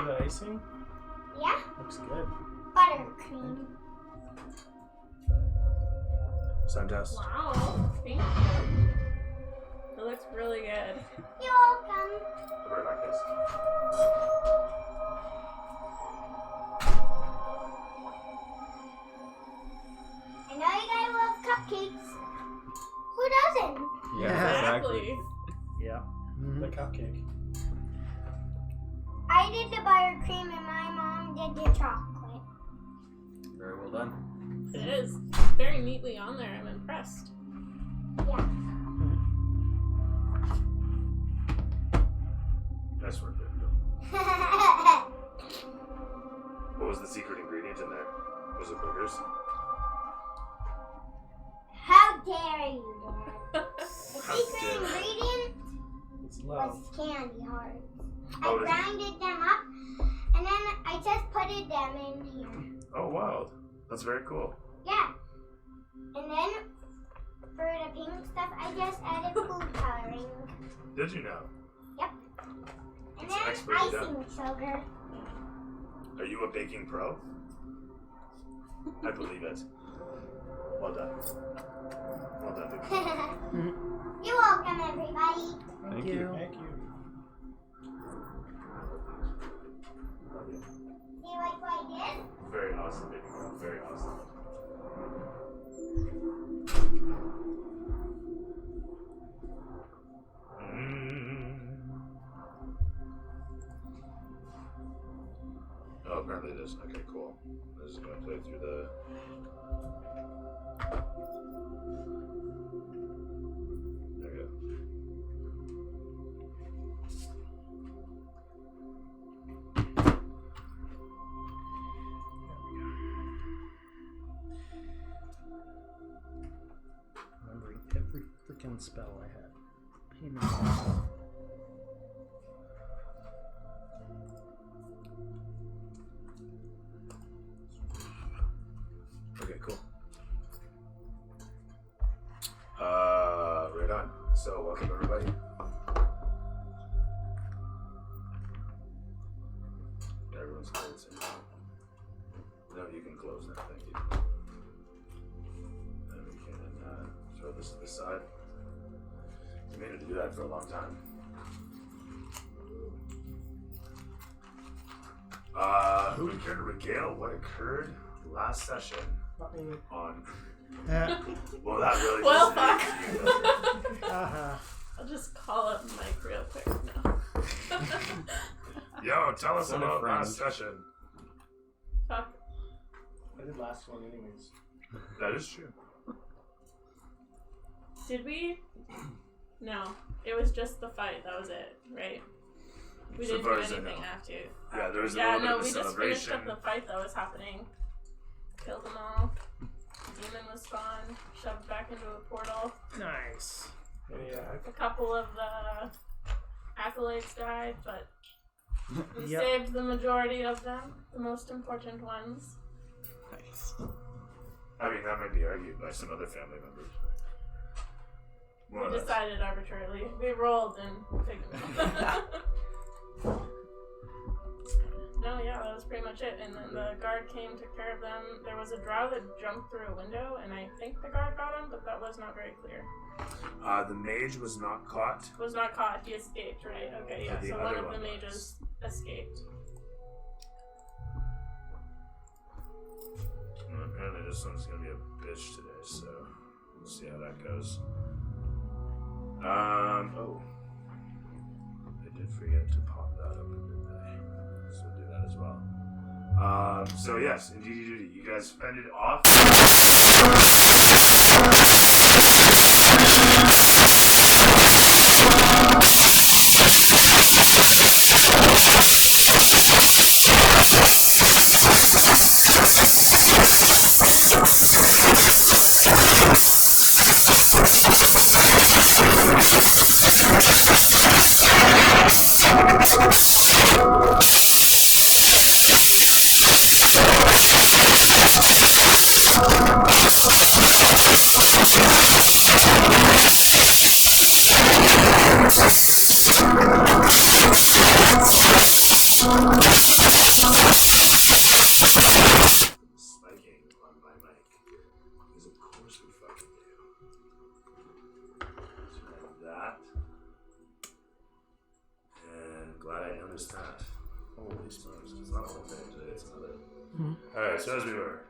the icing? Yeah. Looks good. Buttercream. Sign test. Wow. Thank you. It looks really good. You're welcome. Very nice. I know you guys love cupcakes. Who doesn't? Yeah, Exactly. Yeah. Mhm. The cupcake. I did the buttercream and my mom did the chocolate. Very well done. It is very neatly on there. I'm impressed. Yeah. Nice work, there. What was the secret ingredient in there? Was it boogers? How dare you, Dad? The How secret dare. ingredient It's was love. candy hearts. Oh, I is it? grinded them up and then I just put them in here. Oh, wow. That's very cool. Yeah. And then for the pink stuff, I just added food coloring. Did you know? And It's then expertly icing sugar. Are you a baking pro? I believe it. Well done. Well done, baby. You're welcome, everybody. Thank you. Thank you. Do you like what I did? Very awesome, baby girl. Very awesome. Oh, apparently it is. Okay, cool. This is going to play through the... There we go. Remembering every freaking spell I had. Pain in the ass. Okay, cool. Right on. So, welcome everybody. Everyone's closed. No, you can close now. Thank you. And we can throw this to the side. We needed to do that for a long time. Who would care to regale what occurred last session on? Well, that really. Well, doesn't fuck. need to be- I'll just call up Mike real quick now. Yo, tell us What a about friend. last session. Fuck. I did last one anyways. That is true. Did we? No. It was just the fight. That was it, right? We So didn't far do as I anything know. after. Yeah, there was a Yeah, little no, bit we of a just finished celebration. up the fight that was happening. Killed them all. Demon was gone. Shoved back into a portal. Nice. Yeah. A couple of the acolytes died, but we Yep. saved the majority of them. The most important ones. Nice. I mean, that might be argued by some other family members. More or We less. decided arbitrarily. We rolled and picked them. No, yeah, that was pretty much it. And then the guard came, took care of them. There was a drow that jumped through a window, and I think the guard got him, but that was not very clear. The mage was not caught. Was not caught. He escaped, right? Okay, yeah. The So one other of the one mages escaped. Well, apparently, this one's gonna be a bitch today, so we'll see how that goes. Oh. I did forget to pop that up, didn't I? So we'll do that as well. So yes, indeed, you guys fended off. noticed that. Holy smokes, it's not one thing today, it's another. Mhm. Alright, so as we were.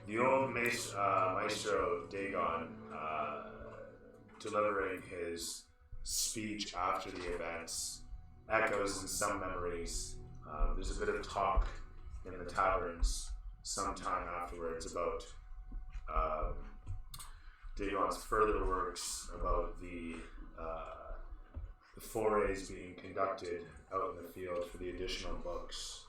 The old Maestro Dagon, delivering his speech after the events, echoes in some memories. There's a bit of talk in the taverns sometime afterwards about Dagon's further works, about the forays being conducted out in the field for the additional books.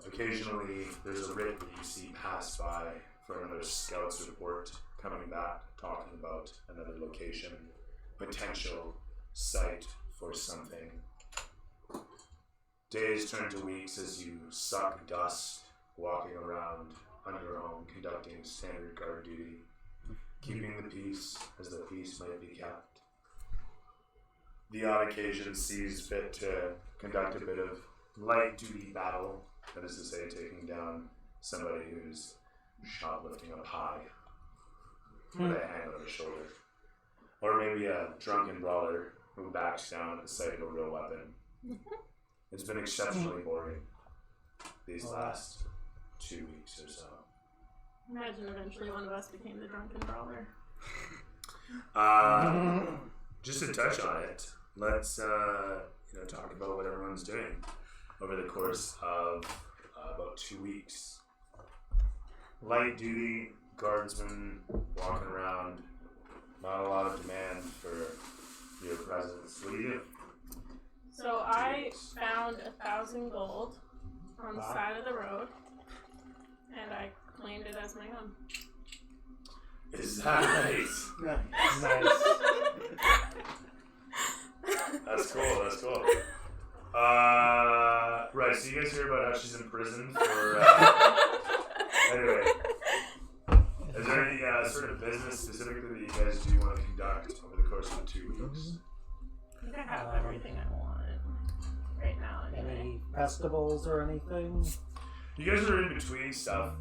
Occasionally, there's a writ that you see pass by for another scout's report coming back, talking about another location, potential site for something. Days turn to weeks as you suck dust, walking around on your own, conducting standard guard duty, keeping the peace as the peace might be kept. The odd occasion sees fit to conduct a bit of light duty battle, that is to say, taking down somebody who's shoplifting a pie with a hand on his shoulder. Or maybe a drunken brawler who backs down at the sight of a real weapon. It's been exceptionally boring these last 2 weeks or so. Imagine eventually one of us became the drunken brawler. Just to touch on it, let's talk about what everyone's doing over the course of about 2 weeks. Light duty, guardsmen walking around, not a lot of demand for your presence. What do you do? So I found 1,000 gold on the side of the road, and I claimed it as my own. Is that right? Nice. That's cool. Right, so you guys hear about how she's in prison for, anyway. Is there any sort of business specifically that you guys do want to conduct over the course of 2 weeks? I think I have everything I want right now. Anyway. Any festivals or anything? You guys are in between stuff.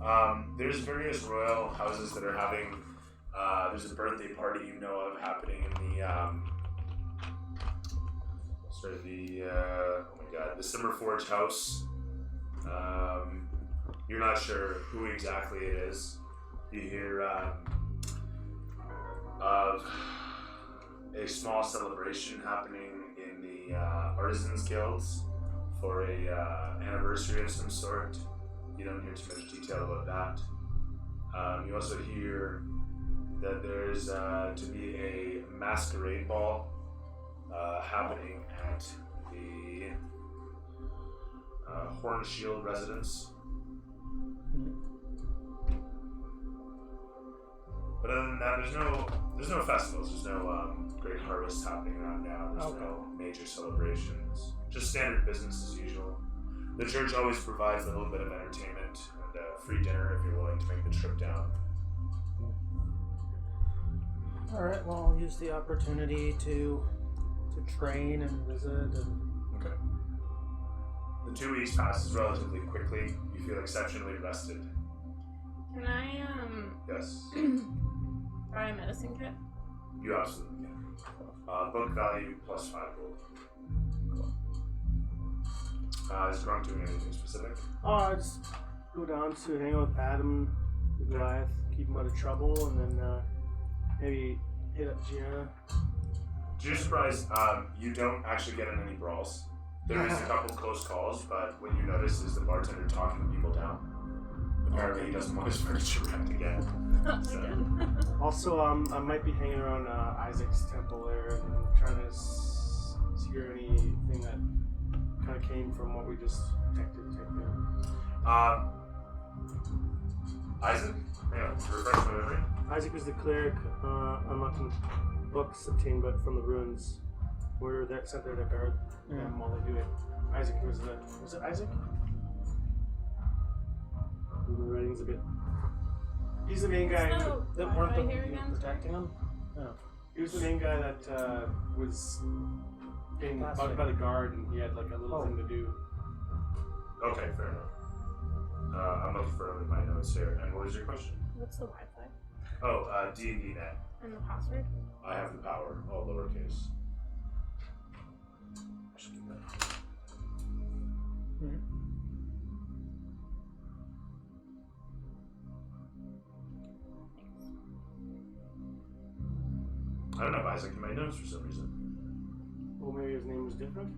There's various royal houses that are having, there's a birthday party you know of happening in the, the Simmerforge house. You're not sure who exactly it is. You hear of a small celebration happening in the Artisans Guilds for a anniversary of some sort. You don't hear too much detail about that. You also hear that there's to be a masquerade ball happening at the Hornshield residence. But other than that, there's no festivals. There's no great harvest happening around now. There's no major celebrations. Just standard business as usual. The church always provides a little bit of entertainment and free dinner if you're willing to make the trip down. Alright, well, I'll use the opportunity to train and visit and... Okay. The 2 weeks passes relatively quickly. You feel exceptionally rested. Can I Yes. buy a medicine kit? You absolutely can. Book value plus 5 gold. Is Grunk doing anything specific? I just go down to hang out with Adam, the Goliath, keep him out of trouble, and then maybe hit up Gianna. To your surprise, you don't actually get in any brawls. There is a couple close calls, but what you notice is the bartender talking people down. Apparently he doesn't want his furniture wrecked again. So. Again. Also, I might be hanging around Isaac's temple there and trying to hear anything that kind of came from what we just detected. Isaac? Yeah, refresh my memory. Isaac was the cleric unlocking books obtained but from the ruins. We're sent there to guard them while they do it. Isaac was it Isaac? The writing's a bit. He's the main guy. That weren't Did I the hear again? protecting them? No. He was the main guy that was getting bugged by the guard, and he had like a little thing to do. Okay, fair enough. I'm looking for my notes here. And what was your question? What's the Wi-Fi? Oh, D&D net. And the password? I have the power, all lowercase. I should do that. I don't have Isaac in my notes for some reason. Well, maybe his name was different.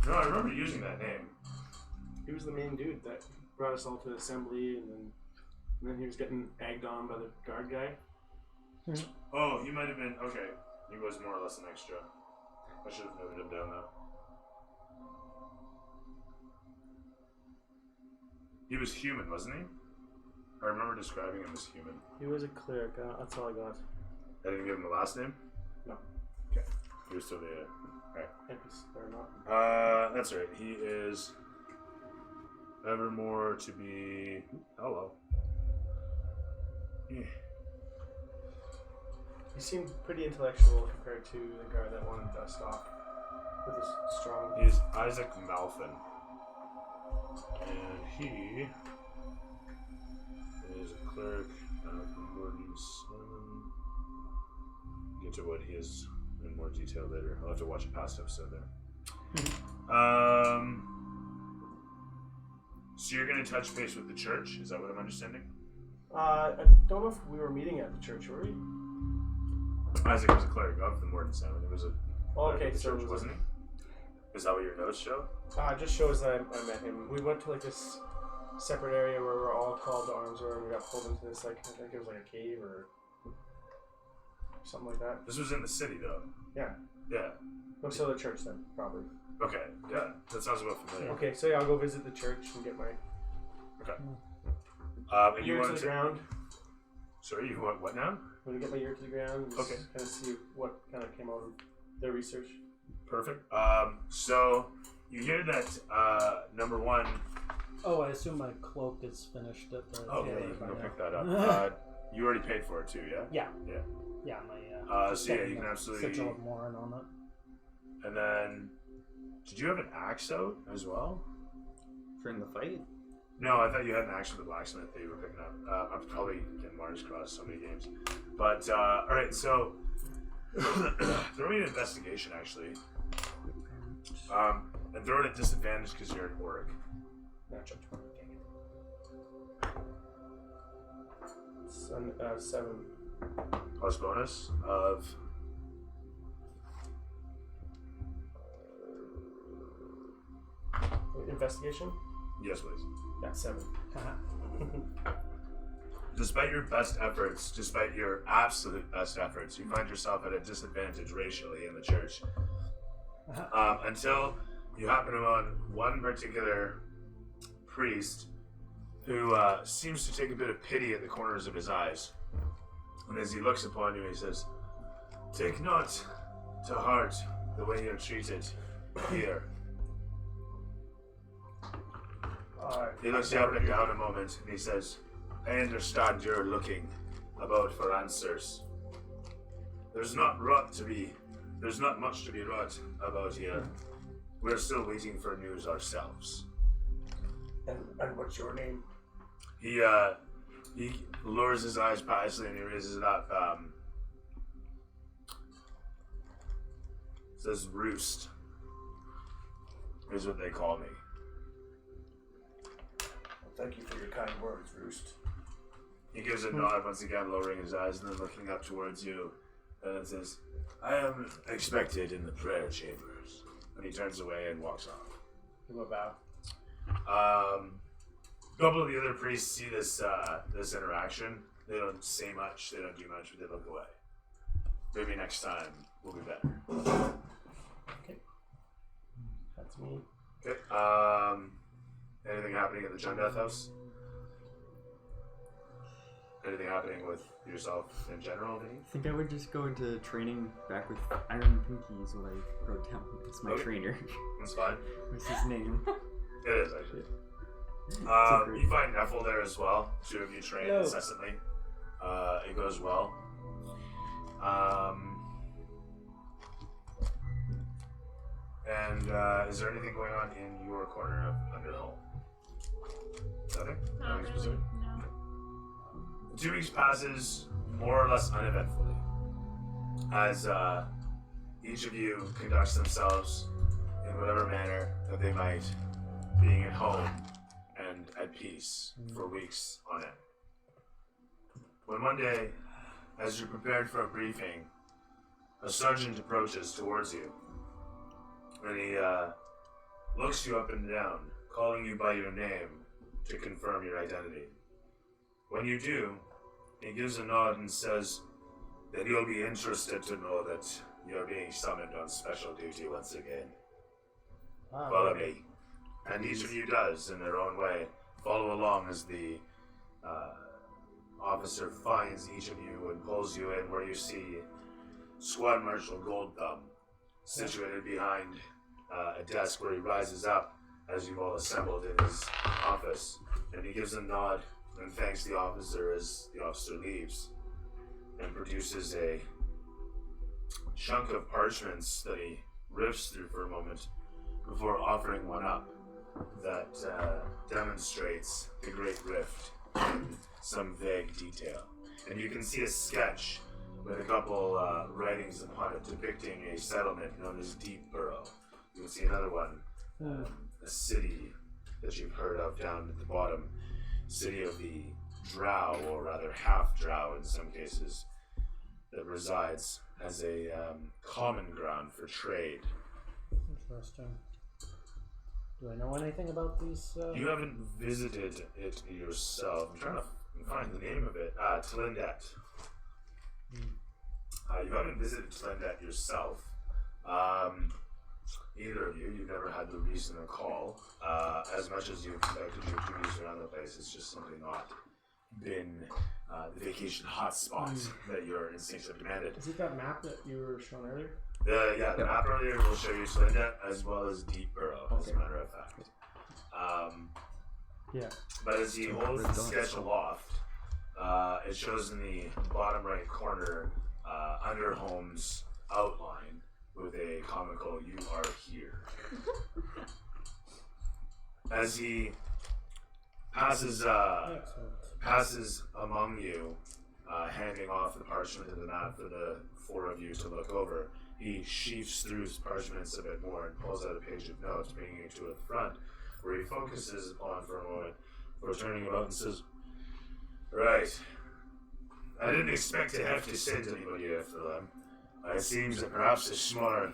No, I remember using that name. He was the main dude that brought us all to assembly, and then he was getting egged on by the guard guy. Oh, he might have been, okay. He was more or less an extra. I should have noted him down though. He was human, wasn't he? I remember describing him as human. He was a cleric. That's all I got. I didn't give him the last name? No. Okay. He was still the... Alright. Epis, or not. That's right. He is evermore to be... Hello. Yeah. He seemed pretty intellectual compared to the guy that wanted dust off with his strong... He's Isaac Malfin. And he is a cleric from Warden 7. Get to what he is in more detail later. I'll have to watch a past episode there. So you're going to touch base with the church? Is that what I'm understanding? I don't know if we were meeting at the church, were we? Isaac was a cleric of the Warden 7. It was a Okay, the so church, it was wasn't he? Is that what your notes show? It just shows that I met him. We went to like this separate area where we're all called to arms, where we got pulled into this, like, I think it was like a cave or something like that. This was in the city, though. Yeah. Yeah. Oh, so the church then, probably. Okay. Yeah. That sounds about familiar. Okay, so yeah, I'll go visit the church and get my Okay. And you ear to wanted the ground. Sorry, you want what now? I'm gonna get my ear to the ground and just Okay. kind of see what kind of came out of their research. Perfect. So you hear that number one. Oh, I assume my cloak is finished at the Oh yeah, tailor you can by go now. pick that up. You already paid for it too, yeah. Yeah. Yeah. Yeah, my just So yeah, getting you can the absolutely. sigil of Morin on it. And then, did you have an axe out as well? During the fight? No, I thought you had an axe with the blacksmith that you were picking up. I'm probably getting Mars crossed so many games. But all right, so throw me an investigation actually. And throw it at disadvantage because you're an orc. Natural 20. It's 7. Plus bonus of. Investigation? Yes, please. Yeah, 7. Despite your best efforts, despite your absolute best efforts, you find yourself at a disadvantage racially in the church. Until you happen upon one particular priest who seems to take a bit of pity at the corners of his eyes. And as he looks upon you, he says, "Take not to heart the way you're treated here." He looks you up and down a moment and he says, "I understand you're looking about for answers. There's not much to be wrought about here. We're still waiting for news ourselves." And what's your name? He lowers his eyes piously and he raises it up. Says Roost is what they call me. Thank you for your kind words, Roost. He gives a nod once again, lowering his eyes and then looking up towards you. And it says, "I am expected in the prayer chambers." And he turns away and walks off. Give him a bow. A couple of the other priests see this this interaction. They don't say much, they don't do much, but they look away. Maybe next time will be better. Okay. That's me. Okay. Anything happening at the Chun Death House? Anything happening with yourself in general, Vinny? I think I would just go into training back with Iron Pinky is what I wrote down. It's my Okay. trainer. That's fine. What's his name? It is actually. Secret. You find Neffel there as well. Two of you train Hello. incessantly. It goes well. And is there anything going on in your corner of Underhill? Nothing? Not Nothing really. specific? No. 2 weeks passes more or less uneventfully as each of you conducts themselves in whatever manner that they might, being at home and at peace for weeks on end. When one day, as you're prepared for a briefing, a sergeant approaches towards you, and he looks you up and down, calling you by your name to confirm your identity. When you do, he gives a nod and says that you'll be interested to know that you're being summoned on special duty once again. Follow me. And each of you does, in their own way, follow along as the officer finds each of you and pulls you in where you see Squad Marshal Gold Thumb situated behind a desk where he rises up as you've all assembled in his office. And he gives a nod and thanks the officer as the officer leaves and produces a chunk of parchments that he riffs through for a moment before offering one up that demonstrates the Great Rift in some vague detail. And you can see a sketch with a couple writings upon it depicting a settlement known as Deepborough. You can see another one, a city that you've heard of down at the bottom, city of the Drow, or rather half Drow in some cases, that resides as a common ground for trade. Interesting. Do I know anything about these? You haven't visited it yourself. I'm trying to find the name of it. Tlindet. You haven't visited Tlindet yourself. Either of you. You've never had the reason to call. As much as you've conducted your duties around the place, it's just simply not been the vacation hotspot that your instincts have demanded. Is it that map that you were showing earlier? The map earlier will show you Tlindet as well as Deepborough, as a matter of fact. Yeah. But as he holds the sketch aloft, it shows in the bottom right corner Underholm's outline with a comical "You are here." As he passes among you, handing off the parchment and the map for the 4 of you to look over, he sheafs through his parchments a bit more and pulls out a page of notes, bringing you to the front, where he focuses upon for a moment, before turning about and says, "Right. I didn't expect to have to send anybody after them. It seems that perhaps a smaller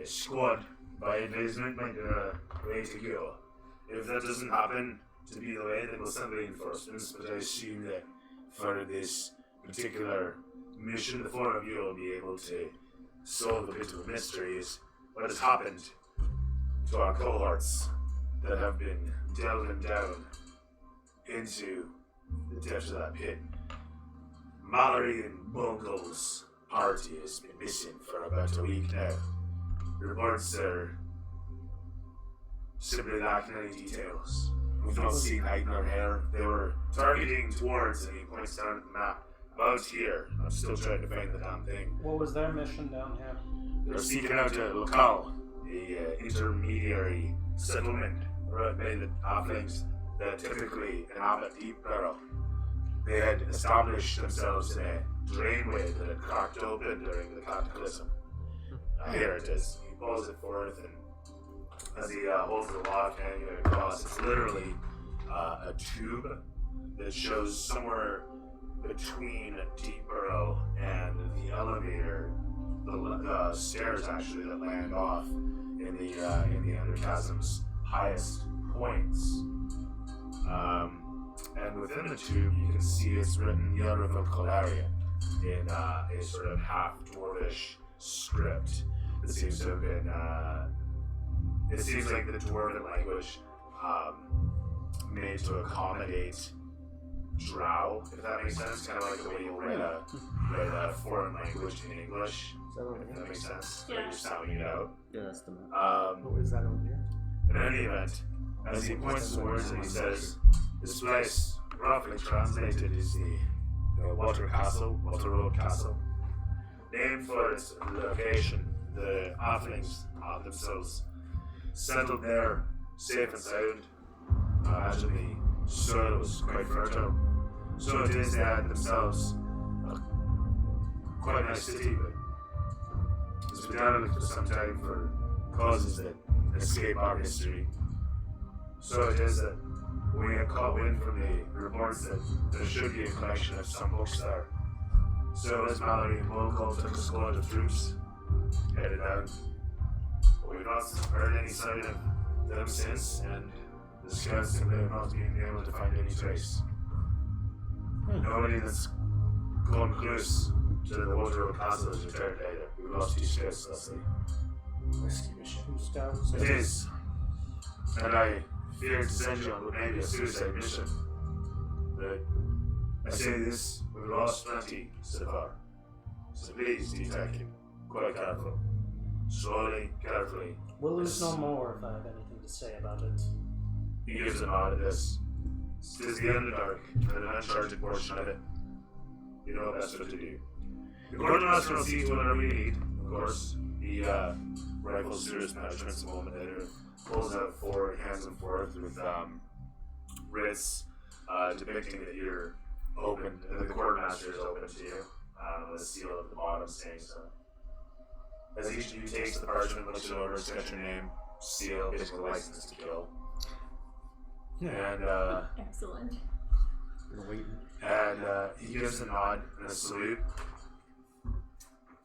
squad by advisement might be a way to go. If that doesn't happen to be the way, then we'll send reinforcements, but I assume that for this particular mission, the 4 of you will be able to solve a bit of a mystery is what has happened to our cohorts that have been delving down into the depths of that pit. Mallory and Bunkle's party has been missing for about a week now. Reports are simply lacking any details. We've not seen hide nor hair. They were targeting towards, and he points down at the map, about here. I'm still trying to find the damn thing. What was their mission down here? They're seeking out a locale, a intermediary settlement run by the halflings that typically inhabit Deepborough. They had established themselves in a drainway that had cracked open during the cataclysm. Here it is. He pulls it forth, and as he holds the lock hanging it across, it's literally a tube that shows somewhere between Deepborough and the elevator, the stairs actually that land off in the Underchasm's highest points. And within the tube, you can see it's written Yarrick of Colaria in a sort of half-dwarvish script that seems to have been, it seems like the dwarven language made to accommodate Drow, if that makes sense. Kind of like the way you write a foreign language in English, if that makes sense. Yeah. Like you're sounding it out. Yeah, that's the map. Is that over here? In any event, as he points towards it, he says, "This place, roughly translated, is the Water Road Castle. Named for its location, the halflings have themselves settled there, safe and sound. I imagine the soil was quite fertile, So it is they had themselves quite a nice city, but it's been derelict for some time for causes that escape our history. So it is that we have caught wind from the reports that there should be a collection of some books there. So as Mallory and Volkov took a squad of troops, headed down. But we've not heard any sign of them since, and the scouts have not been able to find any trace. Nobody that's gone close to the Waterloo Castle has returned either. We've lost 2 scouts last night. Whiskey mission. 2 scouts. It is. And I fear to send you on what may be a suicide mission. But I say this, we've lost plenty so far. So please be taken quite careful. Slowly, carefully. We'll lose no more if I have anything to say about it. He gives a nod at this. It is the Underdark, and an uncharted portion of it. You know best what to do. The Quartermaster will see whatever we need, of course. He rifles through his parchments a moment later, pulls out 4 hands and forth with writs depicting that you're open, and the Quartermaster is open to you, with a seal at the bottom saying so. As each of you takes the parchment, looks it over, it's got your name, seal, basically license to kill. And Excellent. We're waiting. And he gives a nod and a salute.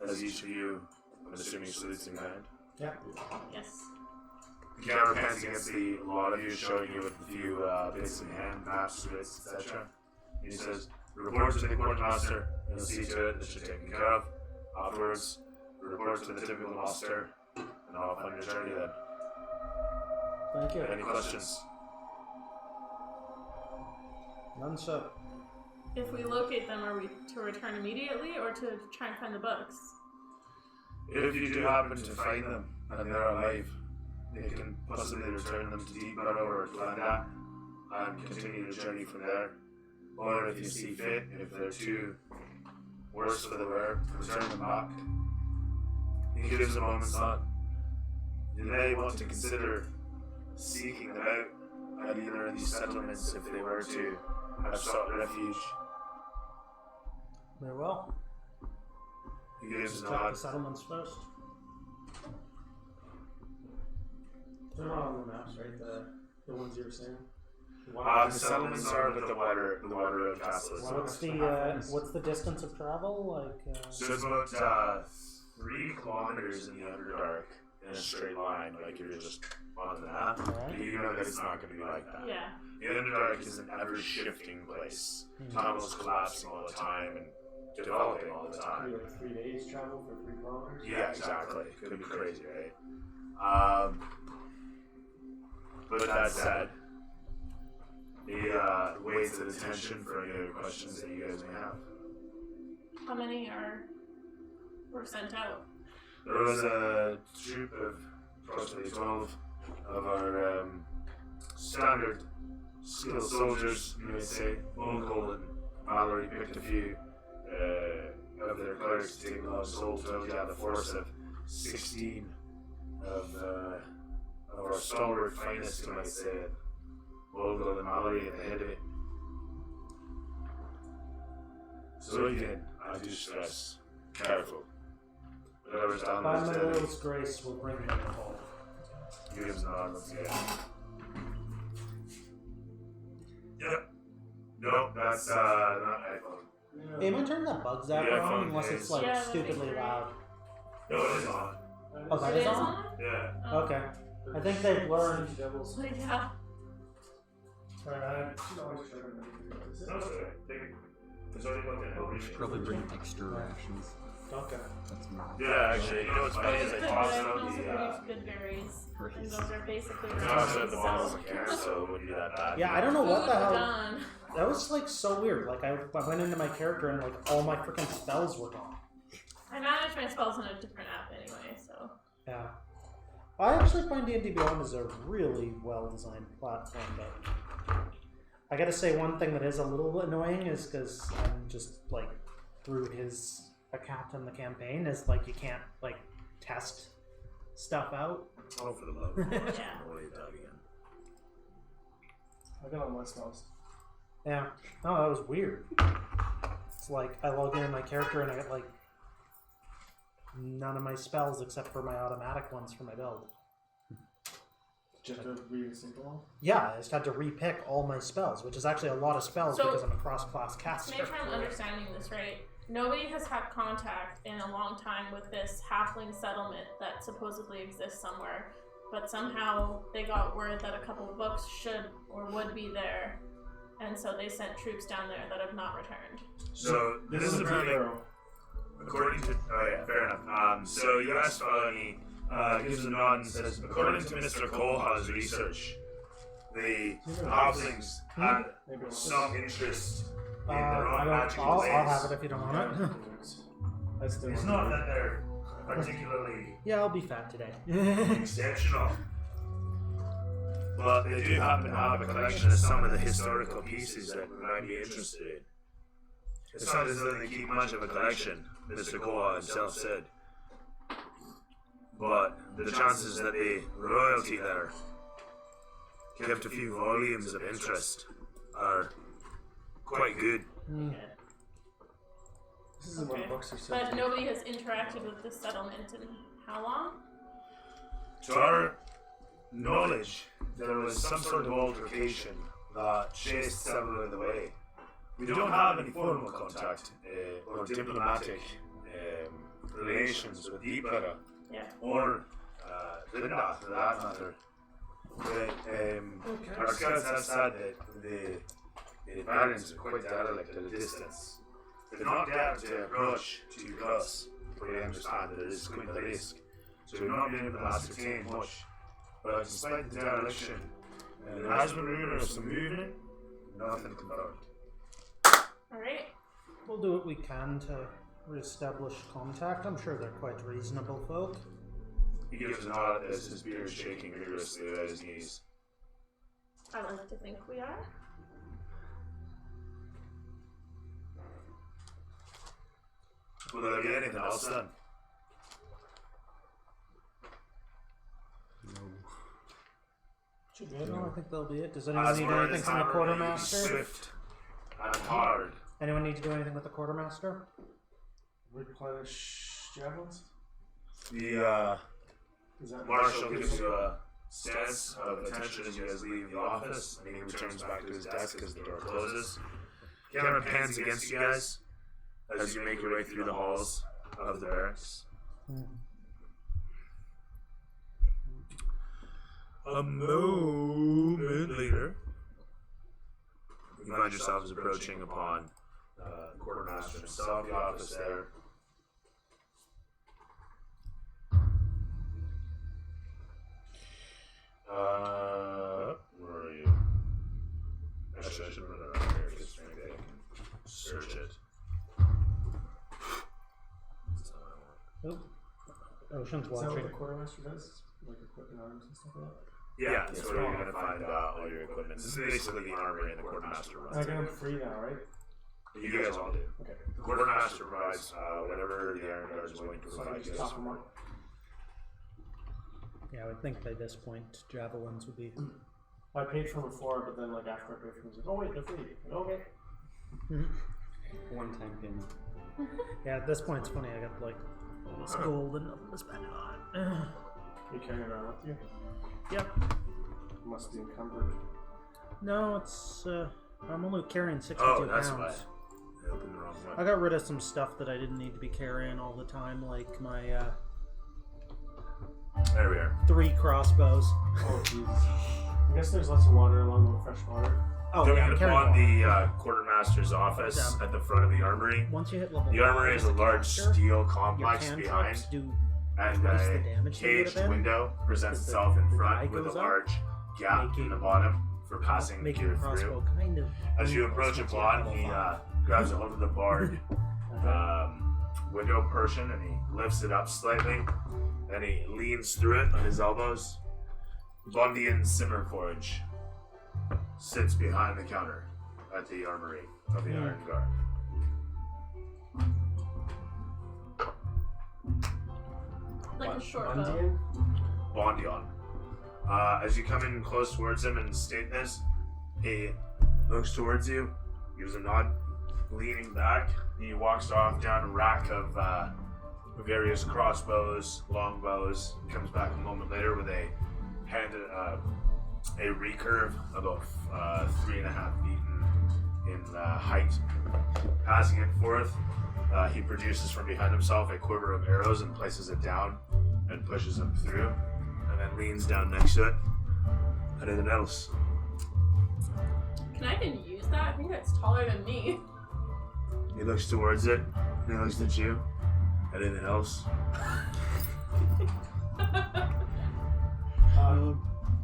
As each of you, I'm assuming, salutes in kind. Yeah. Yes. The camera pans against a lot of you, showing you with a few bits in hand, maps, writs, etc. He says, report to the Quartermaster, and he'll see to it that you're taken care of. Afterwards, report to the typical master, and off on your journey then. Thank you. Any questions? None, sir. If we locate them, are we to return immediately or to try and find the books? If you do happen to find them, and they're alive, you can possibly return them to Deep Meadow or Glendat, and continue the journey from there. Or if you see fit, if they're too worse for the wear, return them back. He gives a moment's thought. You may want to consider seeking them out at either of these settlements if they were to have sought refuge. Very well. He gives Just a check nod. the settlements first. They're not on the maps, right? The ones you were saying. The settlements are with the water road castle. What's the distance of travel? So it's about 3 kilometers in the Underdark in a straight line, like you're just on the map. Alright. You know that it's not going to be like that. Yeah. The Underdark is an ever-shifting place. Tunnels collapsing all the time and developing all the time. Maybe like 3 days travel for 3 kilometers? Yeah, exactly. Could be crazy, right? But with that said, he waits at attention for any other questions that you guys may have. How many were sent out? There was a troop of approximately 12 of our standard skilled soldiers, you may say. Mongol and Mallory picked a few of their clerics to take along. Soul told you the force of 16 of our stalwart finest, you might say. Mongol and Mallory at the head of it. So again, I do stress, careful. Whatever's down By there my today, Lord's grace, we'll bring him home. he gives an nod once again. Yep. No, that's not iPhone. Hey, am I turning that bug zapper Yeah, on phone unless case. it's like Yeah, that'd be stupidly great. loud? No, it is on. Oh, that It is on? Yeah. Oh. Okay. I think they've learned. Devils. Yeah. Alright, I'm always trying to remember this. No, it's okay. Take it. It's already looked at. We should probably bring extra rations. Okay. That's me. Yeah, actually, you know what's funny is I Good, tossed but I can out also the produce good berries. And those are basically tossed out rations, the bottles so- of can, so it wouldn't be that bad. Yeah, I don't know what the Food hell. done. That was like so weird. Like I went into my character and like all my freaking spells were gone. I manage my spells on a different app anyway, so. Yeah. I actually find D&D Beyond is a really well designed platform, but I gotta say one thing that is a little annoying is because I'm just like through his account in the campaign is like you can't like test stuff out. Oh, for the love. Yeah. I'll wait that again. I got all my spells. Yeah. No, that was weird. It's like I log in my character and I get like none of my spells except for my automatic ones for my build. Just to re-sync them all? Yeah, I just had to repick all my spells, which is actually a lot of spells So- because I'm a cross-class caster. Make sure I'm understanding this right. Nobody has had contact in a long time with this halfling settlement that supposedly exists somewhere, but somehow they got word that a couple of books should or would be there, and so they sent troops down there that have not returned. So this is apparently, according to, oh yeah, fair enough. So U.S. felony gives a nod and says, according to Mr. Colehaw's research, the halflings had some interest in their own magical I'll ways. have it if you don't want it. I still It's not that they're particularly Yeah, I'll be fat today. exceptional, but they do happen to have a collection of some of the historical pieces that we might be interested in. It's not as though they keep much of a collection, Mr. Koha himself said. But the chances that the royalty there kept a few volumes of interest are quite good. This isn't what Okay. books are But saying. nobody has interacted with this settlement in how long? To our knowledge, there was some sort of altercation that chased several of the way. We don't have any formal contact or diplomatic relations with Deepwater Yeah. or Linda, for that matter. But our scouts have said that the Barons are quite derelict at a distance. They're not dared to approach too close, but we understand that it is quite a risk. So we've not been able to ascertain much. But despite the dereliction, there has been rumour of some movement, nothing confirmed. Alright. We'll do what we can to re-establish contact. I'm sure they're quite reasonable folk. He gives a nod as his beard is shaking vigorously at his knees. I like to think we are. Will there be anything else then? Should be. No, I think that'll be it. Does anyone As need word anything is from the hammering, quartermaster? swift and hard. Anyone need to do anything with the quartermaster? Replenish javelins? The Is that marshal gives you a sense of attention as you guys leave the office, and he returns back to his desk as the door closes. Camera pans against you guys as you make your way through the halls of the barracks. A moment later, you find yourselves approaching upon the quartermaster himself, the office there. Where are you? Actually, I should run it around here because maybe I can search it. That's not what I want. Oh, Ocean's Is that what watching. the quartermaster does? Like equipment arms and stuff like that? Yeah, that's where you're going to find all your equipment. This is basically the armory and the quartermaster runs I it. got them free now, right? You guys all do. Okay. The quartermaster provides whatever the Iron Guard is willing to So I provide can you just guys. top them up. Yeah, I would think by this point javelins would be. I paid for them before, but then like after I paid for them, I was like, oh wait, they're free. Okay. One-time payment. Yeah, at this point it's funny. I got like all this gold and nothing to spend it on. You carrying it around with you? Yep. Must be encumbered. No, it's. I'm only carrying 62 Oh, that's pounds. why. I opened the wrong I one. got rid of some stuff that I didn't need to be carrying all the time, like my There we are. 3 crossbows. Oh Jesus. I guess there's lots of water along with fresh water. Oh, Coming yeah, I'm carrying upon water. the quartermaster's office Yeah. at the front of the armory. Once you hit level The 5 armory is a as large caster, steel your complex cantrips behind, do and twice the a damage they would caged have been. window presents Because itself in the front die with a goes up, large gap making- in the bottom for passing making gear the crossbow through. kind of. As you useless approach once you hit upon, level he 5. grabs a hold of the barred window portion and he lifts it up slightly, and he leans through it on his elbows. Bundian Simmerforge sits behind the counter at the armory of the Iron Guard. Like a short bow. Bundian? Bondion. As you come in close towards him and state this, he looks towards you, gives a nod, leaning back. He walks off down a rack of various crossbows, longbows, and comes back a moment later with a recurve about 3.5 feet in height. Passing it forth, he produces from behind himself a quiver of arrows and places it down and pushes them through, and then leans down next to it. Anything else? Can I even use that? I think that's taller than me. He looks towards it, and he looks at you. Anything else?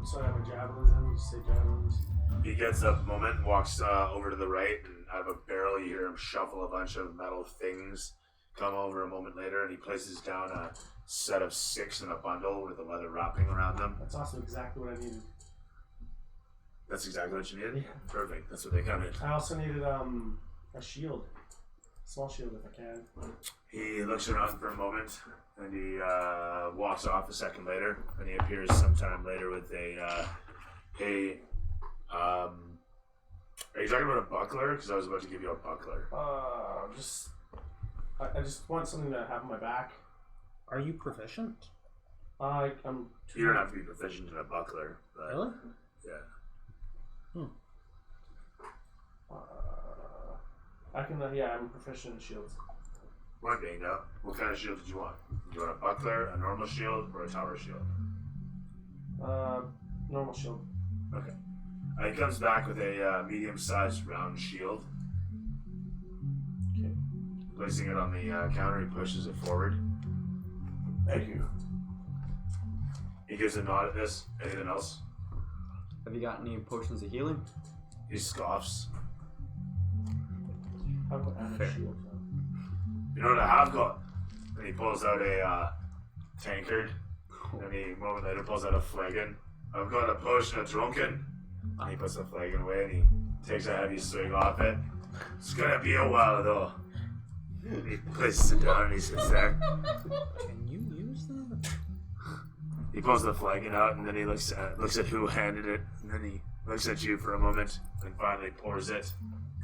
So I have a javelin then? You say javelins? He gets up a moment and walks over to the right, and out of a barrel you hear him shuffle a bunch of metal things. Come over a moment later, and he places down a set of 6 in a bundle with a leather wrapping around them. That's also exactly what I needed. That's exactly what you needed? Yeah. Perfect. That's what they come in. I also needed a shield. Small shield if I can. He looks around for a moment, and he walks off a second later, and he appears sometime later with are you talking about a buckler? Because I was about to give you a buckler. I just want something to have on my back. Are you proficient? I'm. You don't have to be proficient in a buckler. But Really? Yeah. I can. I'm proficient in shields. One thing now. What kind of shield did you want? Do you want a buckler, a normal shield, or a tower shield? Normal shield. Okay. He comes back with a medium-sized round shield. Okay. Placing it on the counter, he pushes it forward. Thank you. He gives a nod at this. Anything else? Have you got any potions of healing? He scoffs. How about add a Fair. shield? You know what I have got? And he pulls out a tankard. And he, a moment later, pulls out a flagon. I've got a potion of drunken. And he puts the flagon away and he takes a heavy swig off it. It's gonna be a while though. He places it down and he sits there. Can you use that? He pulls the flagon out and then he looks at who handed it. And then he looks at you for a moment and finally pours it.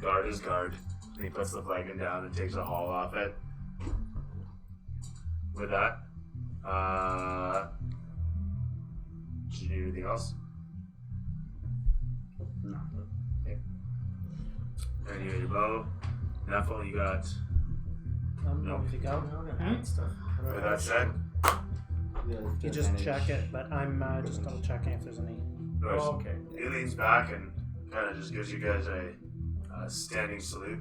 Guard is guard. And he puts the flagon down and takes a haul off it. With that, did you need anything else? No. Okay. And you got your bow. Neffel, you got. I'm No. ready to go. Stuff. With that said, You just check it, but I'm just double checking if there's any. Noise. Oh, okay. He leans back and kind of just gives you guys a standing salute.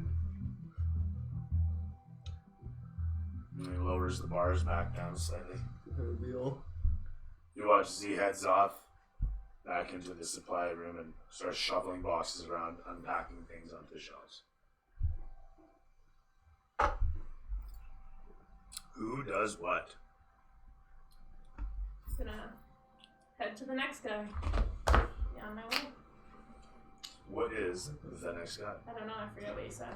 And he lowers the bars back down slightly. Reveal. You watch as he heads off back into the supply room and starts shuffling boxes around, unpacking things onto the shelves. Who does what? Gonna head to the next guy. Be on my way. What is the next guy? I don't know. I forget what you said.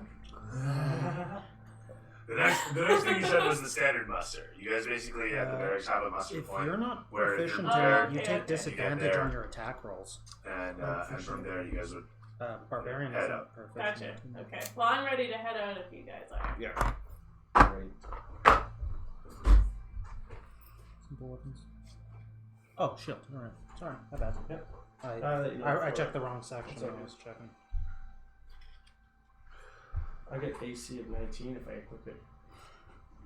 The next thing you said was the standard muster. You guys basically at the barracks have a muster If point. you're not where proficient you're in prepared, it, you okay, take okay. disadvantage You get there. on your attack rolls. And from there you guys would Barbarian Head isn't up. proficient. Gotcha. Okay. Well, I'm ready to head out if you guys are. yeah. Right. Some bulletins. Oh, shield. Alright. Sorry, my bad. Yep. I I checked the wrong section It's when I okay. was checking. I get AC of 19 if I equip it.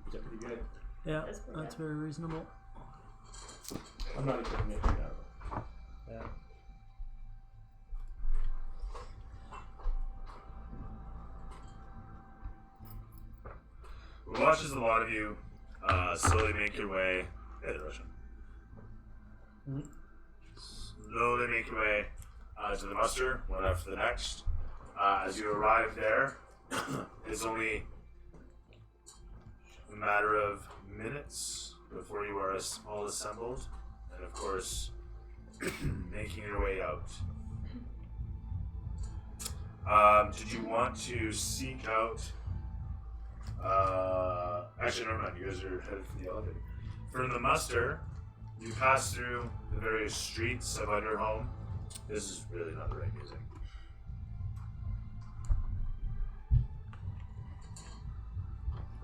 Is that pretty good? Yeah, That's pretty good. very reasonable. I'm not equipping it right now. Yeah. Watch as a lot of you slowly make your way. Slowly make your way to the muster, one after the next. As you arrive there, it's only a matter of minutes before you are all assembled, and of course, making your way out. Did you want to seek out? Actually, never mind. You guys are headed for the elevator. From the muster, you pass through the various streets of Underhome. This is really not the right music.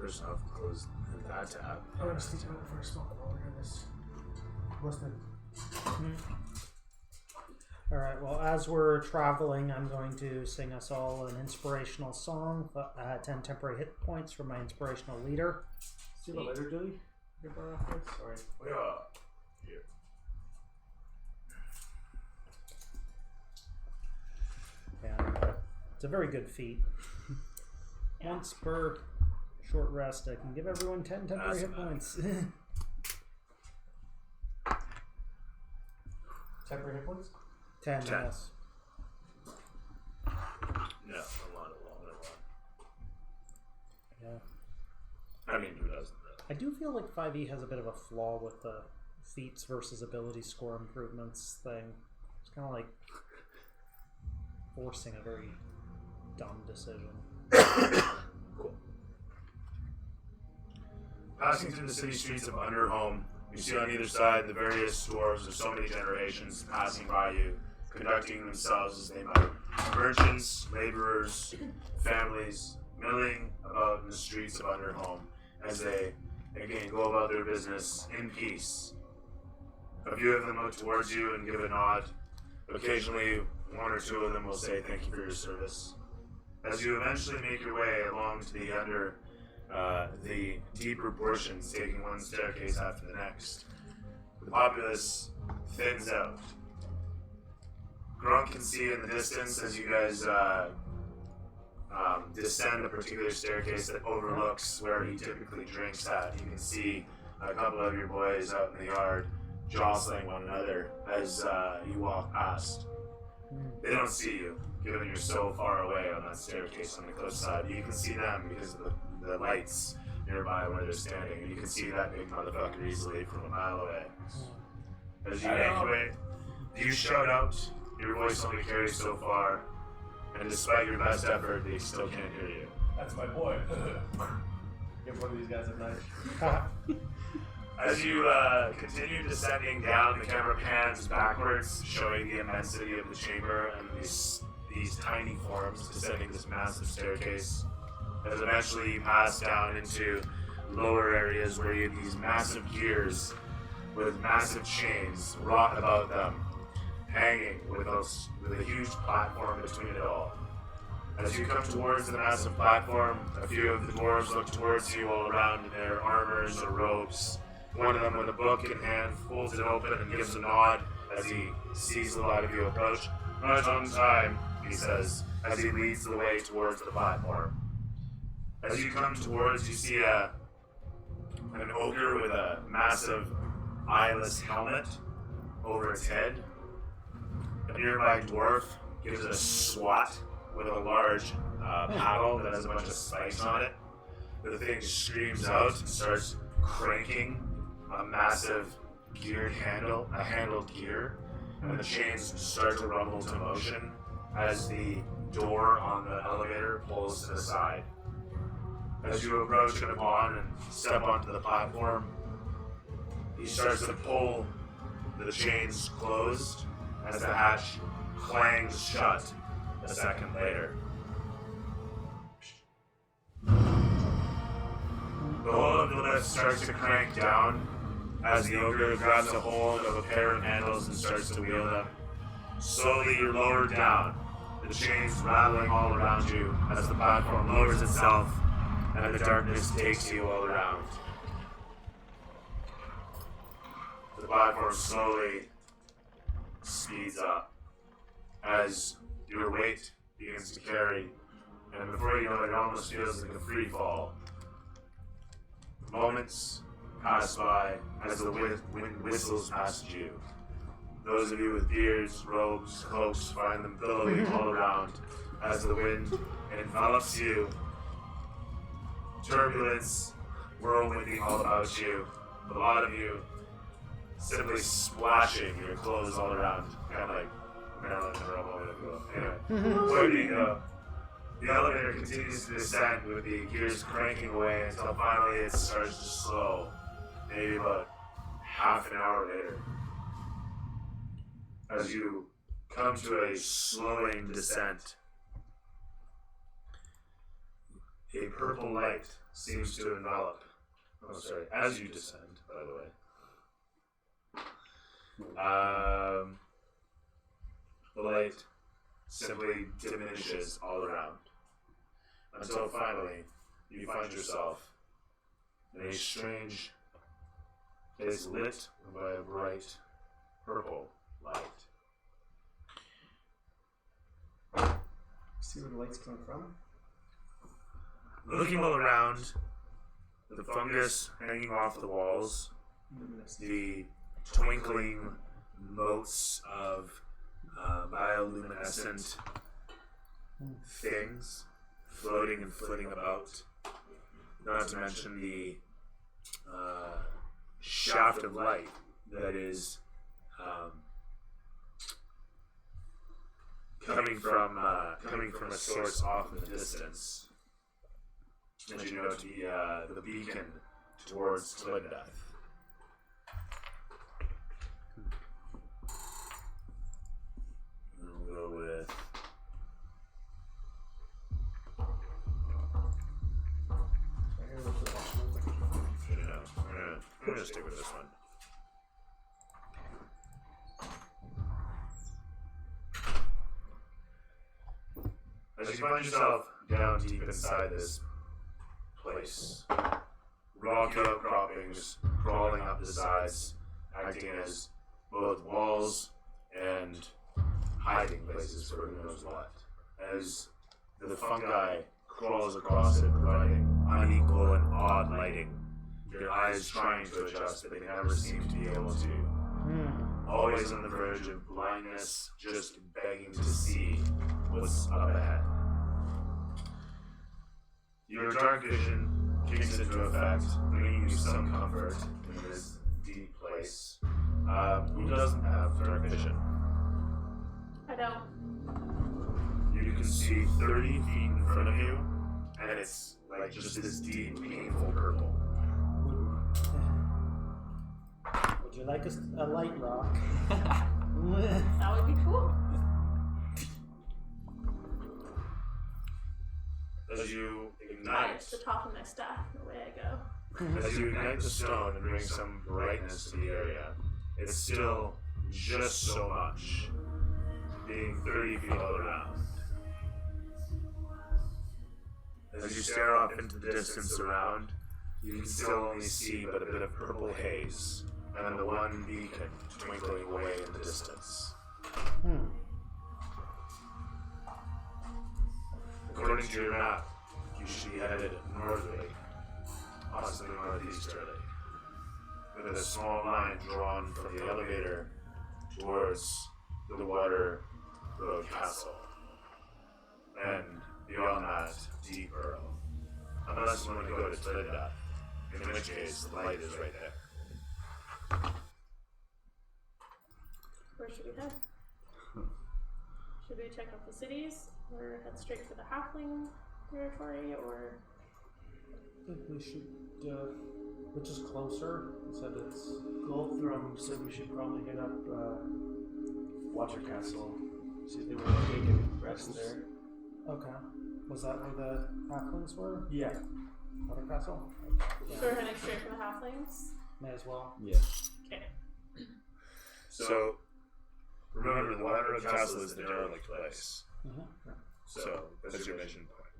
personnel can close that tab. I'm gonna sneak out for a smoke while we're doing this. Listening. All right. Well, as we're traveling, I'm going to sing us all an inspirational song. 10 temporary hit points from my inspirational leader. See the later, Julie? Get bar off this? Sorry. Yeah. Yeah, it's a very good feat. Once per short rest, I can give everyone 10 temporary hit points. Temporary hit points? 10, 10. yes. No, a lot. Yeah. I mean, who doesn't? I do feel like 5e has a bit of a flaw with the feats versus ability score improvements thing. It's kind of like forcing a very dumb decision. Cool. Passing through the city streets of Underhome, you see on either side the various dwarves of so many generations passing by you, conducting themselves as they might. Merchants, laborers, families, milling about in the streets of Underhome as they, again, go about their business in peace. A few of them look towards you and give a nod. Occasionally, one or two of them will say thank you for your service. As you eventually make your way along to the deeper portions, taking one staircase after the next, the populace thins out. Grunk can see in the distance as you guys descend a particular staircase that overlooks where he typically drinks at. You can see a couple of your boys out in the yard jostling one another as you walk past. They don't see you, given you're so far away on that staircase on the cliffside. You can see them because of the lights nearby where they're standing. You can see that big motherfucker easily from a mile away. As you make your way, you shout out. Your voice only carries so far, and despite your best effort, they still can't hear you. That's my boy. Give one of these guys a knife. As you continue descending down, the camera pans backwards, showing the immensity of the chamber and these tiny forms descending this massive staircase. As eventually you pass down into lower areas where you have these massive gears with massive chains wrought about them, hanging with a huge platform between it all. As you come towards the massive platform, a few of the dwarves look towards you all around in their armors or robes. One of them, with a book in hand, pulls it open and gives a nod as he sees a lot of you approach. Right on time, he says, as he leads the way towards the platform. As you come towards, you see an ogre with a massive eyeless helmet over its head. A nearby dwarf gives it a swat with a large paddle that has a bunch of spikes on it. The thing screams out and starts cranking a massive handled gear, and the chains start to rumble to motion as the door on the elevator pulls to the side. As you approach it upon and step onto the platform, he starts to pull the chains closed as the hatch clangs shut a second later. The whole of the lift starts to crank down as the ogre grabs a hold of a pair of handles and starts to wheel them. Slowly you're lowered down, the chains rattling all around you as the platform lowers itself and the darkness takes you all around. The platform slowly speeds up as your weight begins to carry, and before you know it, it almost feels like a free fall. Moments pass by as the wind whistles past you. Those of you with beards, robes, cloaks find them billowing all around as the wind envelops you. Turbulence, whirlwinding all about you. A lot of you simply splashing your clothes all around, kind of like Marilyn Monroe. Anyway, where do you go? The elevator continues to descend with the gears cranking away until finally it starts to slow, maybe about half an hour later. As you come to a slowing descent, A purple light seems to envelop. Oh, sorry. As you descend, by the way. The light simply diminishes all around until finally you find yourself in a strange place lit by a bright purple light. See where the light's coming from? Looking all around, the fungus hanging off the walls, the twinkling motes of bioluminescent things floating and flitting about, not to mention the shaft of light that is coming from a source off in the distance, as you know, to be the beacon towards Tlindeath. We'll go with I'm gonna stick with this one. As you find yourself down deep inside this place, rocky outcroppings crawling up the sides, acting as both walls and hiding places for who knows what. As the fungi crawls across it, providing unequal and odd lighting. Your eyes trying to adjust, but they never seem to be able to. Always on the verge of blindness, just begging to see what's up ahead. Your dark vision kicks into effect, bringing you some comfort in this deep place. Who doesn't have dark vision? I don't. You can see 30 feet in front of you, and it's like just this deep, painful purple. Would you like a light rock? That would be cool. As you It's ignite, the top of my staff, the way I go. as you ignite the stone and bring some brightness to the area, it's still just so much, being 30 feet all around. As you stare off into the distance around, you can still only see but a bit of purple haze, and the one beacon twinkling away in the distance. According to your map, you should be headed northerly, possibly northeasterly, with a small line drawn from the elevator towards the Water Road Castle. And beyond that, Deep Earl. Unless you want to go to Tlindeath, in which case the light is right there. Where should we head? Should we check out the cities, or head straight for the halfling territory, or? I think we should, which is closer? You said it's Goldthrum said we should probably hit up Water Castle. See if they want to take a rest there. okay. Was that where the halflings were? Yeah. Water Castle? So we're heading straight for the halflings? May as well. Yeah. Okay. So, remember, the Water Road Castle is the derelict place. So, that's your mission point.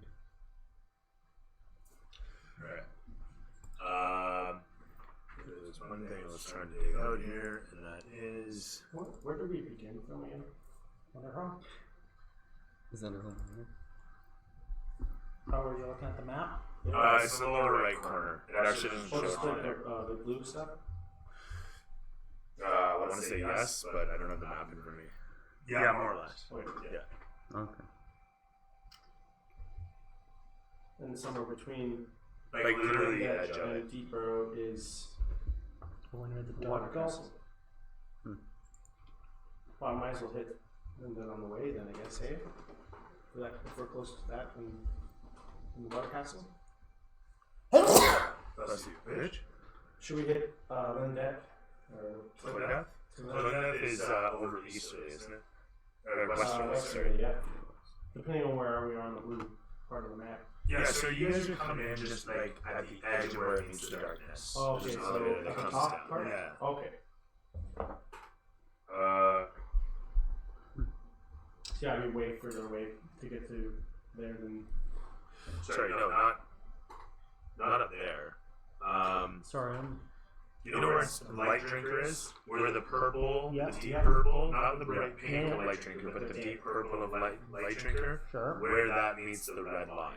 Alright. There's one thing I was trying to dig out here, and that is... Where do we begin from again? Wonderhome? Is that a little Oh, were you looking at the map? it's in the lower right corner. It actually doesn't show What's up on it. the blue stuff? I want to say yes, but I don't have the map in front of me. Yeah, more or less. Wait, Yeah. Okay. and somewhere between Like literally the edge of it. and Deep Burrow is When you're the Water dark Castle. Well, I might as well hit them on the way then, I guess, hey? If we're close to that in the Water Castle? That's you, bitch. Should we hit Lindette? Or Tlindeath? Tlindeath is over easterly, isn't it? Or westerly, sorry. westerly, yeah. Depending on where we are on the blue part of the map. Yeah, so you guys are coming in just like at the edge where it meets the darkness. Oh, okay, There's an so elevator that at the comes top down. part? Yeah. Okay. So yeah, I mean, way further away to get to there than. Sorry, no, not up there. Sorry, I'm. You know where the light drinker is? Where the purple, Yeah. the deep purple, not the bright pink Yeah. of light drinker, but the deep purple of light drinker, Sure. where that meets the red line.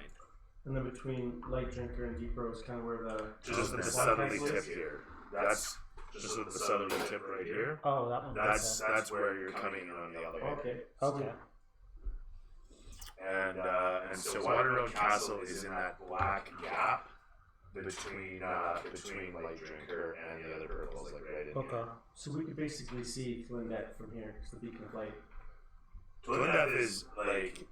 And then between light drinker and deep rose, kind of where the. Just at the White southerly Castle tip is? here. That's just at the southerly tip right here. Oh, that one. That's where you're coming in on the elevator. Okay. Okay. And so Waterroad Castle is in that black gap between light drinker and the other purples, like right in Okay. here. So we could basically see Glendet from here, it's the beacon of light. Glendeath is like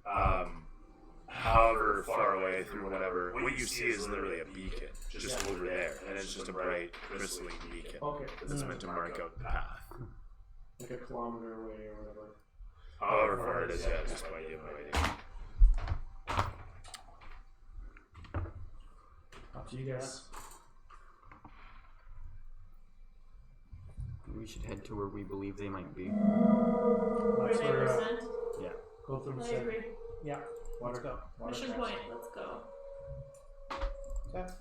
however far away through whatever. What you see is literally a beacon just over there, and it's just a bright crystalline beacon Okay. because it's meant to mark out the path. Like a kilometer away or whatever. However far it is, yeah, just by you have no idea. Up to you guys. We should head to where we believe they might be. Where That's they where were sent. Gotham I said agree. Yeah. water. Let's go. Water Mission castle. point. Let's go. Okay.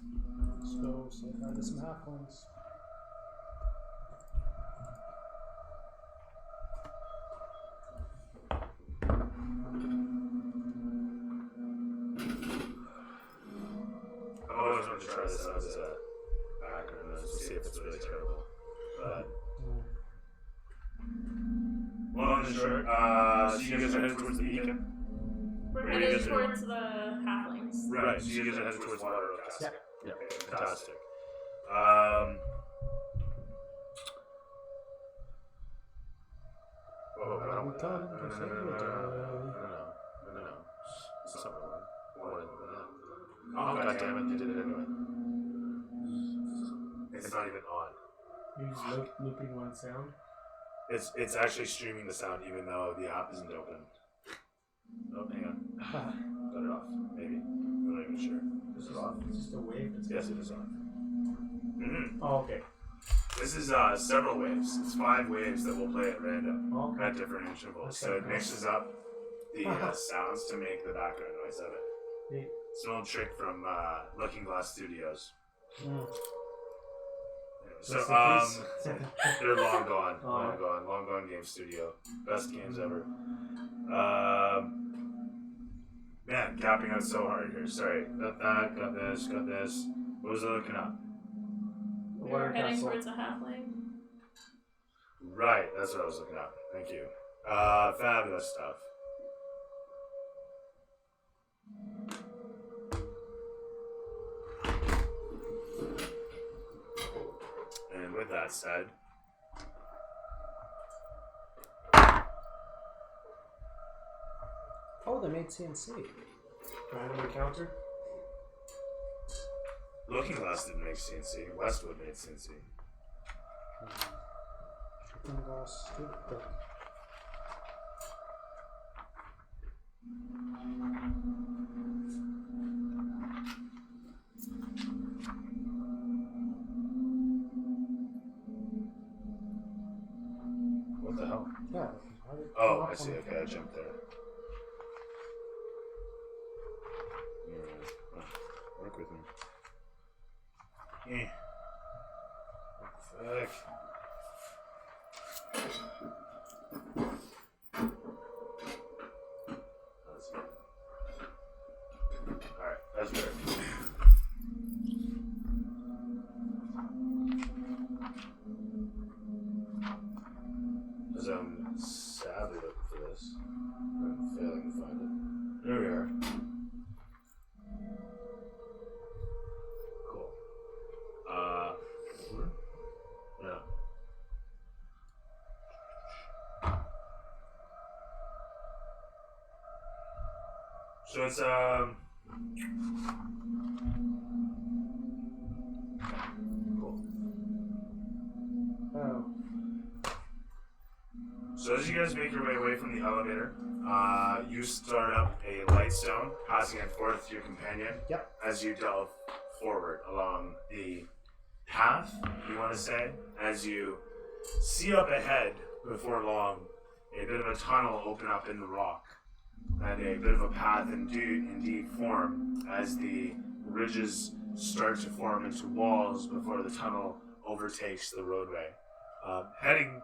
Let's go say hi to some halflings. I've always wanted to try this out as a background to see if it's really terrible. But long and short, so you guys are headed towards the beacon? We're Where you headed guys are- towards the halflings. Right, so you guys are headed towards Waterroad Castle. Yeah. Okay, fantastic. Oh, I don't want that. No. It's not more than that. Oh, god damn it, you did it anyway. It's not even on. You're just looping one sound. It's actually streaming the sound even though the app isn't open. Oh, hang on. Cut it off. Maybe. I'm not even sure. Is it off? It's just a wave. Yes, it is on. Oh, okay. This is several waves. It's 5 waves that will play at random Okay. at different intervals. So it mixes up the sounds to make the background noise of it. Neat. It's an old trick from Looking Glass Studios. Mm. So Rest they're long gone, Oh. long gone game studio. Best games ever. Man, capping out so hard here. Sorry, got that, got this. What was I looking up? The We're water heading castle. towards a halfling. Right, that's what I was looking up. Thank you. Fabulous stuff. And with that said, Oh, they made CNC. Random encounter. Looking Glass didn't make CNC. Westwood made CNC. Looking Glass Studio. What the hell? Yeah. how did it Oh, come up I see. on- Okay, I jumped there. Work with me. What the fuck? Alright, that's better. Because I'm sadly looking for this. I'm failing to find it. There we are. Cool. Yeah. So it's cool. Oh. So as you guys make your way away from the elevator, you start up a light stone, passing it forth to your companion. Yep. As you delve forward along the path, you want to say, as you see up ahead before long, a bit of a tunnel open up in the rock, and a bit of a path indeed form as the ridges start to form into walls before the tunnel overtakes the roadway. Heading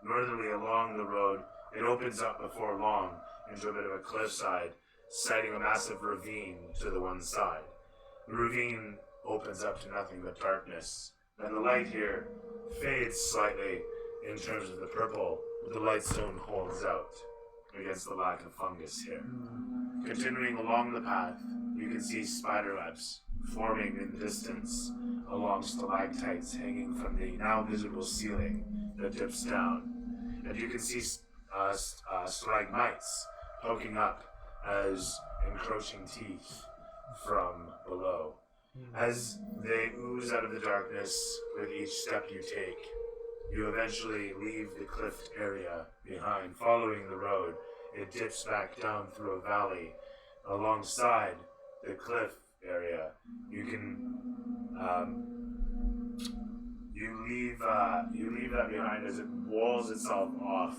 northerly along the road, it opens up before long into a bit of a cliffside, citing a massive ravine to the one side. The ravine opens up to nothing but darkness, and the light here fades slightly in terms of the purple that the lightstone holds out against the lack of fungus here. Continuing along the path, you can see spider webs forming in the distance along stalactites hanging from the now visible ceiling that dips down. And you can see stalagmites poking up as encroaching teeth from below. As they ooze out of the darkness with each step you take, you eventually leave the cliff area behind. Following the road, it dips back down through a valley. Alongside the cliff area, you can you leave that behind as it walls itself off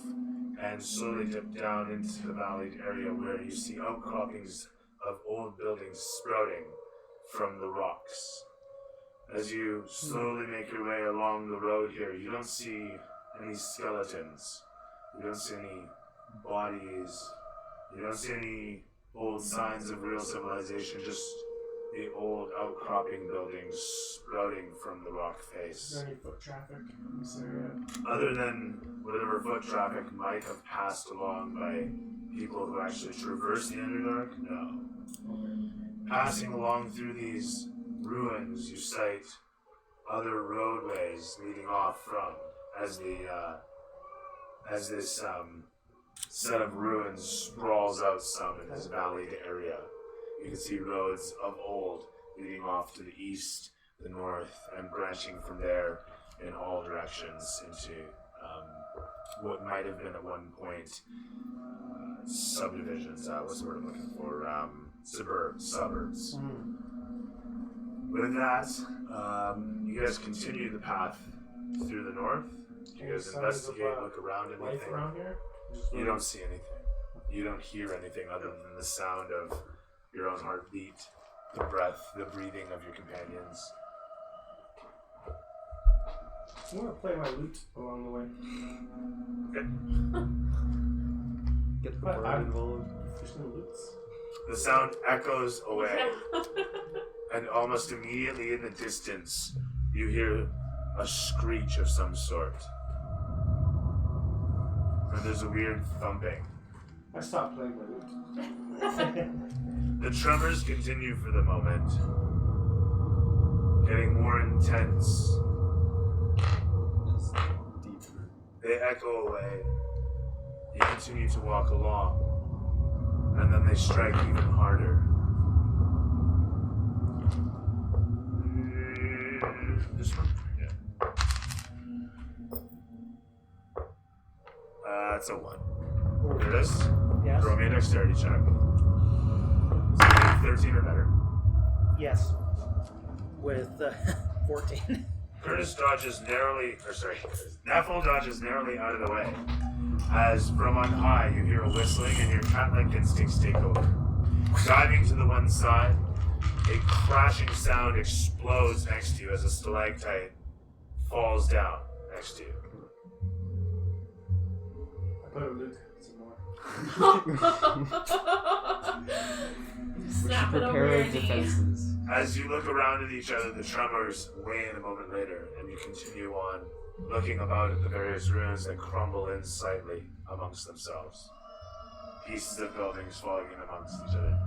and slowly dip down into the valleyed area where you see outcroppings of old buildings sprouting from the rocks. As you slowly make your way along the road here, you don't see any skeletons, you don't see any bodies, you don't see any old signs of real civilization, just the old outcropping buildings sprouting from the rock Is face. there any foot traffic in this area? Other than whatever foot traffic might have passed along by people who actually traverse the Underdark, no. Passing along through these ruins, you sight other roadways leading off from as this set of ruins sprawls out some in this valleyed area. You can see roads of old leading off to the east, the north, and branching from there in all directions into what might have been at one point subdivisions. What's the word I'm looking for? Suburbs. With that, you guys continue the path through the north. You guys investigate, look around, Life anything. around here? You don't see anything. You don't hear anything other than the sound of your own heartbeat, the breath, the breathing of your companions. I'm gonna play my lute along the way. Get the But bard I'm- involved. There's no lutes. The sound echoes away, and almost immediately in the distance, you hear a screech of some sort. And there's a weird thumping. I stopped playing my lute. The tremors continue for the moment, getting more intense. Just deeper. They echo away. You continue to walk along, and then they strike even harder. This one? Yeah. That's a 1. Curtis, Yes. throw me a dexterity check. So you need 13 or better. Yes. With 14. Curtis dodges narrowly, Nephil dodges narrowly out of the way. As from on high you hear a whistling and your cat-like instincts take over. Diving to the one side, a crashing sound explodes next to you as a stalactite falls down next to you. I play my lute some more. Snap it over Prepare your our knee. defenses. As you look around at each other, the tremors wane a moment later, and you continue on, looking about at the various ruins that crumble in slightly amongst themselves. Pieces of buildings falling in amongst each other.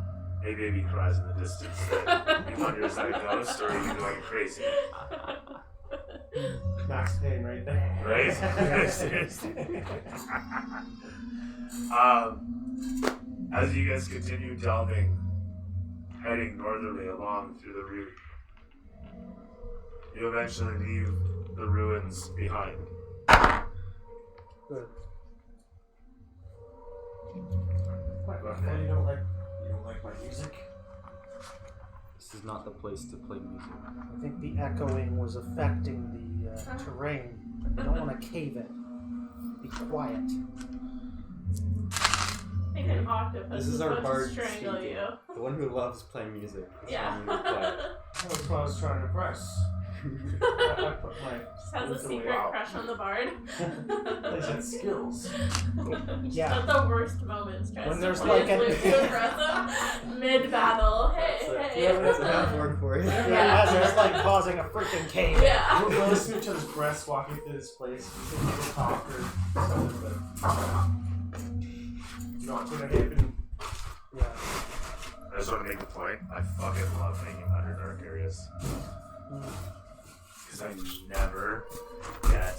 A baby cries in the distance. That you wonder, is that a ghost, or are you going crazy? Max Payne right there. Right? Seriously. As you guys continue delving, heading northerly along through the route, you eventually leave the ruins behind. Good. about that. You don't like my music? This is not the place to play music. I think the echoing was affecting the terrain. You don't want to cave it. Be quiet. I think an octopus This is our about bard to strangle speaking. you. The one who loves playing music. Is Yeah. telling you to quiet. That's what I was trying to press. I put my Just has a Wow. secret crush on the bard. They said skills. Yeah. At the worst moments, tries When to there's play like his an- flute to impress him mid-battle. Hey. That's a bad word for it. Yeah, as it's like causing a freaking cave. Yeah. We're listening to each other's breaths walking through this place. We think people talk or something, but not gonna happen. Yeah. I just want to make the point. I fucking love making Underdark areas. Because I never get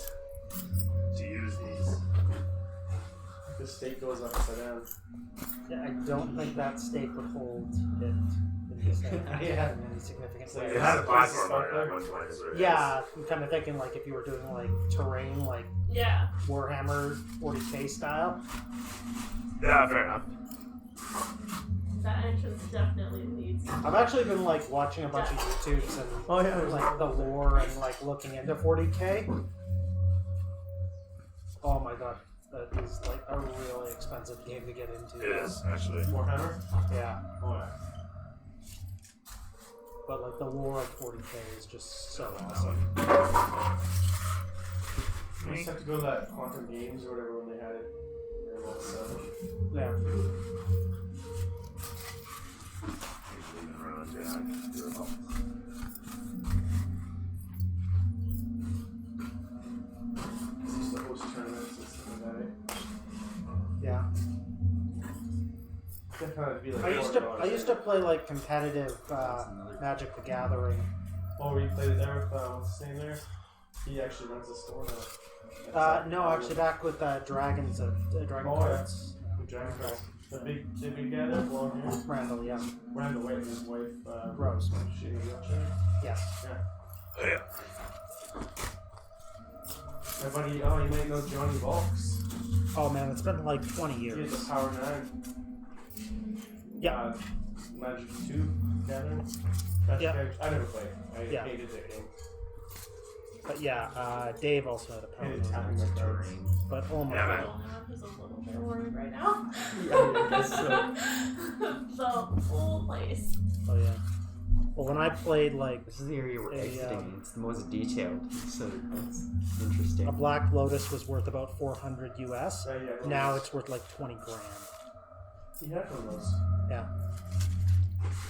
to use these. The stake goes upside down. Yeah, I don't think that stake would hold it in this in Yeah. any significant So way. It had a platform on it at one point. Is what it is. Yeah, I'm kind of thinking like if you were doing like terrain, like Yeah. Warhammer 40k style. Yeah, fair enough. That entrance definitely leads. I've actually been like watching a bunch of YouTubes and like the lore and like looking into 40k. Oh my god, that is like a really expensive game to get into. It is, actually. Warhammer? Yeah, Oh, yeah. but like the lore of 40k is just so awesome. You just have to go to that Quantum Games or whatever when they had it. And that's, Yeah. it's used to host tournaments and stuff like that, eh? Yeah. That kind of be like I used to play like competitive Magic the Gathering. Oh, we played it there with what's his name there? He actually runs the store now. No, actually back with Dragons Dragon Oh, yeah. Cards. The Dragon Craft. The big guy there, blonde hair. Randall, yeah. Randall White and his wife, Rose. she in a wheelchair. Yes. Yeah. My buddy, you might know Johnny Volks. Oh man, it's been like 20 He has years. a Power 9. Yeah. Magic 2 Gathering. Yeah. I never played. I Yeah. hated that game. But yeah, Dave also had a power. Hated tapping my cards. But oh my Yeah, god. man. Well, now he's a little bit worried right now. Yeah, I guess so. The whole place. Oh yeah. Well, when I played like This is the area we're A, exiting. It's the most detailed, so that's interesting. a Black Lotus was worth about 400 US. Yeah, Now it's worth like 20 grand. He had one of those. Yeah.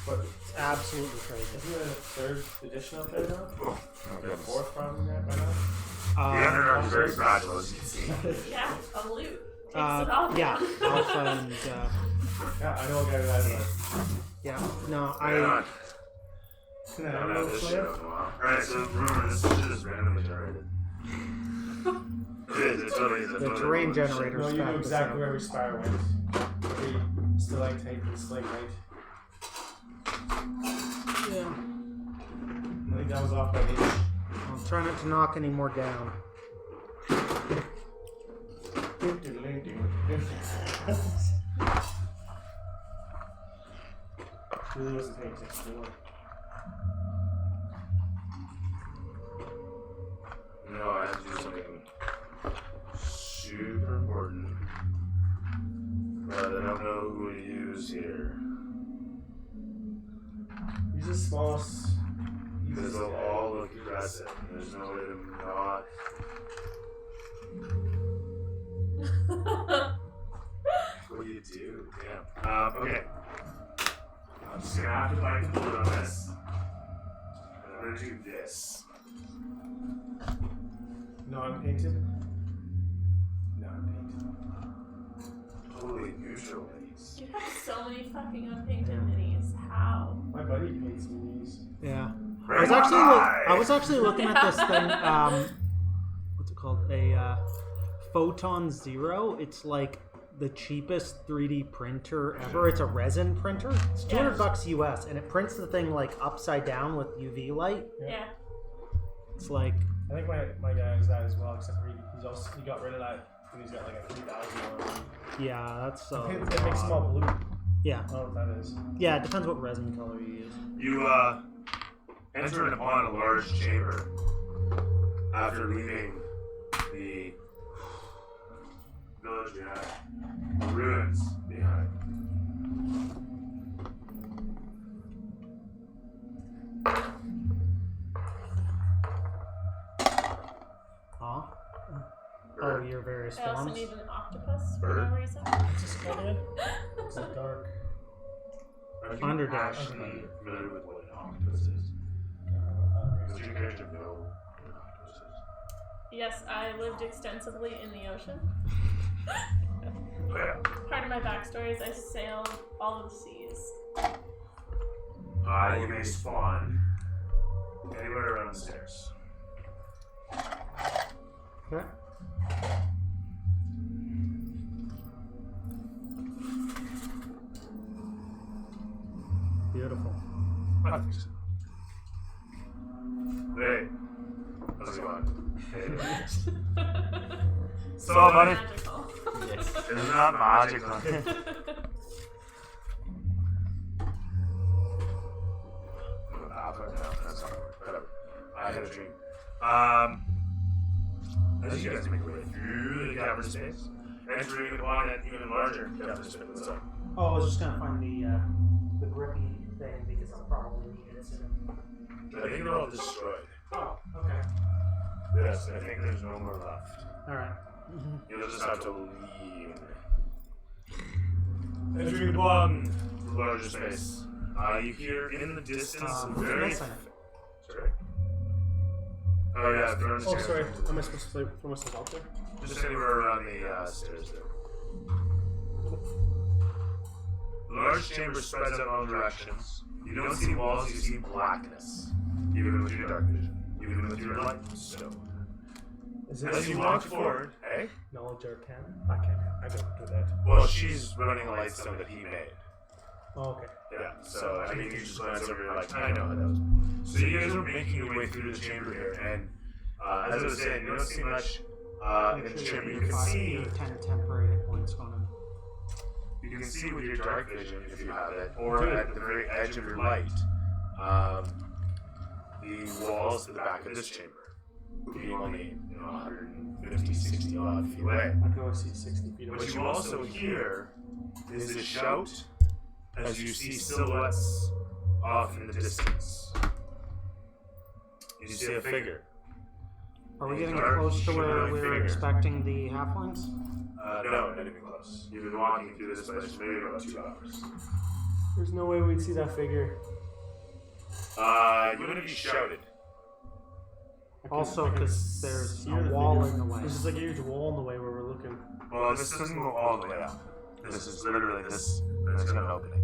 But It's absolutely crazy. isn't it a 3rd edition out there now? Oh, Or goodness. 4th probably now by now? The Underdark is very fragile, as you can see. Yeah, a loot. Takes it all Yeah, down. Alpha and Yeah, I know a guy who has one. yeah. No, I I don't have this shit in a while. Alright, so remember, this shit is randomly generated. It's totally, it's the totally terrain bullshit. generator. No, you spat know this exactly out. where every spire went. Every stalactite and stalagmite. Yeah. I think that was off by the I'll try not to knock any more down. Really wasn't paying attention to it. No, I have to do something super important. But I don't know who to use here. He's the smallest. Because they'll all look aggressive. There's no way to not. What do you do? Damn. Okay. I'm just gonna have to bite the bullet on this. And I'm gonna do this. Non-painted? Non-painted. Totally neutral these. You have so many fucking unpainted minis. How? My buddy paints minis. Yeah. Right eye. I was actually looking at this thing. What's it called? A Photon Zero. It's like the cheapest 3D printer ever. It's a resin printer. It's $200 US, and it prints the thing like upside down with UV light. Yeah. It's like I think my guy has that as well, except for he got rid of that when he's got like a $3,000 one. yeah, that's It makes them all blue. Yeah. Oh, what that is. Yeah, it depends what resin color you use. You enter upon a large chamber after leaving the village behind, the ruins behind. Huh? Oh, your various I also forms. need an octopus for Bird. no reason. What's this called again? It's like dark. Are you Underdark. actually familiar with what an octopus is? Does your character know what an octopus is? Yes, I lived extensively in the ocean. Oh, yeah. Part of my backstory is I sailed all of the seas. You may spawn anywhere around the stairs. Okay. Beautiful. I think so. Hey, how's it going? Hey. So, buddy, Magical. it's not magical. Whatever. I had a dream. As you guys make your way through the cavern space, entering upon an even larger cavern space. What's up? Oh, I was just gonna find the grippy thing because I'll probably need it soon. I think they're all destroyed. Oh, okay. Yes, I think there's no more left. Alright. You'll just have to leave. Entering upon the larger space, you hear in the distance very. Yes, I am. Sorry. Oh yeah, Thorn's Oh, here. sorry. Am I supposed to throw myself out there? Just anywhere around the stairs there. The large chamber spreads out in all directions. You don't see walls, you see blackness. Even with your dark vision. Even with your light stone. Is it As you walk forward, eh? knowledge arcana? I can't. I don't do that. Well, she's running a light stone that he made. Oh, okay. Yeah, so I mean, you just glance over, you're like, I know how that was. So you guys are making your way through the chamber here, and as I was saying, you don't see much in the chamber. You can see, 10 temporary hit points going in. you can see with your dark vision if you have it, or at the very edge of your light, the walls to the back of this chamber, being only 150, 60 odd feet away. I can only see 60 feet away. What you also hear is a shout as you see silhouettes off in the distance. You see a figure. Are we getting Dark, close to where shimmering we were figure. expecting the halflings? No, not even close. You've been walking through this place for maybe about 2 hours. There's no way we'd see that figure. You wouldn't be shouted. Also, I can because there's hear a the wall figure. in the way. There's just like a huge wall in the way where we're looking. Well, this doesn't go all the way up. This is literally this. There's an opening.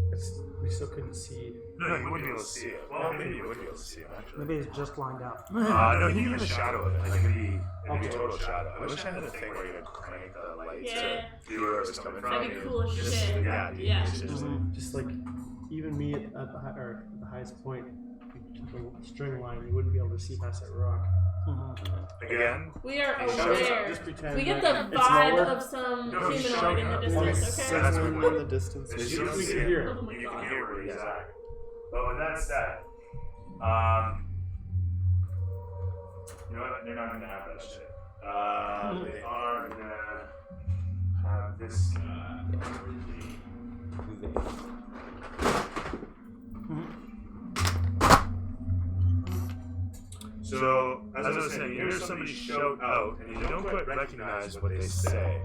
We still couldn't see. No, you wouldn't be able to see it. Well, maybe you would be able to see it actually. Maybe it's just lined up. No, you get a shadow of it. Like it'd be a total shadow. I wish I had a thing where you could crank the lights Yeah. to see where it was coming from. That'd be cool as Just- shit. Yeah, dude, Yeah. it's just like, Just like, even me at the highest point, if you took a string line, you wouldn't be able to see past that rock. again, We are He shows up. aware. Just pretend We get like the it's vibe lower. of some No, he's humanoid in the showing up. distance, okay? That's Someone what- in the distance. As You you can see hear it, it. Oh my you can God. hear where he's at. But with that said, you know what? They're not gonna have that shit. They are gonna have this guy. So, as I was saying, you hear somebody shout out, and you don't quite recognize what they say.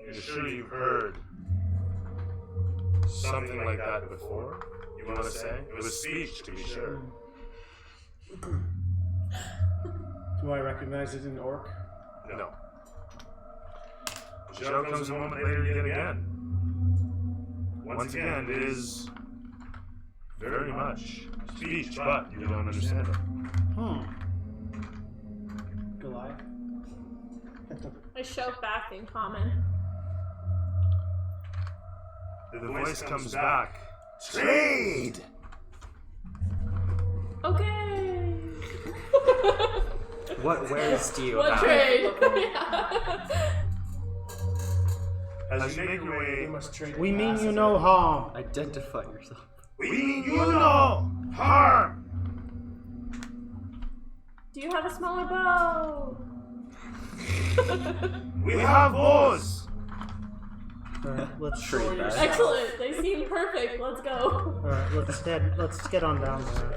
You're sure you've heard something like that before? You want to say? It was speech, to be sure. Do I recognize it in orc? No. The shout comes a moment later yet again. Once again, it is very much speech, but you don't understand it. Goliath. I shout back in common. The voice comes back. Trade! Okay. Where is Steve? What trade? Yeah. As you make your We way, must trade. We mean you passes no and- harm. Identify yourself. we mean you no harm. Do you have a smaller bow? We have bows. Alright, let's Trade that. Excellent. They seem perfect. Let's go. Alright, let's get on down there.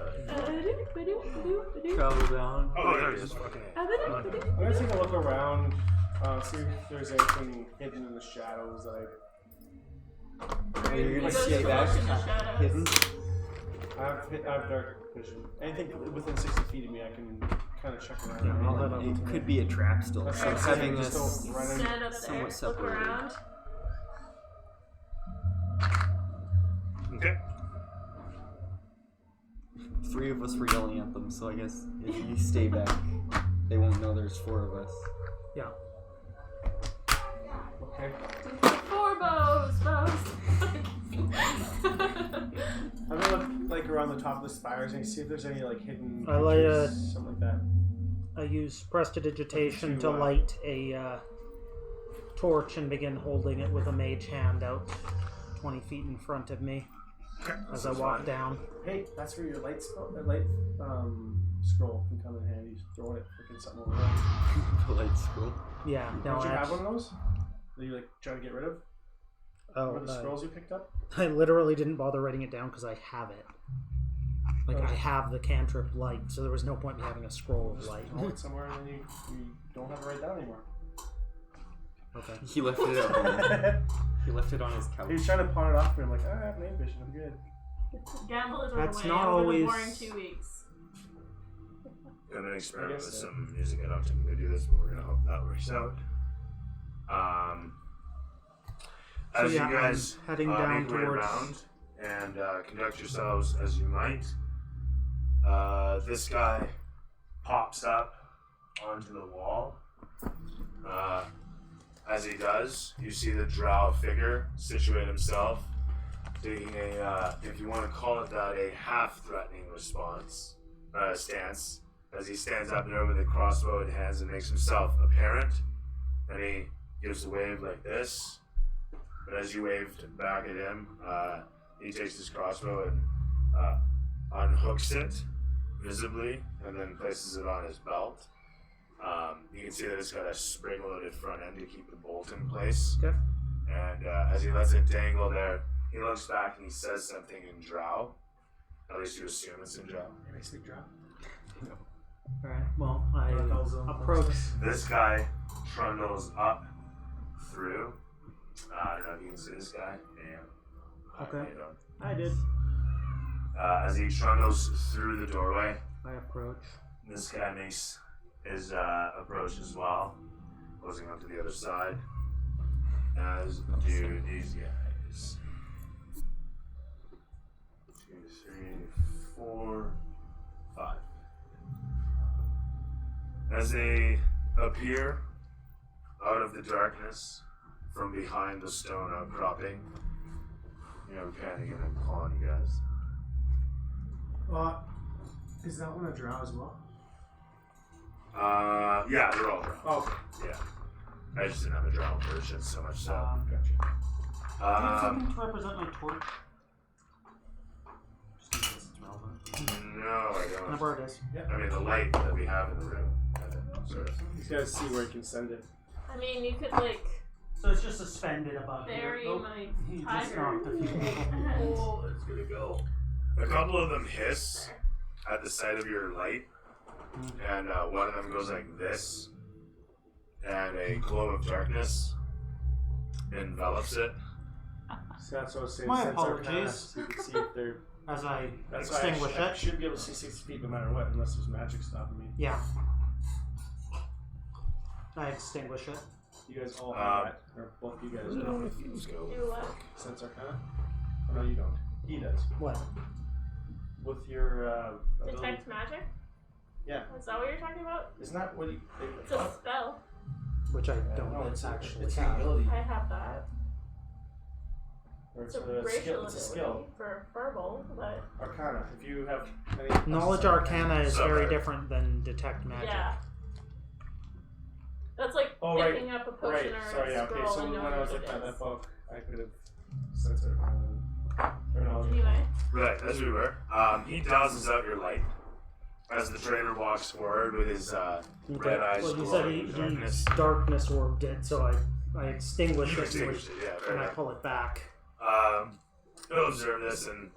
Travel down. Oh, there he is. Okay. I'm gonna take a look around, see if there's anything hidden in the shadows that You're He gonna goes stay to back look in the shadows. hidden. I have dark vision. Anything within 60 feet of me, I can kind of check around. I'll head up. It could be a trap still. That's So what I'm saying, having just us don't run in. Stand up there. somewhat Look separated. around. Okay. 3 of us were yelling at them, so I guess if you stay back, they won't know there's 4 of us. Yeah. Okay. 4 bows. I'm gonna look like around the top of the spires and see if there's any like hidden. I light a- creatures, something like that. I use prestidigitation to To, light a torch and begin holding it with a mage hand out 20 feet in front of me as I walk down. Hey, that's where your light scroll can come in handy. Throwing it freaking something over there. The light scroll. Yeah, no, Don't you I, have one of those? That you like try to get rid of? One of the scrolls you picked up? I literally didn't bother writing it down because I have it. Like, I have the cantrip light, so there was no point in me having a scroll of light. Throw it somewhere and then you don't have to write down anymore. Okay. He left it up. He left it on his couch. He was trying to pawn it off for him, like, I have name vision, I'm good. Gamble is That's away not over always- the boring 2 weeks. I'm gonna experiment I with guess so. some music. I don't think I'm gonna do this, but we're gonna hope that works out. So As yeah, you guys I'm heading down make your way towards- around and conduct yourselves as you might, this guy pops up onto the wall. As he does, you see the drow figure situate himself, taking a, if you want to call it that, a half-threatening stance, as he stands up there with a crossbow in hands and makes himself apparent. And he gives a wave like this. But as you waved back at him, he takes his crossbow and unhooks it visibly and then places it on his belt. You can see that it's got a spring-loaded front end to keep the bolt in place. Okay. And as he lets it dangle there, he looks back and he says something in Drow. At least you assume it's in Drow. Can I speak drop? Alright, well, I approach. This guy trundles up through. I don't know if you can see this guy. Yeah. Okay. You don't. I did. As he trundles through the doorway, I approach. this guy makes his approach as well, closing up to the other side. As do these guys. 2, 3, 4, 5. As they appear out of the darkness from behind the stone outcropping, you know, panicking and calling you guys. Is that one a drow as well? Yeah, they're all drow. Oh, Yeah. I just didn't have a drow version so much so. gotcha. Do you have something to represent my torch? Just in case it's relevant. No, I Can I don't. borrow this? I mean, the light that we have in the room, sort of. He's got to see where he can send it. I mean, you could like So it's just suspended above bury my He just knocked a tiger. few people. Oh, it's gonna go. A couple of them hiss at the sight of your light, and one of them goes like this, and a glow of darkness envelops it. So that's what I was saying. My sense arcana, apologies. So you can see if they're. As I That's why extinguish I it. should be able to see 6 feet no matter what, unless there's magic stopping me. Yeah. I extinguish it. You guys all have that, or both you guys. Let's go. Do what? Sense arcana? Oh, no, you don't. He does. What? With your ability. Detect magic? Yeah. Is that what you're talking about? Isn't that what he? It's a spell. Which I don't No, it's actually it's the have. ability. I have that. Or It's it's a a racial skill. It's a skill. ability for verbal, but Arcana. If you have any Knowledge Arcana is So very bad. different than Detect Magic. yeah. That's like Oh, right. picking up a potion Right. or Sorry. a Okay. scroll So and when knowing I was what looking it at that is. book, I could have censored terminology. Anyway, Right, as we were. He douses out your light as the trainer walks forward with his red eyes Well, you said glowing in he the darkness. darkness orbed it, so I extinguished You it extinguished it, yeah, fair and I enough. pull it back. He'll observe this and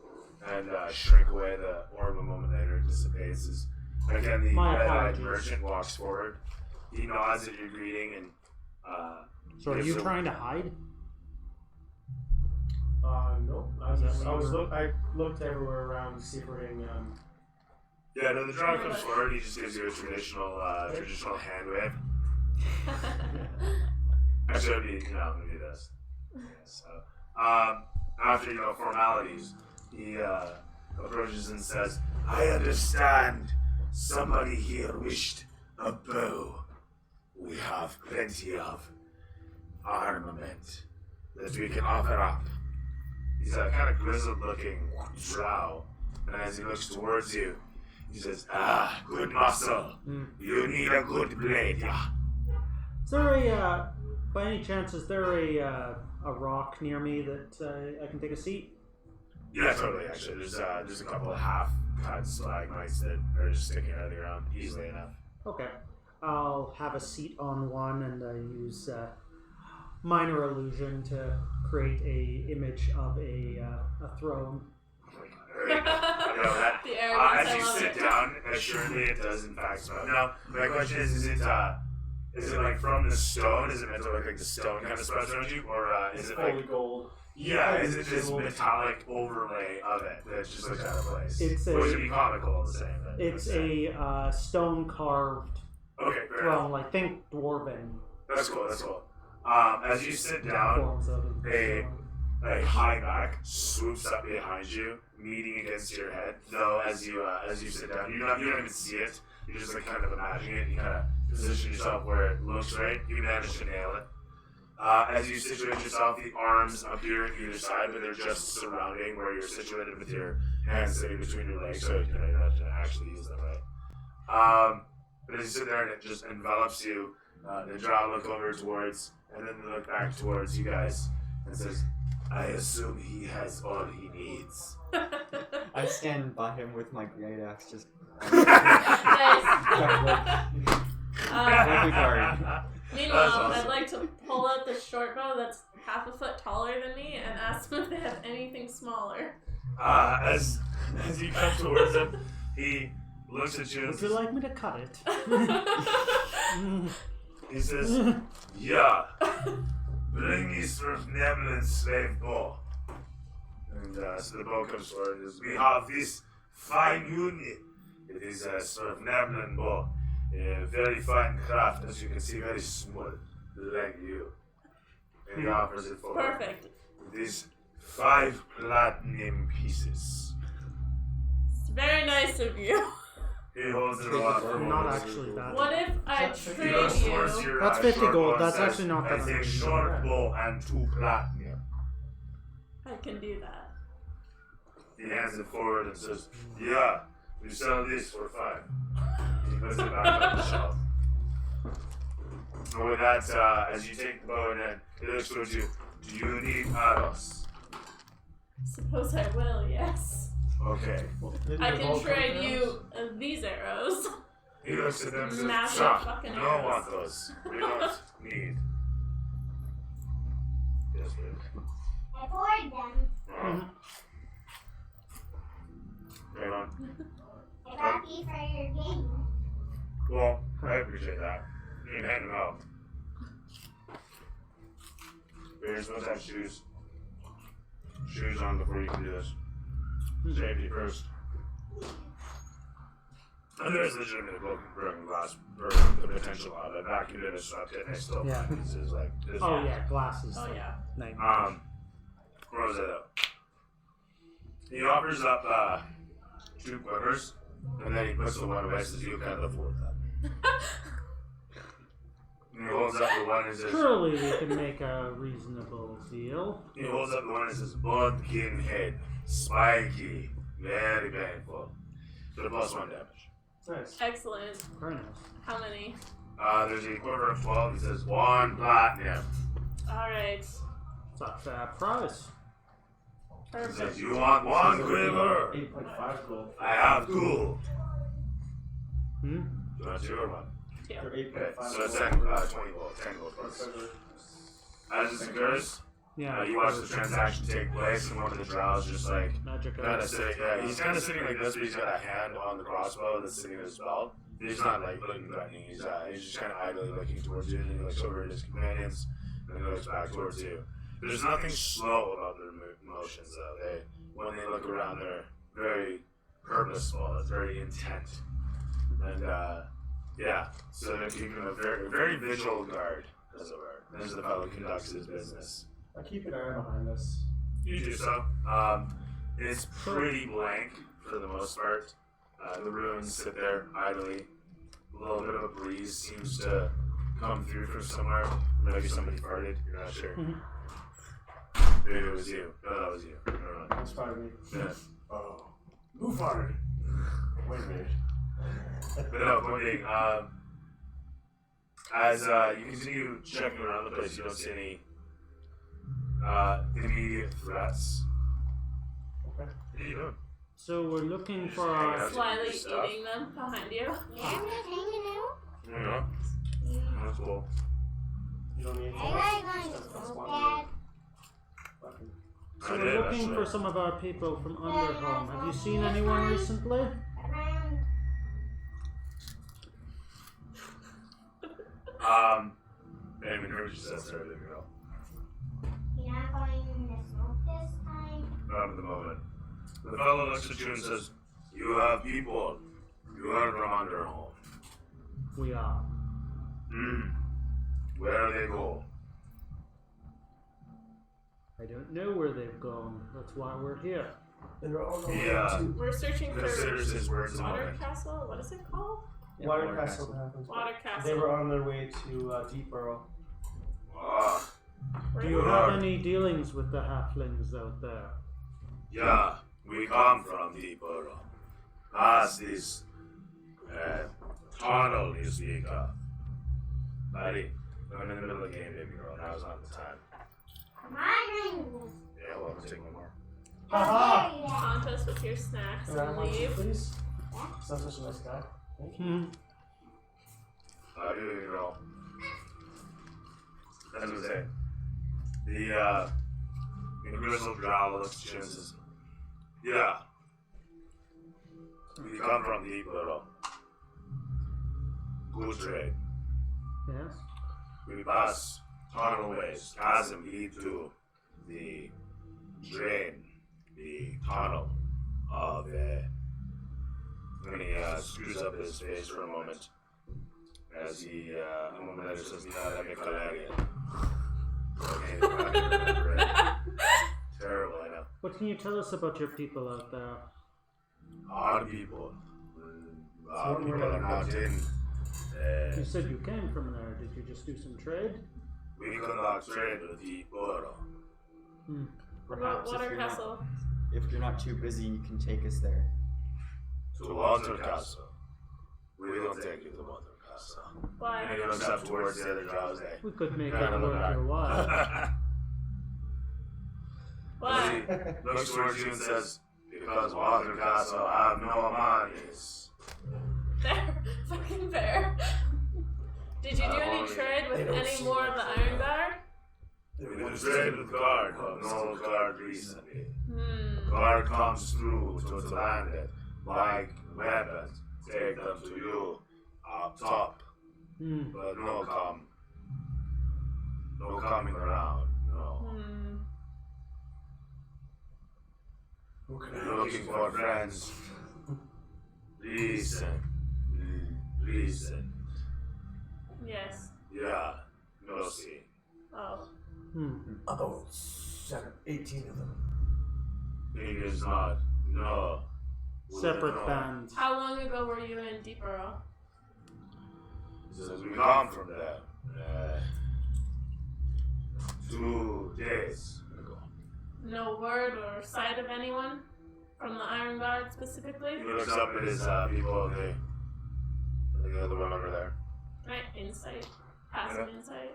shrink away. The orb a moment later dissipates. As again, the My red-eyed apologies. merchant walks forward. He nods at your greeting and So are gives you a- trying to hide? No. I looked everywhere around to see if we're getting Yeah, no, the drow comes forward. He just gives you a traditional hand wave. Actually, it'd be, maybe this. So, after formalities, he approaches and says, I understand somebody here wished a bow. We have plenty of armament that we can offer up. he's a kind of grizzled-looking drow, and as he looks towards you, he says, Ah, good muscle. You need a good blade, yeah. Is there by any chance, is there a rock near me that I can take a seat? "Yeah, totally. Actually, there's a couple of half-cut stalagmites that are just sticking out of the ground easily enough." Okay. I'll have a seat on one and use minor illusion to create a image of a throne. I know that. The arrogance, As I you love sit it. down, assuredly it does in fact smell. Now, my question is it like from the stone? Is it meant to look like the stone kind of spreads around you, or is it holy like gold. yeah? Is it just metallic overlay of it that just looks out of place? It's a- Which would be comical all the same. But It's a stone carved okay, fair enough. throne, like think dwarven That's cool. That's cool. As you sit down, forms of it. a high back swoops up behind you, meeting against your head. Though as you sit down, you don't even see it. You're just like kind of imagining it. You kind of position yourself where it looks right. You manage to nail it. As you situate yourself, the arms appear on either side, but they're just surrounding where you're situated with your hands sitting between your legs, so you don't have to actually use them right. But as you sit there and it just envelops you, the drow look over towards, and then they look back towards you guys and says, I assume he has all he needs. I stand by him with my great axe, just Nice. Perfect card. Meanwhile, That's awesome. I'd like to pull out the short bow that's half a foot taller than me and ask them if they have anything smaller. as you come towards him, he looks at you and Would you says, like me to cut it? he says, yeah, bring me Srafneblin's slave bow. And so the bow comes forward and says, we have this fine unit. It is a Srafneblin bow. A very fine craft, as you can see, very small, like you. And he offers it forward. Perfect. These 5 platinum pieces. It's very nice of you. He holds it aloft for a Not moment. actually that. What if I He trade looks towards you? your That's 50 short gold. bow and That's says, actually not I that take much. short bow and 2 platinum. I can do that. He hands it forward and says, yeah, we sell this for 5. He puts it back on the shelf. And with that, as you take the bow in hand, he looks towards you. Do you need arrows? Suppose I will, yes. Okay. I can trade you these arrows. He looks at them and says, Massive "Sir, fucking we don't arrows." want those. We don't need." Yes, please. I poured them. Right on. I got these for your game. Well, I appreciate that. You can hand them out. But you're supposed to have shoes. Shoes on before you can do this. Safety first. And there's legitimate broken glass for the potential of it. Back into the swept it and I still Yeah. find pieces like this. Oh yeah, glasses. Oh yeah. Nightmare. What was it though? He offers up 2 quivers, and then he puts the one away and says, you can't afford that. And he holds up the one and says, Surely we can make a reasonable deal. he holds up the one and says, Bodkin head, spiky, very painful. So +1 damage. Nice. Excellent. Very nice. How many? There's a quiver of 12. He says 1 platinum. Alright. It's a fair price. He says, Perfect. you want 1 quiver? 8.5 gold. I have 2. Hmm? You want 2 or 1? Yeah. For Okay, 8.5 so it's gold. 10 gold. 10 gold plus. As this occurs, Yeah. you watch the transaction take place, and one of the drows just like Magic kind of items. sitting. Yeah, he's kind of sitting like this, but he's got a hand on the crossbow that's sitting in his belt. He's not like looking threatening. He's just kind of idly looking towards you, and he looks over at his companions, and then he looks back towards you. There's nothing slow about their motions, though. When they look around, they're very purposeful. It's very intent, and yeah. So they're keeping a very, very vigilant guard, as it were, as the fellow conducts his business. I keep an eye behind us. You do so. It's pretty blank for the most part. The ruins sit there idly. A little bit of a breeze seems to come through from somewhere. Maybe somebody farted. You're not sure. Maybe it was you. No, that was you. Never mind. That's probably me. Yeah. Oh. Who farted? Wait a minute. But no, point being, as you continue checking around the place, you don't see any immediate threats. Okay. What are you doing? So we're looking for Hanging our. out. Slyly Stuff. eating them behind you. Yeah, I'm just hanging out. Yeah. That's cool. You don't need I like going to That's smoke one that. Fucking- So I we're did, looking for actually. some of our people from Underhome. Have you seen anyone recently? Around. I haven't heard you say sorry, little girl. You're not going to smoke this time? Not at the moment. The fellow looks at you and says, you have people. You are from Underhome. We are. Where they go? I don't know where they've gone. That's why we're here. They're all over Yeah. too. We're searching for Considers his words a Water moment. Castle. What is it called? Yeah, Water Water Castle Castle. happens. Water They Castle. were on their way to Deep Burrow. Ah, Do you Where have are- any dealings with the halflings out there? yeah. We come from Deep Burrow. Past this tunnel you speak of. Buddy, I'm in the middle of the game, baby girl. Now's not the time. Come on, Ringo. Yeah, well, take one more. Haha! There you go. Taunt us with your snacks Can I and have one, leave. please? That's such a nice guy. Thank you. Hmm. Baby girl. That's what I say. The grizzled growl looks at you and says, yeah. We come from Deep Burrow. Good trade. Yes. We pass tunnelways, chasm lead to the drain, the tunnel of when he screws up his face for a moment. As he, a moment later says, yeah, that make hilarious. Okay, I can remember it. Terrible, I know. What can you tell us about your people out there? Our people. Our people are not in. You said you came from there. Did you just do some trade? We conduct trade with Deep Burrow. Hmm. What about Perhaps Water not- Castle? if you're not too busy, you can take us there. To Water Castle. We don't take you to Water Castle. And Why? he looks up towards the other drows there. We could make Kinda it look worth back. your while. Why? He looks towards you and says, because Water Castle have no monies. Fair. Fucking fair. Did you do any trade with any more of the Iron Guard? We do trade with guard, but no guard recently. Hmm. Guard comes through to land it, like weapons, take them to you, up top. Hmm. But no coming around, no. Hmm. Looking for friends. Listen. Listen. Yes. Yeah. No see. Oh. Hmm. About 18 of them. He is not. No. Separate No. bands. How long ago were you in Deep Burrow? He says we come from there. 2 days ago. No word or sight of anyone from the Iron Guard specifically? He looks up at his people. The other one over there. Right, insight? Passive insight?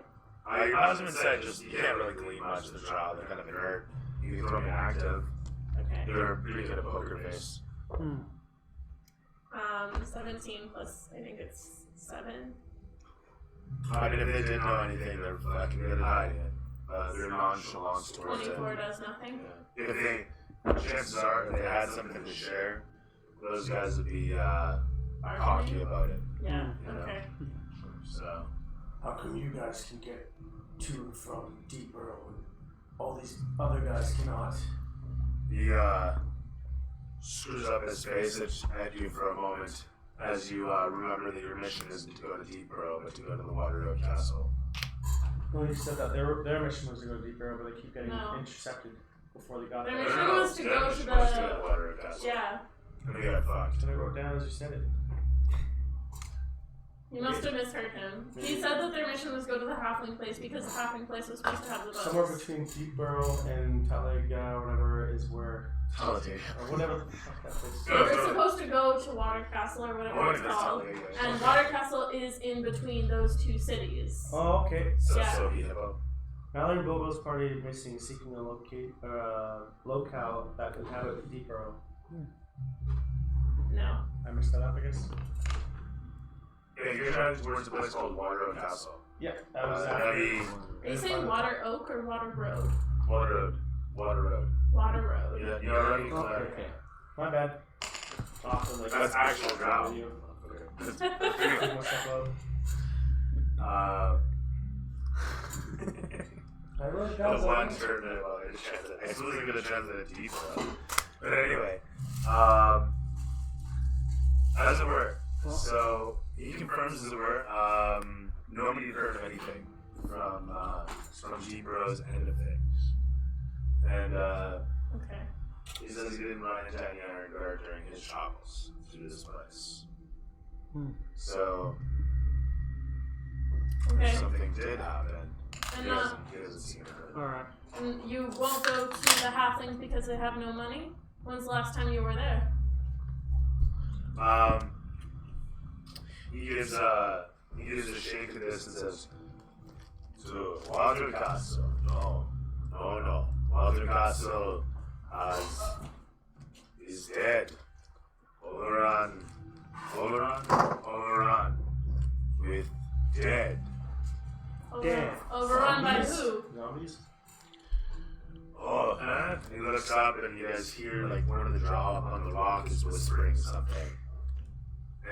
Your passive insight, just, you can't really glean much of the trial. They're kind of inert. You can throw me active. Okay. They're pretty good at poker face. 17 plus, I think it's 7. I mean, if they didn't know anything, they're fucking good at hiding it. They're nonchalant towards it. 24 does nothing. Yeah. If they, chances are, if they had something to share, those guys would be cocky about it. Yeah, You know? okay. So, How come you guys can get to and from Deep Burrow and all these other guys cannot? he screws up his face at you for a moment as you remember that your mission isn't to go to Deep Burrow, but to go to the Water Road Castle. Well, you said that their mission was to go to Deep Burrow, but they keep getting No. intercepted before they got Their there. mission was to Their go to mission was to the. the Water Road Castle. Yeah. And they got fucked. And I wrote down as you said it. You must have misheard him. He said that their mission was go to the halfling place because the halfling place was supposed to have the boats. Somewhere between Deep Burrow and Talaga or whatever is where, Holiday. or whatever the fuck that place is. They were supposed to go to Water Castle or whatever it's called. And Water Castle is in between those two cities. Oh, okay. Yeah. So he hippo. Mallory and Bilbo's party missing, seeking a locale that could have it Deep Burrow. No. I messed that up, I guess. Yeah, you're trying towards a place called Water Road Castle. Yeah, that was That'd be Are you saying Water Oak or Water Road? Water Road. Water Road. Water Road. Yeah, you're already clear. Okay. My bad. Awesome, like That's actual drow. you. Okay. I wrote it The down. one turn that I suppose I'm gonna translate it deep. But anyway, as it were, so he confirms as it were, nobody heard of anything from Deep Burrow's end of things. And Okay. he says he didn't run into any iron guard during his travels through this place. So Okay. if something did happen, And he doesn't seem to hurt. Alright. and you won't go to the halflings because they have no money? When's the last time you were there? He gives a shake to this and says, "To Water Castle? No. Water Castle is dead. Overrun with dead. Overrun by who? Zombies? Oh, huh? He looks up and you guys hear like one of the drow up on the rock is whispering something.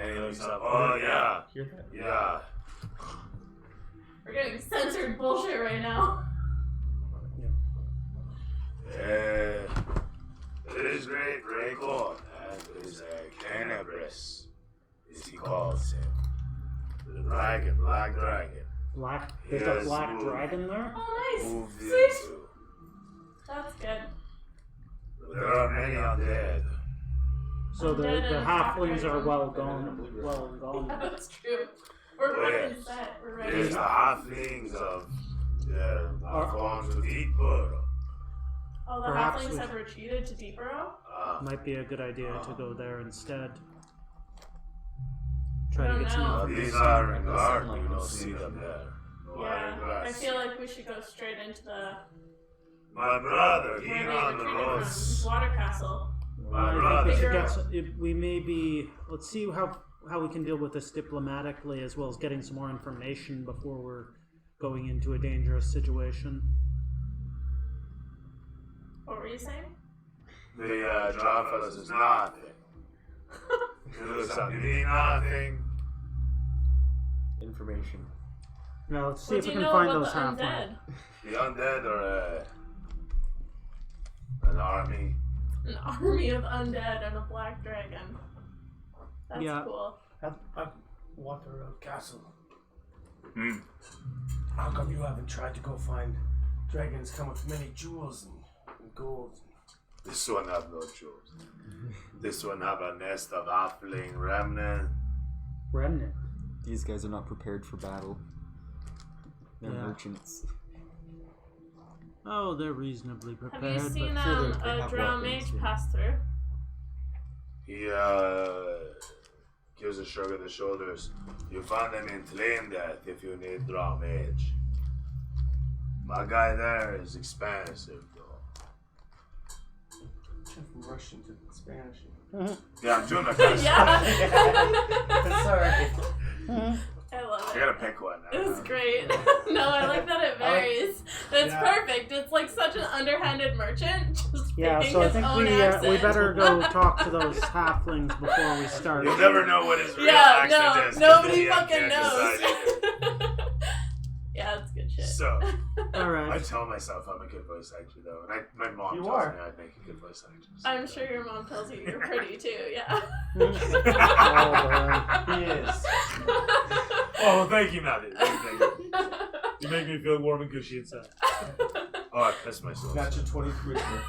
And he looks up, oh yeah, Hear that? yeah. We're getting censored bullshit right now. It is great Raycon, and it is a Canabris, as he calls him. The dragon, black dragon, Black. He There's a has black moved. dragon there? Oh, nice. moved Sweet. into. That's good. There are many undead. So the Undead and halflings are dragon. well gone. Well and gone. Yeah, that's true. We're Oh, fucking yes. set. We're It ready. is the halflings of the forms of Deep Burrow. Oh, the Perhaps halflings we- have retreated to Deep Burrow? Might be a good idea to go there instead. Try I to don't get some know. information. These are in guard, you don't see them there. No Yeah, I iron feel like we should go straight into the My brother, he where they on the retreated roads. from, Water Castle. My I brother. think we should Figure get out- some, we may be. Let's see how we can deal with this diplomatically, as well as getting some more information before we're going into a dangerous situation. What were you saying? The drow fellow says nothing. He looks up, you need nothing. Information. Now let's see What if do we you can know find about those the halflings. undead? The undead are an army. An army of undead and a black dragon. That's Yeah. cool. At Water Road Castle. Hmm. How come you haven't tried to go find dragons come with many jewels and gold? This one have no jewels. This one have a nest of halfling remnant. Remnant. These guys are not prepared for battle. They're Yeah. merchants. Oh, they're reasonably Have prepared. you seen but sure, they a have drow weapons, mage yeah. pass through? He gives a shrug of the shoulders. You find them in Tlane Death if you need draw mage. My guy there is expensive though. From Russian to Spanish. Yeah, I'm doing my best. Yeah. Sorry. I love I it. gotta pick one. It was great. No, I like that it varies. It's perfect. It's like such an underhanded merchant. Just Yeah, picking so I his think own we accent. better go talk to those halflings before we start. You'll never know what his real Yeah, accent no, is. 'cause nobody the DM fucking can't decide either. knows. Yeah, it's good shit. So, All I right. tell myself I'm a good voice actor though, and my mom You tells are. me I'd make a good voice actor. So. I'm sure your mom tells you you're pretty too, yeah. He is. Oh, thank you, Maddie. Thank you. You make me feel warm and gushy inside. Oh, I pissed myself. Got your 20 charisma.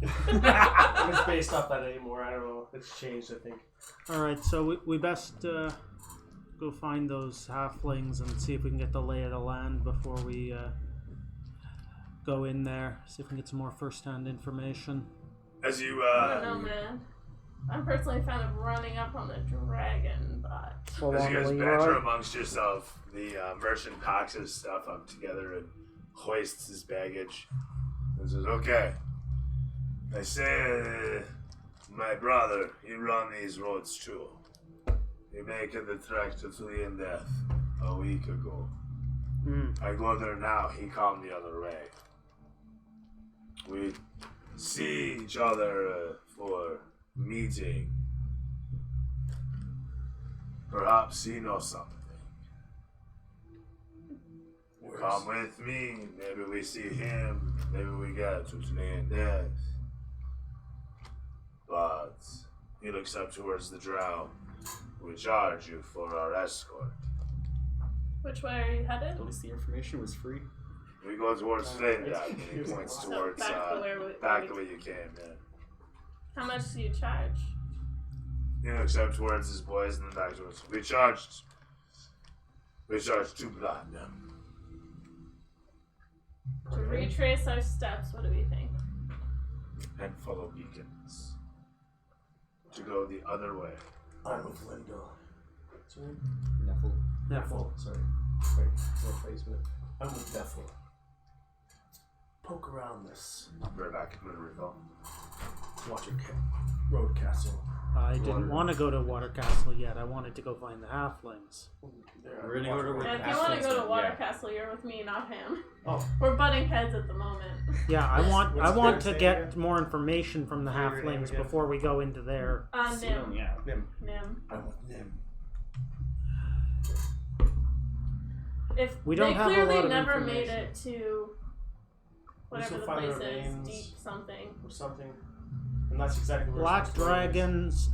It's based off that anymore. I don't know. It's changed, I think. All right. So we best go find those halflings and see if we can get the lay of the land before we go in there. See if we can get some more first-hand information. As you I don't know, man. I'm personally a fan of running up on the dragon, but So as long you guys as banter amongst yourself, the merchant packs his stuff up together and hoists his baggage and says, "Okay, I say, my brother, you run these roads too. You make the trek to Tlane Death a week ago. I go there now. He come the other way. We see each other for meeting. Perhaps he knows something. Come with me. Maybe we see him. Maybe we get to Tlane Death. But he looks up towards the drow. We charge you for our escort. which way are you headed? At least the information was free. We go towards Tlane Death, and he points So towards back the way back the way you came. Yeah. How much do you charge? He looks up towards his boys and then back towards. We charged 2 platinum. To retrace our steps, what do we think? And follow beacons. To go the other way. I'm with Lindo. What's your name? Neffel. Neffel. Sorry. Wait, replacement. I'm with Neffel. Poke around this We're back in Riverfall. road castle. I didn't want to go to Water Castle yet. I wanted to go find the halflings. We're gonna go to Yeah, if you Castle want to go to instead, Water yeah. Castle, you're with me, not him. Oh. We're butting heads at the moment. Yeah, I want What's to their get name more information from the Say your name halflings again. before we go into there. Nim. Yeah. Nim. Nim. I'm with Nim. If We don't they have a clearly lot of never made information. it to whatever will the find place their is, names. deep something. Or something. And that's exactly where Black it's supposed to go. dragons,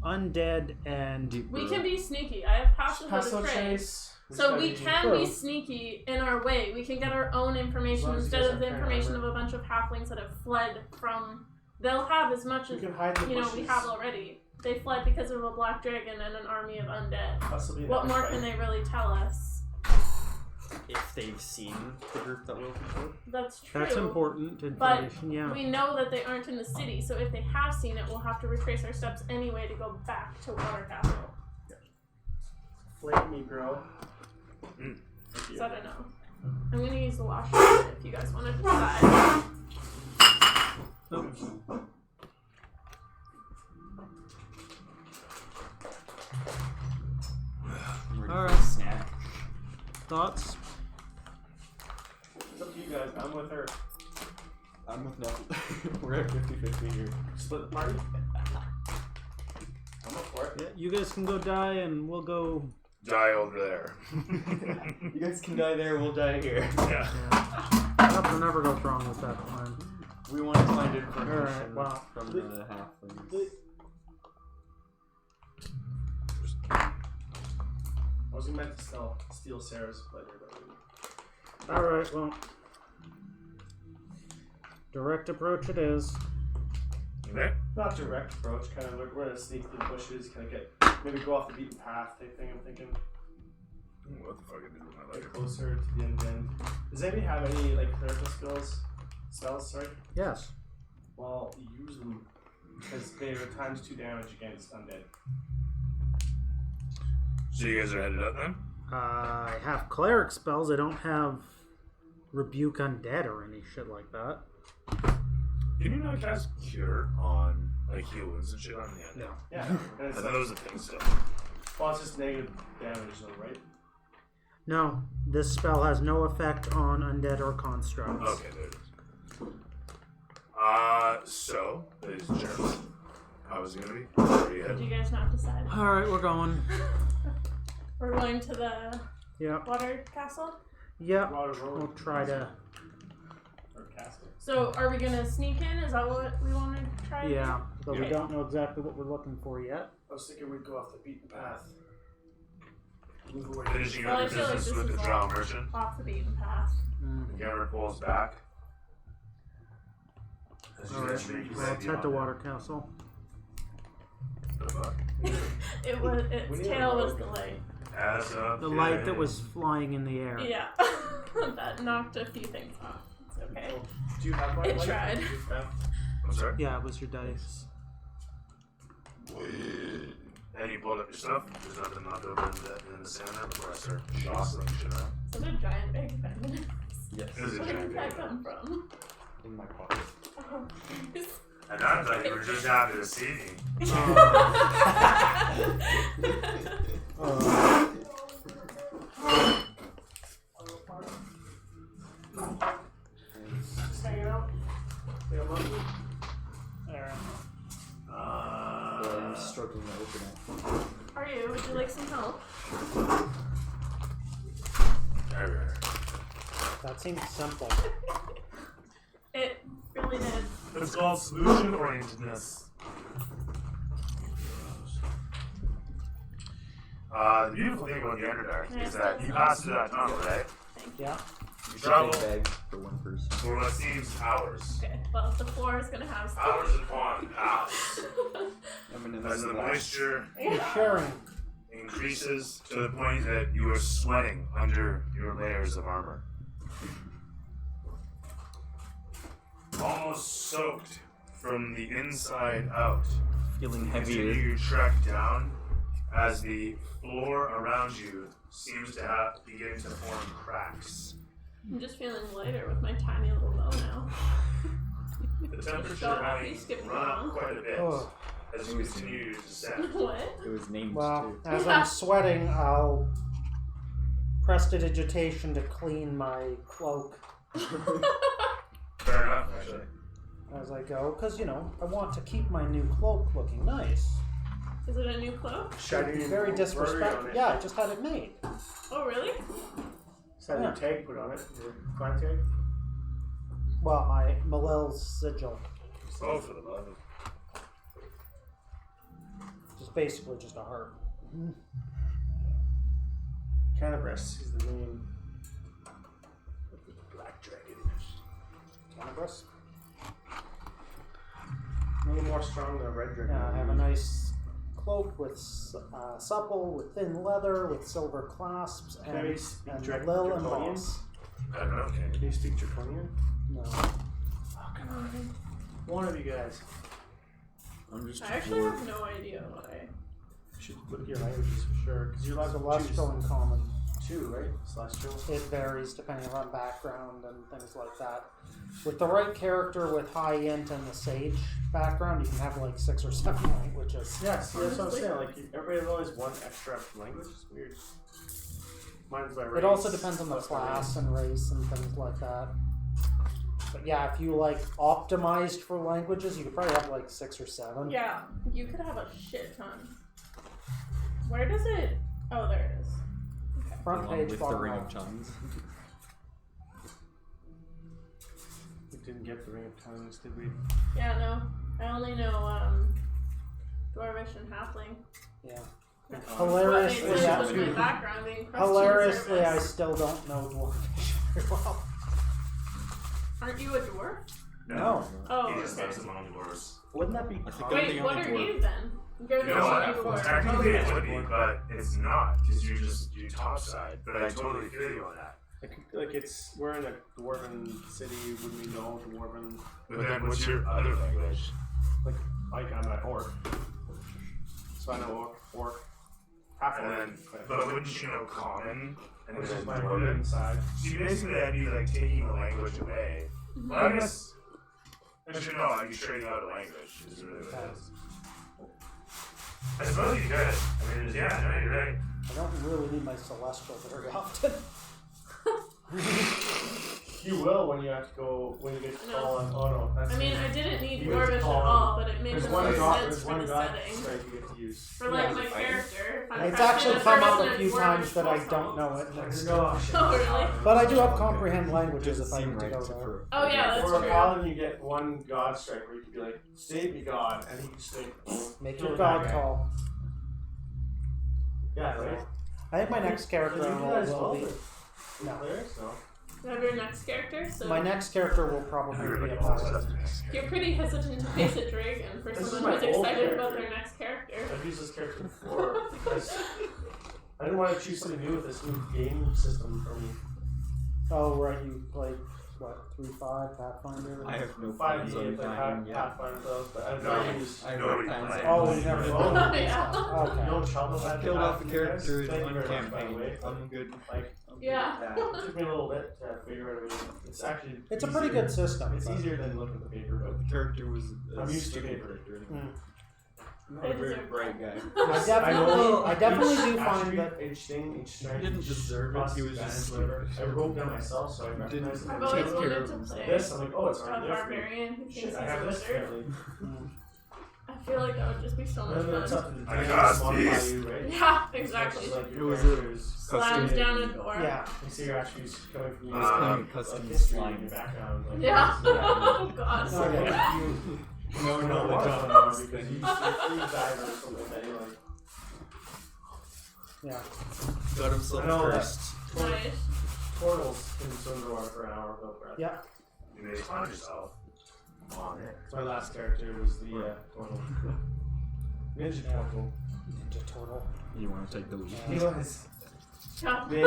undead, and We can be sneaky. I have passes Pass of no the trade. chase. So we just can True. be sneaky in our way. We can get our own information As long as you instead guys of the have information of armor. a bunch of halflings that have fled from. They'll have as much You as can hide in the we bushes. have already. They fled because of a black dragon and an army of undead. Possibly What never more fight. can they really tell us? If they've seen the group that will before. That's true. that's important But information. Yeah. we know that they aren't in the city, so if they have seen it, we'll have to retrace our steps anyway to go back to Water Castle. Flame me, bro. So I don't know. I'm gonna use the washroom if you guys want to decide. Oops. I'm ready All for a right. snack. Thoughts? It's up to you guys. I'm with her. I'm with Neffel. We're at 50-50 here. Split the party. I'm up for it. Yeah, you guys can go die, and we'll go. Die over there. You guys can die there, we'll die here. Yeah. Nothing ever goes wrong with that plan. We want to find information Alright, well, from the halflings. I was meant to steal Sarah's pleasure, but All right. Well, direct approach it is. Okay. not direct approach. Kind of, we're gonna sneak through the bushes. Kind of get maybe go off the beaten path type thing. I'm thinking What the fuck I did with my get life? closer to the end. Does anybody have any like clerical spells? Sorry. Yes. Well, use them because they are times 2 damage against undead. So you guys are headed up then? I have cleric spells. I don't have rebuke undead or any shit like that. Can you not cast cure on like heal wounds and shit on the end? No. Yeah. And it's And like, those are things still. well, it's just negative damage, though, right? No, this spell has no effect on undead or constructs. Okay, there it is. So, ladies and gentlemen, how is it gonna be? Where are you Did headed? you guys not decide? All right, we're going. We're going to the Yep. water castle. Yep. Water road. We'll try to. Or castle. So, are we gonna sneak in? Is that what we want to try? to do? Yeah, but we Okay. don't know exactly what we're looking for yet. I was thinking we'd go off the beaten path. Move away. Finishing Well, up I your feel like business this with is the all- drow merchant. Off the beaten path. Mm. Gamera pulls back. As you All guys right, make your well, way let's head to beyond Water Castle. the fuck. It was We its need tail a was road. the light. As of The light that today. was flying in the air. Yeah, that knocked a few things off. It's okay. Oh, do you have my It light? tried. I'm sorry? Yeah, it was your dice. And you pulled up your stuff. There's nothing left over in the center before I start jostling shit around. Such a giant bag of bananas. Yes. It was a Where giant did that bag. come from? In my pocket. Oh, jeez. And I thought you were just happy to see me. Just hanging out. Say hello. There. I'm struggling to open it. Are you? Would you like some help? There. That seems simple. It really did. It's called solution orientedness. The beautiful thing about the Underdark is that you pass through that tunnel, right? Yeah. You Big travel bag for one person. for what seems hours. Okay, well, the floor is gonna have some. Hours upon pass. As the moisture You're sharing. increases to the point that you are sweating under your layers of armor. Almost soaked from the inside out. Feeling Continue heavier. your trek down as the floor around you seems to begin to form cracks. I'm just feeling lighter with my tiny little bow now. The temperature Stop, having please skip run up along. quite a bit Oh. as you continue to descend. What? It was named Well, too. as I'm sweating, I'll prestidigitation to clean my cloak Fair enough, actually. as I go, because I want to keep my new cloak looking nice. Is it a new cloak? Shiny and Very blurry disrespectful. on it. Yeah, I just had it made. Oh, really? Just had your tag put on it. Your clan tag. Well, my Malil's sigil, Oh, for the love of... which is basically just a heart. Cannabis is the name. Black dragon. Cannabis. A little more strong than a red dragon. Yeah, I have a nice cloak with supple, with thin leather, with silver clasps, Can and, we speak and direct Lil Draconian? embossed. I don't know, okay. Can you speak Draconian? No. Oh, come on. One of you guys. I'm just I actually have no idea why. You should look at your languages for sure. Because you're allowed Celestial to and choose common. two, right? Celestial. It varies depending on background and things like that. With the right character with high int and the sage background, you can have like 6 or 7 languages. Yes, that's what I'm Honestly. saying. Like everybody has always one extra language. It's weird. Mine's by race. It also depends on the That's by class race. and race and things like that. But yeah, if you like optimized for languages, you could probably have like 6 or 7. Yeah, you could have a shit ton. Where does it? Oh, there it is. Front along page, with the bottom ring right. of tongues. We didn't get the ring of tongues, did we? Yeah, no. I only know Dwarvish and Halfling. Yeah. What made Hilariously, sense yeah. with my background being Christian Hilariously, I service. still don't know Dwarvish very well. Aren't you a dwarf? No. Oh, He just okay. lives among dwarves. Wouldn't that be I think common? Wait, the what only are dwarf. you then? You're You the know only what? dwarf. Technically it Oh, would be, but it's not, because you topside. But I totally feel you on that. Like it's we're in a dwarven city. Wouldn't we know dwarven? But then what's your other language? Like I'm an orc, so I know orc. half and orc. then, but wouldn't you know common and Which is then my dwarven? side. So you basically had to be like taking the language away. Well, I guess I should know. I'd be trading out a language. Is really what it is. I suppose you could. I mean, yeah, no, you're right. I don't really need my celestial very often. You will when you have to go when you get to call on. Oh no, that's. I mean, I didn't need You get to Dwarvish at call all, but it made There's the one most god. sense There's for one the god setting. strike you get to use. For like my character. If I'm It's casting actually a come up person a in few Dwarvish times that I full don't song. know it. Next Gosh. Oh, really? But I do have comprehend languages if I Seem need to right go to there. for- Oh, yeah, that's For a true. paladin, you get one god strike where you could be like, save me, god, and he can just like Make kill your that god guy. call. Yeah, right. I think my next character Did you do that as will well? be. No. No. Players? No. You have your next character, so My next character will probably Everybody be a else paladin. does. you're pretty hesitant to face a dragon for This is someone my who's old excited about character. their next character. I've used this character before because I didn't want to choose something new with this new game system for me. Oh, right, you played, what, 3.5 Pathfinder? I have no 5e, plans on like buying yet. Pathfinder those, but I've No, never used. I have Nobody no plans plays. on Oh, buying you never yet. oh, Yeah. Okay. No trouble. I had killed to off a have you guys. character in Thank you one very much, by the campaign. way. I'm good. Like, Yeah. it took me a little bit to figure out. It's actually. It's a pretty easier. good system. It's but- easier than looking at the paper, but The character was a I'm used to stupid paper. character. Mm. Not a very bright guy. I definitely each do find attribute, that. each thing, each strength. He didn't each deserve it, plus he was just advantage, whatever. I wrote down myself, so I He recognized didn't it. I've always take care wanted of to himself. play This, I'm like, oh, it's a already there for me. barbarian who thinks Shit, he's I have a this wizard. apparently. Mm. I feel like that would just be so much And then it's fun. up to the I DM got to modify these. you, right? Yeah, It's exactly. like your It was a character's Slams custom- down a door. Yeah. You see your attributes coming from you. I was playing a custom like history in slime. your background. Like, Yeah. this, Oh god. So Okay. like you No, know no, what's the going dumb on because you free diver or something like that. You're like, Yeah. got himself I know that. cursed. Nice. portals in Sunderwater for an hour without breath. Yeah. You may find yourself on it. So my last character was the portal. Ninja Portal. Ninja Turtle. You want to take the lead? He was. Yeah. Big.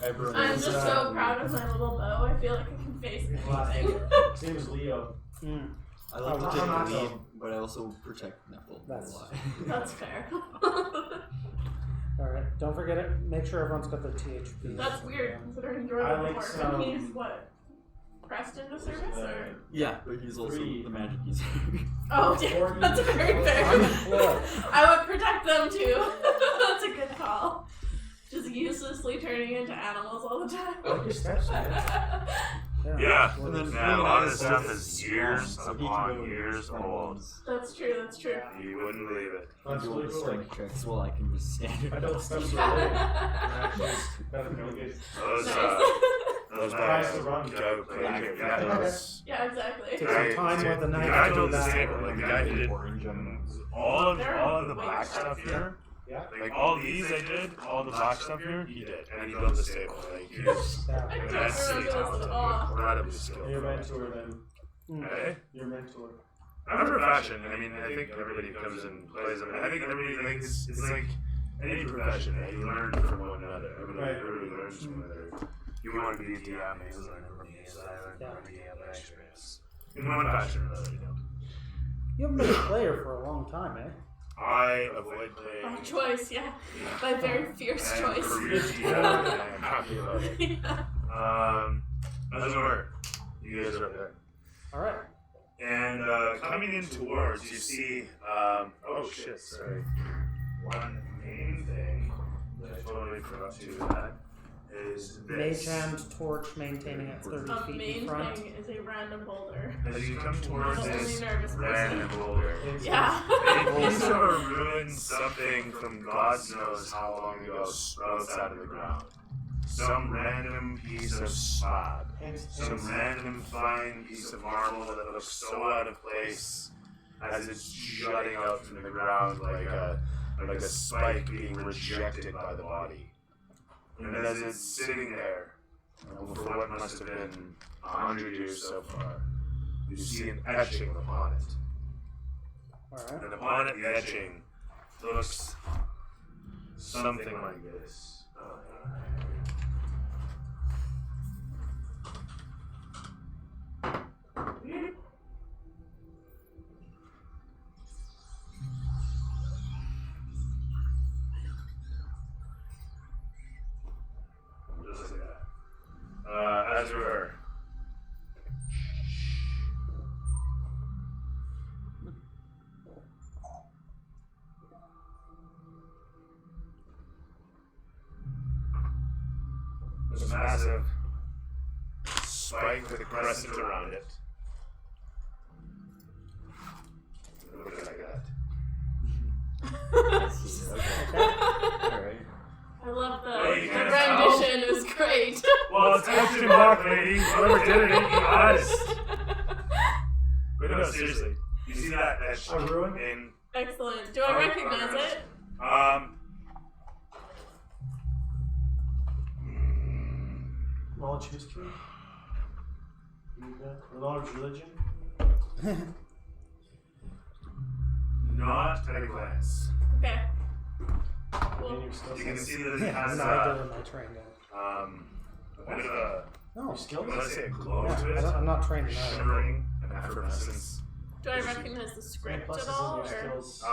Everyone I'm was, just so proud of my little bow. I feel like I can face anything. His name was Leo. Mm. I like to Oh, take the Hamato. lead, but I also protect Nephilim. That's- a lot. That's fair. Alright, don't forget it. Make sure everyone's got their THP. That's weird considering you're I on like work some- and he's what? Pressed into service or? Yeah, but he's also Three. the magic user. Oh, yeah, that's very fair. I'm floored. I would protect them too. That's a good call. Just uselessly turning into animals all the time. I like your steps, man. Yeah, And then man, a lot of Green stuff Eyes is years so he upon can go years from old. ones. That's true, that's true. You wouldn't believe it. That's Do all really the cool. strength checks while I can just stand I it. built steps for a living. Actually, it's better than good. Those, Nice. those Tries to run. Joe played yeah, those. Yeah, exactly. Take some time with a The knife guy to built do this that. table, like the guy who did all of the black stuff here. Yeah. Like all these I did, all the black stuff here, he did. And he built this table. Like he was Yeah. I don't immensely remember this at talented, all. incredibly And skillful. your mentor then. Mm. Hey? Your mentor. I'm a profession. I mean, I think everybody comes and plays them. I think everybody thinks it's like any profession. Eh? You learn from one another. Everybody learns from one another. You want to be a DM, you learn from the inside. I learn from the DM experience. In one fashion or another, you know. You haven't been a player for a long time, eh? I avoid playing. By choice, yeah. By very fierce and choice. career DM, and I'm happy about it. Yeah. How's it work? You guys are up there. Alright. And coming in towards, you see, oh shit, sorry. One main thing that I totally forgot to do that is Mage this. hand torch maintaining at 30 A feet in main front. thing is a random boulder. As you come I'm towards the only this nervous random person. boulder, Yeah. a piece of a ruined something from God knows how long ago sprouts out of the ground. Some random piece of slab. Some random fine piece of marble that looks so out of place as it's jutting out from the ground like a spike being rejected by the body. And as it's sitting there, for what must have been 100 years so far, you see an etching upon it. Alright. And upon it, the etching looks something like this. as we were. There's a massive spike with a crescent around it. Look like that. Alright. I love the Well, you can't tell. rendition. It was great. Well, it's Ashton Hawk, lady. Whoever did it ain't the artist. But no, seriously. You see that A ruin? in Excellent. Do I recognize it? Knowledge history? Knowledge religion? not at a glance. Okay. Again, Cool. your skill You can set. see that it Yeah, has neither am I trained in it. a bit of a, No, Your skills? let's say, a glow yeah, to it. I'm not trained in that. Shimmering, an effervescence. Do I recognize the And script pluses at in all? your Or? skills.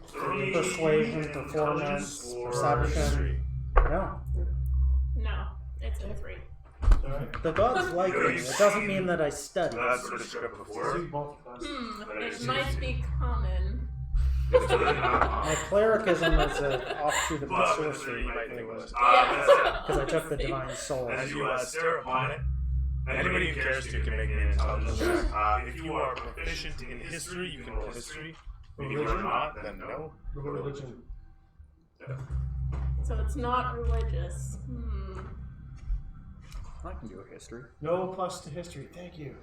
Three Persuasion, intelligence performance, or perception. history. No. No, it's a 3. Alright. The gods like me. It doesn't mean that I study. That's what it's got So before. you multi-class. It might be common. It's really not My clericism is an offshoot of my But with the sorcery three, you might think it was. Yeah. because I took the divine soul. As you stare upon it, anybody who cares to can make an intelligence check. If you are proficient in history, you can roll history. If you are not, then no. Religion. So it's not religious. I can do a history. No plus to history, thank you.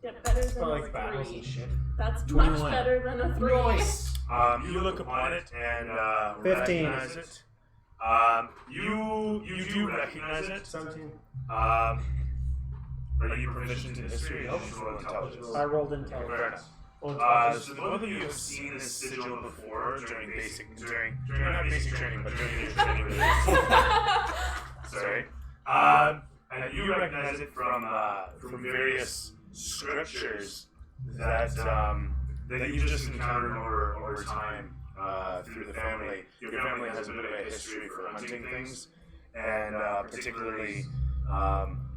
Get better It's than not a like battles 3. and shit. That's 21. much better than a 3. You look upon it and 15. recognize it. You do recognize it. 17. Are you proficient in history? You should roll intelligence. I rolled Fair intelligence. enough. Oh, So both of you have seen this sigil before during not basic training, but during your training with Sorry. And you recognize it from various scriptures that you've just encountered over time through the family. Your family has a bit of a history for hunting things, and particularly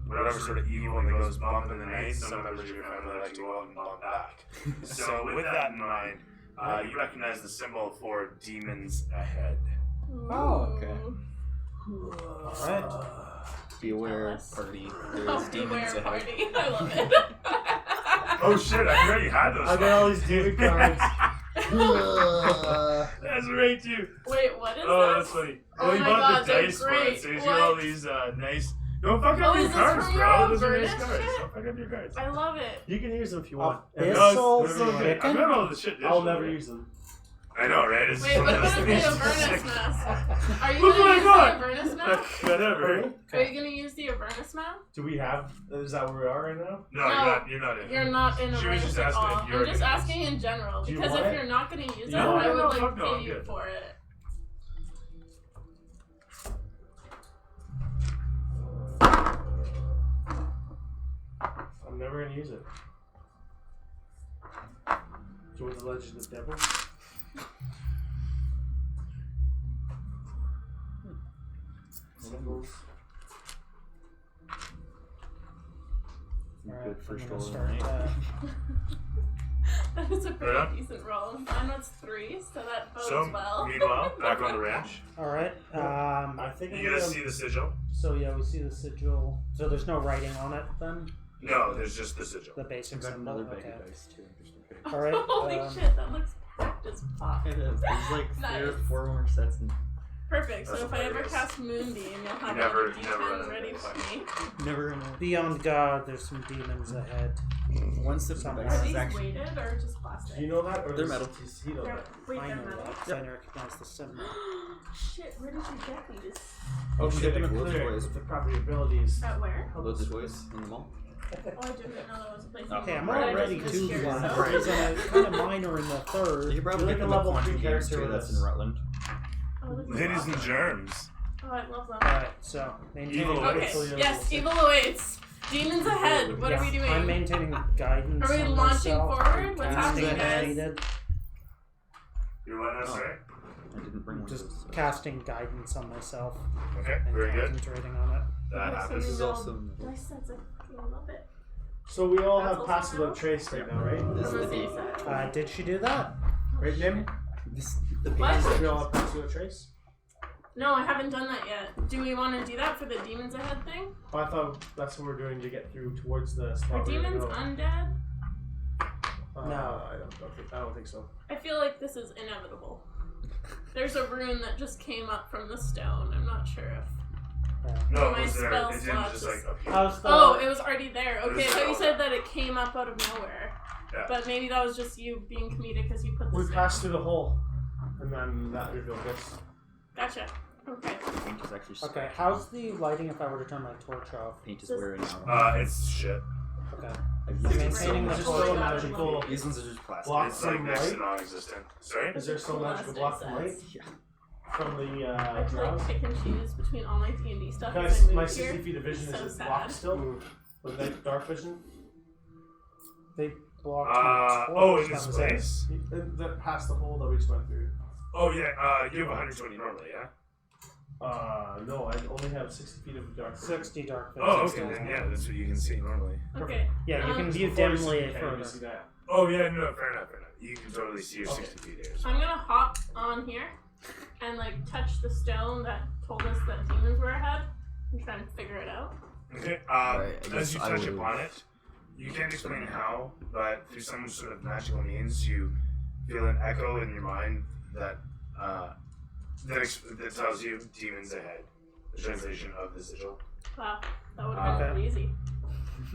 whatever sort of evil that goes bump in the night, some members of your family like to go out and bump back. So with that in mind, you recognize the symbol for demons ahead. Oh, okay. Alright. Beware, Jealous. party. There's Oh, demons beware ahead. party. I love it. Oh shit, I forgot you had those. I got all these demon cards. That's right too. Wait, what is Oh, that? that's funny. Oh Well, you my bought God, the they're dice for great. it, so you got all these nice. Don't fuck Oh, up is your this cards, from your bro. Those are nice Avernus cards. shit? Don't fuck up your cards. I love it. You can use them if you want. Abyssal It's so good. I've got all the shit. I'll digitally. never use them. I know, right? It's Wait, what about the it's Avernus mask? Are you Look gonna what I use got! the Avernus mask? Whatever. Are you gonna use the Avernus mask? Do we have? Is that where we are right now? No, you're not in. You're not in She was Avernus just at asking all. if you're I'm just gonna use asking in general Do you because want if it? you're not gonna use it, No, I would no, like fuck no, pay I'm you good. for it. I'm never gonna use it. Join the Legend of Devil. Symbols. Alright, Good I'm first gonna roll of the start, night. That is a pretty Yeah. decent roll. Mine was 3, so that bodes So, well. meanwhile, back on the ranch, Alright, I think you guys see the sigil? so yeah, we see the sigil. So there's no writing on it then? No, there's just the sigil. The basic I've got symbol? another bag Okay. of dice too. Just in case. Alright, Holy shit, that looks packed as fuck. It is. There's like 3 or Nice. 4 more sets. And Perfect. So That's if I ever hilarious. cast Moonbeam, you'll have never- all the you never run D10 out of ready dice. for me. never in a Beyond God, there's some demons ahead. one sip of Somewhere. dice Are is these actually. weighted or just plastic? Do you know that? Or They're does metal. He know They're, that? wait, I they're know metal? that, 'cause I recognize the symbol. Shit, where did you get these? Oh You shit, get a them at cleric Lowe's with the property abilities. At where? Loads of toys in the mall. Oh, I didn't know that was a place. Okay, I'm But I already just two was curious, blind. so- Because I'm kind of minor in the You third. could probably You're get like them a level at Quantum 3 Games character too. with That's us. in Rutland. Oh, this is Ladies and awesome. germs. Oh, I love them. Alright, so maintaining. Evil Okay, Absolutely yes, awesome. evil awaits. Demons ahead. What are we doing? I'm maintaining guidance. Are we on launching myself, forward? What's casting happening, as guys? needed. You're letting us, right? I didn't bring one. Just of those, so. casting guidance on myself Okay, and very good. concentrating on it. That happens. This is also. Dice sets, I love it. So we all That's have also passive now? trace right now, right? This On the is safe side. Did she do that? Right, Nim? the What? pages. We all have passive trace? No, I haven't done that yet. Do we want to do that for the demons ahead thing? Oh, I thought that's what we're doing to get through towards the Are spot. we're gonna demons go. undead? No. I don't think so. I feel like this is inevitable. There's a rune that just came up from the stone. I'm not sure if. No, My it was there. spell It didn't slots just is- like appear. How's the? Oh, it was already there. Okay, I was thought you there. said that it came up out of nowhere. Yeah. But maybe that was just you being comedic because you put We this passed down. through the hole, and then that revealed this. Gotcha. Okay. Paint is actually. Okay, how's the lighting if I were to turn my torch off? Paint is wearing out. It's shit. Okay. I've I'm used it maintaining so the much. Just so torch. magical. These ones are just plastic. Block It's like some next to light. non-existent. Sorry. Is there some magical block from light Yeah. from the I have to drows? like pick and choose between all my D&D stuff as Guys, I my move 60 here. feet of vision So is sad. blocked still with that dark vision. They blocked my Oh, torch. in that this was it. place. That past the hole that we just went through. Oh yeah. You have 120 normally, yeah. No, I only have 60 feet of dark vision. 60 dark vision. Oh, okay. Then yeah, that's what you can see normally. Okay. Yeah, you can Um, view Before you see dimly it, you can't even further. see that. Oh yeah, no, fair enough, fair enough. You can totally see your Okay. 60 feet here. I'm gonna hop on here and like touch the stone that told us that demons were ahead and try and figure it out. Okay. Right, I As guess you I touch would- upon it, you can't explain how, but through some sort of magical means, you feel an echo in your mind that that tells you demons ahead. The translation of the sigil. Wow, that would have been Okay. really easy.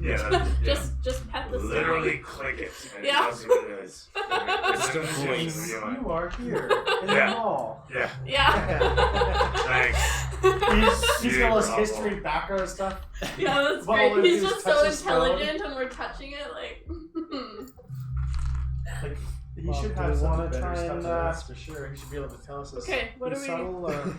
Yeah, that, yeah. Just pet the Literally click it, and Yeah. it tells you what it is. It's Just a in the voice. in your mind. You are here in Yeah. the mall. Yeah, stone. Yeah. thanks. He's got all his Super history, background stuff. Yeah, that's Well, great. if He's you just touch so the stone- intelligent and we're touching it like Like, he Well, should do have we some wanna better try stuff and, than this for sure. He should be able to tell us this. Okay, what Be are we subtle,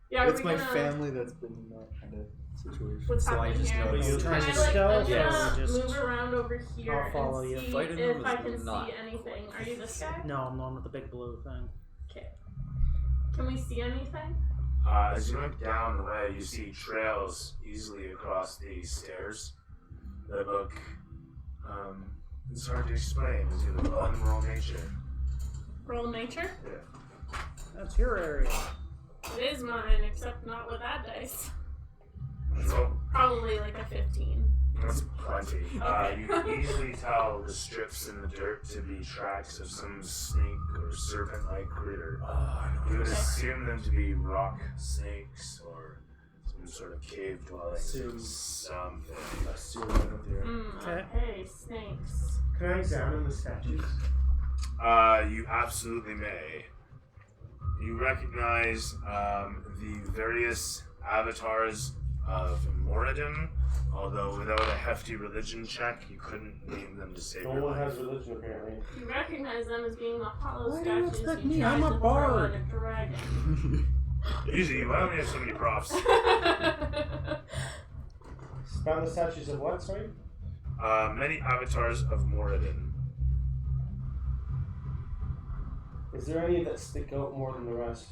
Yeah, are It's we my gonna family that's been in that kind of situation. What's so I happening just here? know. But you it's trying Can to I like stealth, I'm yeah, gonna just- move around over here I'll follow and you. see Fighting if them I is can not- see anything. Are you this guy? No, I'm the one with the big blue thing. Okay. Can we see anything? As you look down the way, you see trails easily across these stairs that look, it's hard to explain. It's either unrural nature. Roll nature? That's your area. It is mine, except not with that dice. So, Probably like a 15. that's plenty. Okay. You can easily tell the strips in the dirt to be tracks of some snake or serpent-like critter. You would Okay. assume them to be rock snakes or some sort of cave dwellings. Assume. Something. Okay. Okay, snakes. Can I examine the statues? You absolutely may. You recognize the various avatars of Moradin, although without a hefty religion check, you couldn't name them to save No your one life. has religion apparently. You recognize them as being the hollow Why do you statues expect you me? tried I'm a to throw bard. at a dragon. Usually, why only have so many props? Found the statues of what, sorry? Many avatars of Moradin. Is there any that stick out more than the rest?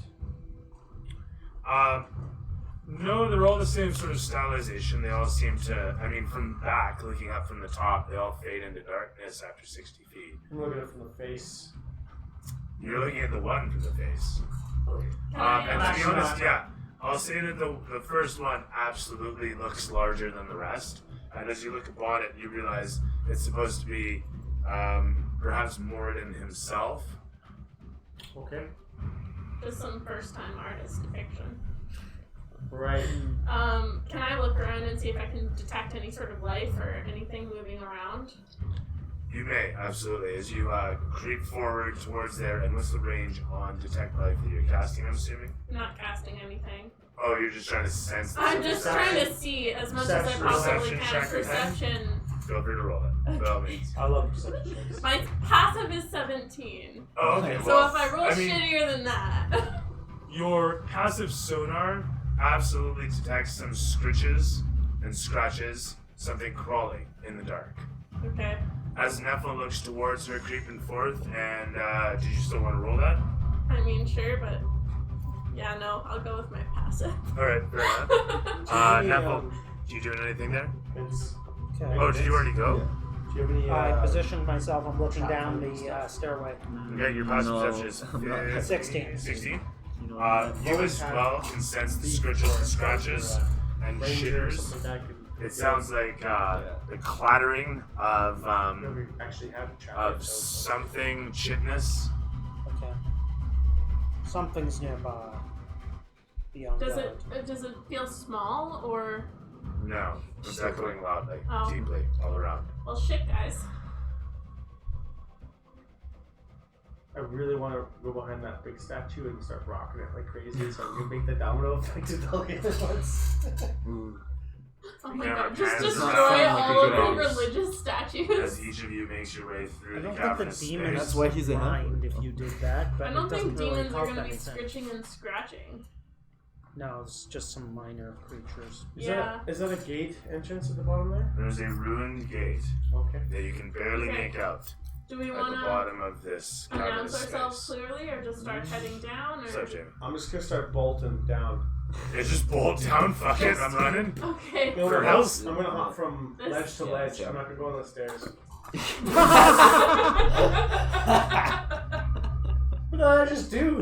No, they're all the same sort of stylization. They all seem to, I mean, from back, looking up from the top, they all fade into darkness after 60 feet. I'm looking at it from the face. You're looking at the one from the face. Can I, And to be Actually, honest, yeah, I'll say that the first one absolutely looks larger than the rest. And as you look upon it, you realize it's supposed to be perhaps Moradin himself. Okay. just some first time artist depiction. Right. Can I look around and see if I can detect any sort of life or anything moving around? You may, absolutely. As you creep forward towards there, and what's the range on detect life that you're casting, I'm assuming? Not casting anything. Oh, you're just trying to sense the I'm just trying to Perception. see as much as I Perception. possibly Perception can. check or Perception. Feel free to roll it, by all means. I love perception checks. My passive is 17. Oh, okay. So Well, if I roll shittier than that. your passive sonar absolutely detects some scritches and scratches, something crawling in the dark. Okay. As Nephilim looks towards her, creeping forth, and did you still want to roll that? I mean, sure, but yeah, no, I'll go with my passive. Alright, fair enough. Maybe, Neville, you doing anything there? It's, Okay. Oh, did you already go? do you have any? I positioned myself. I'm looking down the stairway. Okay, your passive No, perception I'm not. is 16. 16. You know, You as well can sense the scritches and scratches and Ranger or shitters. something like that could, It sounds like the clattering of we actually have traffic. of something chitness. Okay. Something's nearby. Beyond Does guard. it feel small or? No, it's echoing loudly, Oh. deeply, all around. Well, shit, guys. I really want to go behind that big statue and start rocking it like crazy, so I'm gonna make the domino effect to the other ones. ooh. Oh my Yeah, god, just hands destroy down, like all a of the good religious As statues. each of you makes your way I through the don't think the cavernous demons space. That's why he's a mind helper. if you did that, but I don't it doesn't think really demons are help gonna be anything. scritching and scratching. No, it's just some minor creatures. Yeah. Is that a gate entrance at the bottom there? There's a ruined gate Okay. that you can barely Okay. make out Do we at want the to bottom of this announce cavernous ourselves space. clearly or just start heading down? Or? So, Jamie. I'm just gonna start bolting down. Yeah, just bolt down, fuck it, I'm running. Okay. No, For I'm house? gonna hop from This- ledge to ledge. I'm not gonna go on the stairs. What did I just do?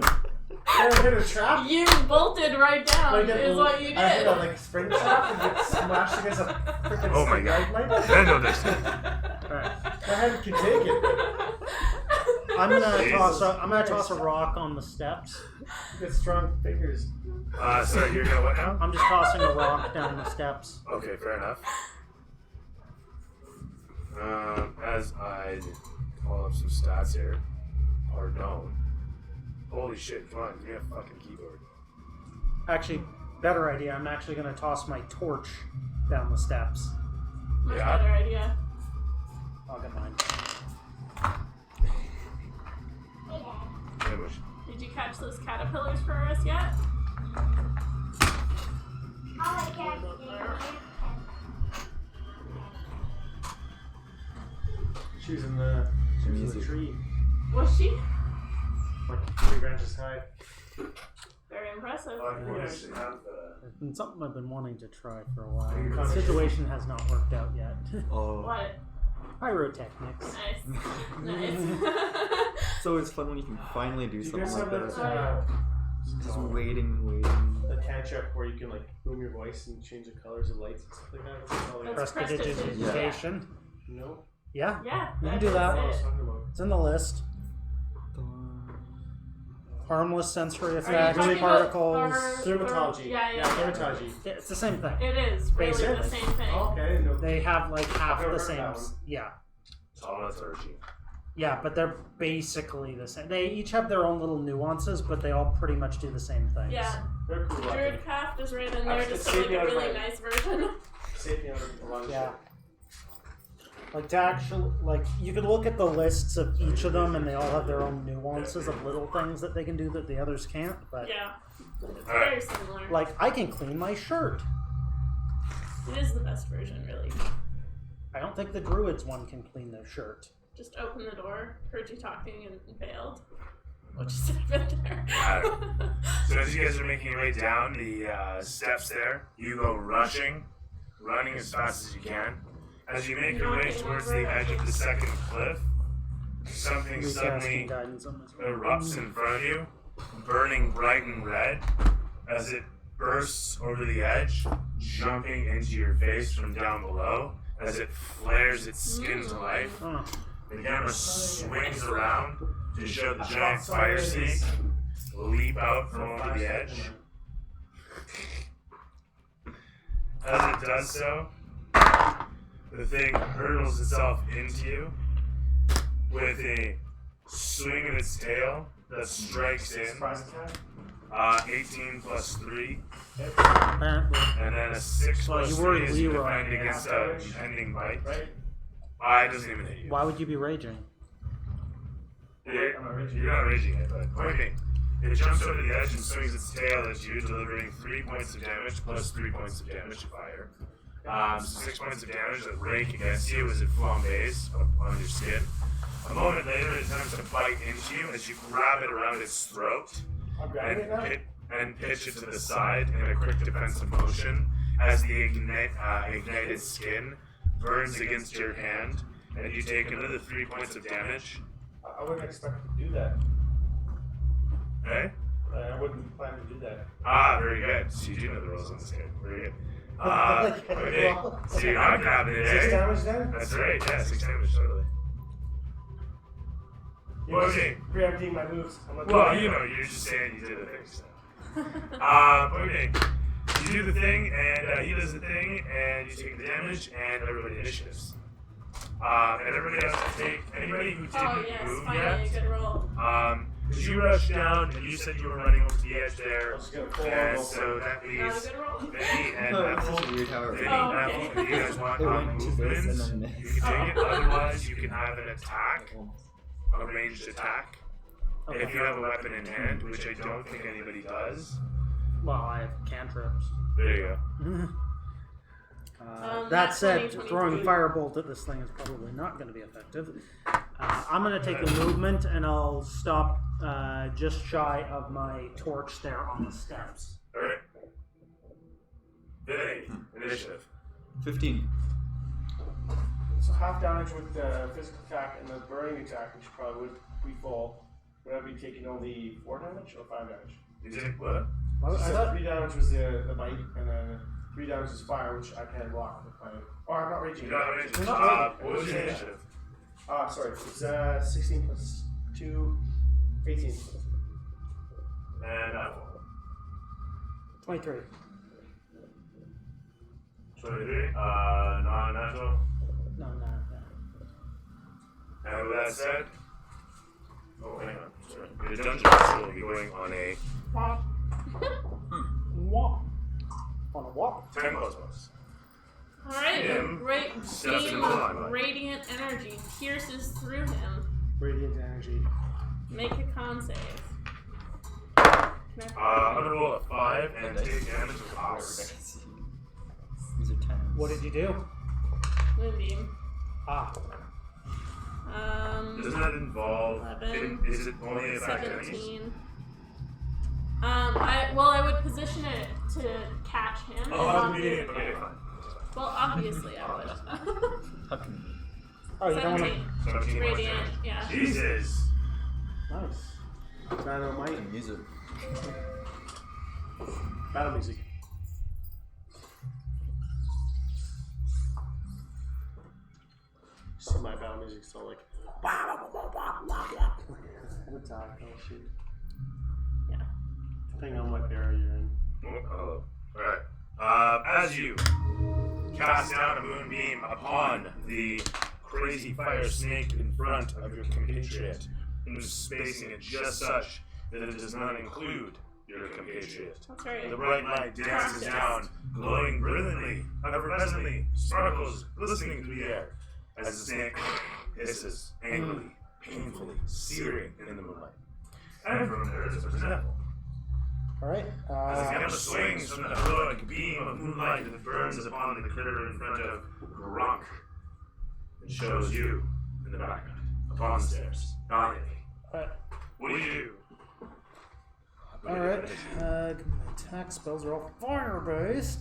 I hit a trap. You bolted right down, is what you I hit did. a like spring trap and get smashed against a freaking Oh my God. stalagmite. I know this. Alright. My head can take it. I'm gonna Jesus toss a rock on the steps. Get strong fingers. Sorry, you're gonna what now? I'm just tossing a rock down the steps. Okay, fair enough. As I pull up some stats here. Pardon. Holy shit, come on, give me a fucking keyboard. Actually, better idea. I'm actually gonna toss my torch down the steps. Much Yeah. better idea. I'll get mine. Ambush. Did you catch those caterpillars for us yet? All I can do. She was in the tree, Was she? like 3 branches high. Very impressive. Oh, I can actually have It's been something I've been wanting to try for a while. You The found a situation has not worked out yet. Oh, What? Pyrotechnics. Nice. Nice. so it's fun when you can finally do Do you something guys like have that. that? Just waiting. The cantrip where you can like boom your voice and change the colors of lights and stuff like that. What's it called? That's Prestidigitation. No. Yeah, Yeah. You can that do is that. What I it. was talking about. it's in the list. Harmless sensory Are you effects, talking about particles. our- Dermatology. Yeah. dermatology. Yeah, it's the same thing. It is really the Basically. same thing. Oh, okay. No. They have like half never the heard same. that one. Yeah, Thaumaturgy. yeah, but they're basically the same. They each have their own little nuances, but they all pretty much do the same things. Yeah. They're cool. Druidcraft is right in there, Actually, just save like me a out of really my- nice version. Save me out of a lot of Yeah. shit. Like to actually, like you could look at the lists of each of them, and they all have their own nuances of little things that they can do that the others can't. But Yeah. It's Alright. very similar. like, I can clean my shirt. It is the best version, really. I don't think the druids one can clean their shirt. Just open the door, heard you talking, and bailed. What just happened there? So as you guys are making your way down the steps there, you go running as fast as you can. As you make your way towards the edge of the second cliff, something Who's suddenly asking guidance on this one? erupts in front of you, burning bright and red, as it bursts over the edge, jumping into your face from down below, as it flares its skin to life. Oh, The camera swings around to show the giant fire snake leap out from over the edge. As it does so, the thing hurtles itself into you with a swing of its tail that strikes in. 18 plus 3, apparently. and then a 6 Well, plus you were 3 as you Leroy, defend yeah. against a impending bite. Right? It doesn't even hit you. Why would you be raging? You're not raging it, but point being, it jumps over the edge and swings its tail at you, delivering 3 points of damage plus 3 points of damage to fire. So 6 points of damage that rake against you as it flambés up on your skin. A moment later, it attempts to bite into you as you grab it around its throat I'm grabbing it now. and pitch it to the side in a quick defensive motion as the ignited skin burns against your hand, and you take another 3 points of damage. I wouldn't expect to do that. Okay? I wouldn't plan to do that. Ah, very good. So you do know the rules on this game. Very good. Okay, Okay. well. So you're not grabbing it, 6 eh? damage then? That's right. Yeah, 6 damage, totally. You're just Okay. preempting my moves. I'm not Well, doing you that. know, you're just saying you did the thing. So. Okay. You do the thing, and he does the thing, and you take the damage, and everybody initiatives. And everybody has to take, anybody who didn't Oh yes, move finally a yet, good roll. because you rushed down, and you said you were running over the edge there, I'm just gonna pull and on so that Not a leaves good roll. Vinny and Oh, it's Apple. such a weird how it Vinny, Oh, Apple, okay. if you guys want It went to this and movements, then you this. can take it, otherwise you can have an attack, a ranged attack. Okay. If you have a weapon in hand, which I don't think anybody does. Well, I have cantrips. There you go. That That's said, 20, throwing 23. firebolt at this thing is probably not going to be effective. I'm going to take a movement and I'll stop just shy of my torch there on the steps. Alright. Vinny, initiative. 15. So half damage with the physical attack and the burning attack, which probably would be full. Would I be taking only 4 damage or 5 damage? You take what? Well, I So thought 3 damage was the bite, and then 3 damage is fire, which I can block with my. Oh, I'm not raging. You're not raging. You're not What was your initiative? Sorry. It's 16 plus 2, 18. And Apple. 23. 23. Non-natural. No, not that. And with that said, oh, hang on. Sorry. The dungeon master will be going on a What? On a what? 10 cosmos. Alright, a Him, great steps beam into the of limelight. radiant energy pierces through him. Radiant energy. Make a con save. I'm gonna roll a 5 and take damage with Ops. These are 10s. What did you do? Moonbeam. Ah, Doesn't that involve? 11, Is it only affect enemies? 17. I would position it to catch him. Oh, and I'm not beating be- it. Okay, fine. Well, obviously I would. How can oh, you don't want 17. 17 points Radiant, damage. yeah. Jesus. to. Nice. Dynamite. music? Battle music. See my battle music still like. Attack, oh shoot. Yeah. Depending on what area you're in. Oh, hello. Alright. As you cast down a moonbeam upon the crazy fire snake in front of your compatriot, who's spacing it just such that it does not include your compatriot. That's right. The bright light dances down, glowing brilliantly, effervescently, sparkles glistening through the air, as the snake hisses angrily, painfully, searing in the moonlight. And from there is a example. Alright. As the camera swings from the heroic beam of moonlight that burns upon the critter in front of Gronk, it shows you in the background, upon the stairs, Nani. Alright. What do you do? Alright. Attack spells are all fire based.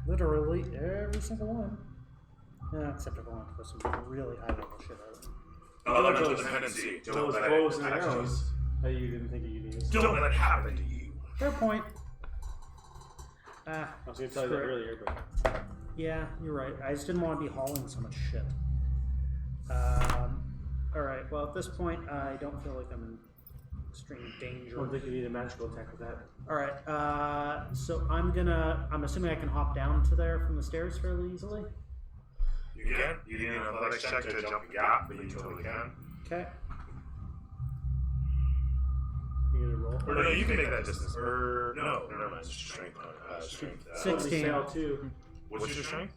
Literally every single one. Yeah, except if I want to put some really high level shit out. Elemental dependency. Don't Those let it bows and attach to arrows us. that you didn't think you could use. Don't let it happen to you. Fair point. I was gonna tell you that Screw it. earlier, but Yeah, you're right. I just didn't want to be hauling so much shit. Alright, well at this point I don't feel like I'm in extreme I danger. don't think you need a magical attack with that. Alright, so I'm assuming I can hop down to there from the stairs fairly easily. You can. You need an athletics check to jump a gap, but you totally can. Okay. You get a roll. Or no, you can make that distance. Or no, never mind. It's just strength. Strength. 16. Fail too. What's your strength?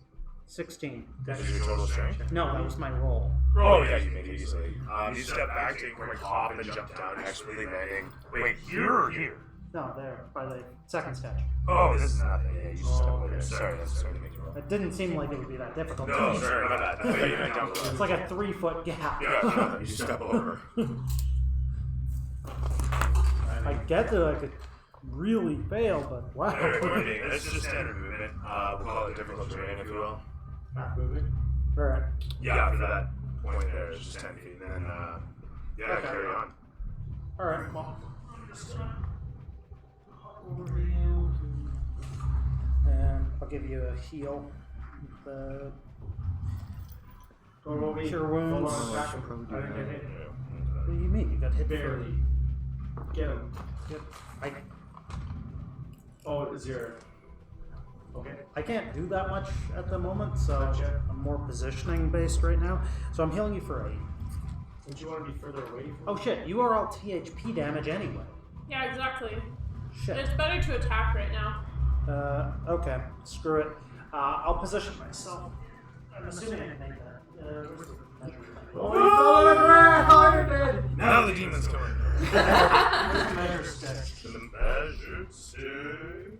16. This is your total strength. No, that was my roll. Oh yeah, you make it easily. You step back, take a quick hop, and jump down, expertly landing. Wait, here or here? No, there, by the second sketch. Oh, this is nothing. Yeah, you just step over there. Sorry to make you roll. It didn't seem like it would be that difficult. No, sorry about that. I thought you meant down below. It's like a 3-foot gap. Yeah, no, you step over. I get that I could really fail, but wow. Point being, this is just standard movement. We'll call it difficult terrain, if you will. Not moving. Alright. Yeah, for that point there, it's just 10 feet. And then, yeah, Okay. carry on. Alright, well. And I'll give you a heal. The Don't roll me. Cure wounds. Hold on, attack him. Probably I didn't get hit. what do you mean? You got hit Barely. Get him. I Oh, it's your. Okay. I can't do that much at the moment, so Gotcha. I'm more positioning based right now. So I'm healing you for 8. Would you want to be further away from Oh shit, you are all THP damage anyway. Yeah, exactly. Shit. It's better to attack right now. Okay, screw it. I'll position myself. I'm assuming I can make that. Where's the measure? Now the demon's coming. Where's the measure stick? The measured stick.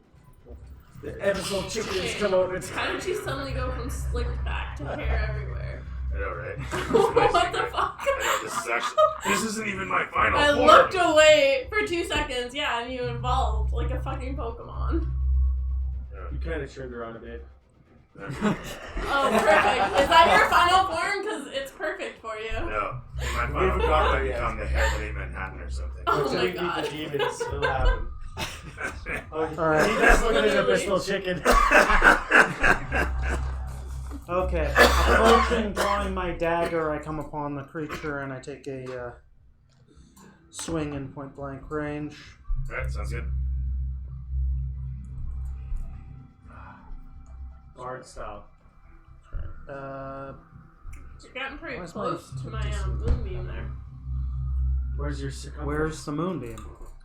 The episode chickens Okay, come out and How did you suddenly go from slicked back to hair everywhere? I know, right? What the fuck? I know, this isn't even my final I form. looked away for 2 seconds, yeah, and you evolved like a fucking Pokemon. You kind of turned around a bit. Oh, perfect. Is that your final form? Because it's perfect for you. No, in my We final haven't form, got I there yet. become the Haircut Manhattan or something. Oh Until my we beat god. the demons, it'll happen. Alright. He does look at his Literally. abyssal chicken. Okay, approaching, drawing my dagger, I come upon the creature and I take a swing in point blank range. Alright, sounds good. Bard style. You're getting pretty Where's my close to my moonbeam there. Where's your circumference? Where's the moonbeam?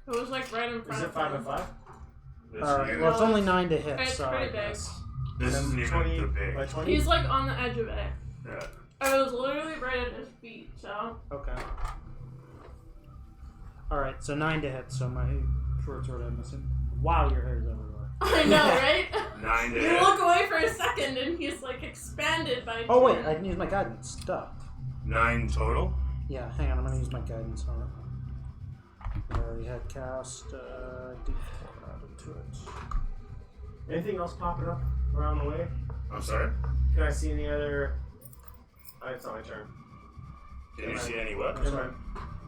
It was like right in front Is it of 5 him. and 5? Alright, well it's only 9 to hit, It's so I pretty big. guess. This isn't even 20 the big. by 20? He's like on the edge of it. Yeah. I was literally right at his feet, so. Okay. Alright, so 9 to hit, so my short sword I'm missing. Wow, your hair's everywhere. I know, right? 9 to You hit. look away for a second and he's like expanded by Oh wait, 10. I can use my guidance. Duh. 9 total. Yeah, hang on, I'm gonna use my guidance on it. I already had cast D4 added to it. Anything else popping up around the way? I'm sorry. Can I see any other? It's not my turn. Can you see any what? Never mind.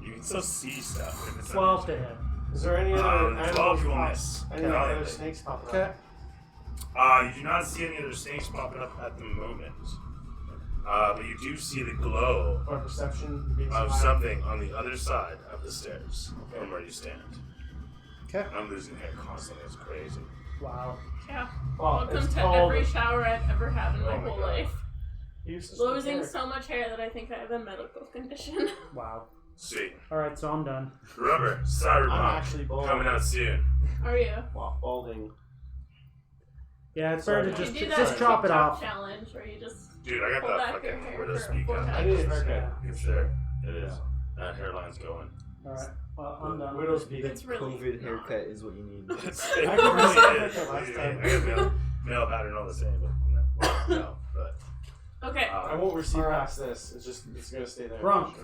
You can still see stuff. If it's 12 to hit. Is there any other 12 you will pop- miss. Any other Probably. snakes popping Okay. up? You do not see any other snakes popping up at the moment. But you do see the glow Or perception being of so high? something on the other side of the stairs from where you stand. Okay. I'm losing hair constantly. It's crazy. Wow. Yeah. Well, Welcome it's to called. every shower I've ever had in my Oh my whole God. life. Useless Losing repair. so much hair that I think I have a medical condition. Wow. Sweet. Alright, so I'm done. Remember, I'm Cyberpunk actually bald. coming out soon. Are you? Well, balding. Yeah, it's better to Sorry. just you do that just chop it TikTok off. challenge where you just Dude, I got pull that back your fucking hair widow for speak 4 on. I times. need a haircut. It's there. It is. That hairline's going. Alright. Well, I'm done. Widow's peak. It's really COVID haircut is what you need. It I got my really haircut is. last time. I got male pattern all the same, but no. But Okay. I won't receive Alright. past this. It's gonna stay there. Grunk.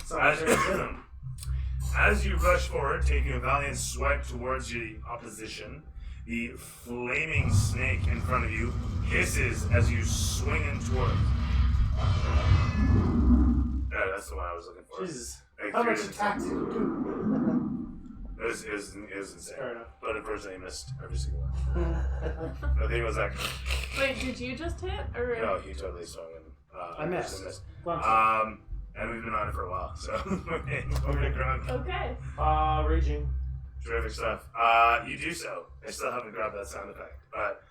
Sure. as you rush forward, taking a valiant swipe towards the opposition, the flaming snake in front of you hisses as you swing in towards. Yeah, that's the one I was looking for. Jesus. Like, How much seriously, attack did you do? It was insane. Fair enough. But unfortunately, I missed every single one. I think it was like, Wait, did you just hit? Or no, he totally swung and I missed. missed. Grunk. And we've been on it for a while, so over to Grunk. Okay. Raging. Terrific stuff. You do so. I still haven't grabbed that sound effect, but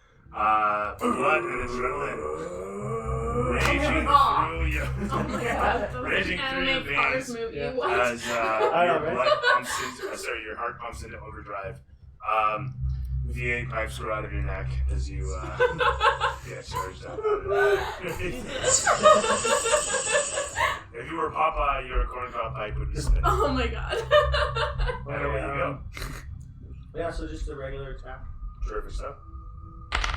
blood and adrenaline raging Aw. through you. Oh my god. Those Raging through your anime cars veins movie. Yeah. What? as I your know, right? blood pumps into, your heart pumps into overdrive. V8 pipes grow out of your neck as you get charged up. If you were Popeye, your corn cob pipe would be spinning. Oh my god. And away you go. Yeah, so just a regular attack. Terrific stuff.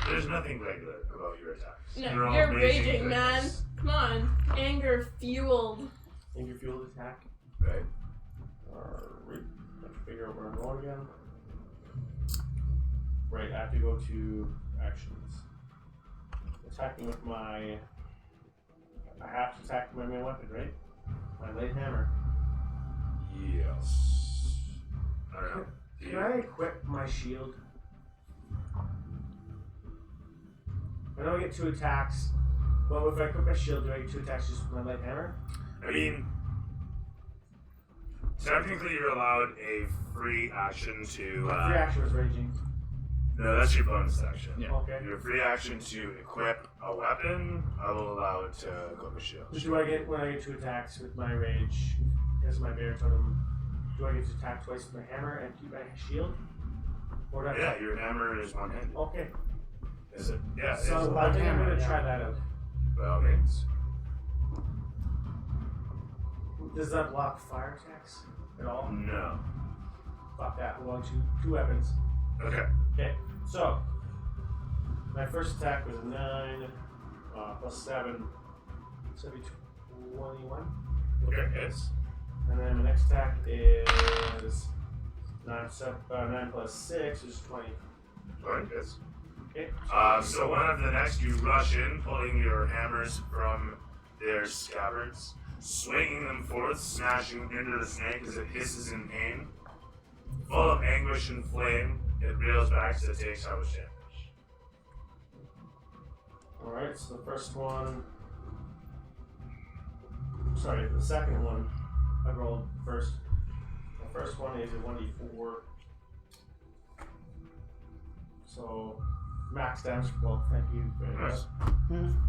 There's nothing regular about your attacks. No, They're all you're amazing raging, man. things. Come on. Anger fueled. Anger fueled attack. Right. Alright. Have to figure out where I'm going again. Right, I have to go to actions. Attacking with my. I have to attack with my main weapon, right? My light hammer. Yes. I don't know. Can I equip my shield? I know I get 2 attacks. Well, if I equip my shield, do I get 2 attacks just with my light hammer? I mean, technically you're allowed a free action to. My free action was raging. No, that's your bonus action. Yeah. Okay. Your free action to equip a weapon, I will allow it to equip a shield. Do I get, when I get 2 attacks with my rage, as my bear totem, do I get to attack twice with my hammer and keep my shield? Or do I Yeah, your hammer is one-handed. Okay. Is it? Yeah, it So is. I think I'm hammer, going to yeah. try that out. By all means. Does that block fire attacks at all? No. Fuck that. We're going to 2 weapons. Okay. Okay, so my first attack was a 9 plus 7, so it'd be 21. Okay, yes. And then my next attack is 9 plus 6 is 20. Alright, yes. Okay. So one of the next, you rush in, pulling your hammers from their scabbards, swinging them forth, smashing into the snake as it hisses in pain. Full of anguish and flame, it reels back as it takes how much damage. Alright, so the first one. Sorry, the second one I rolled first. The first one is a 1d4. So, max damage. Well, thank you very much.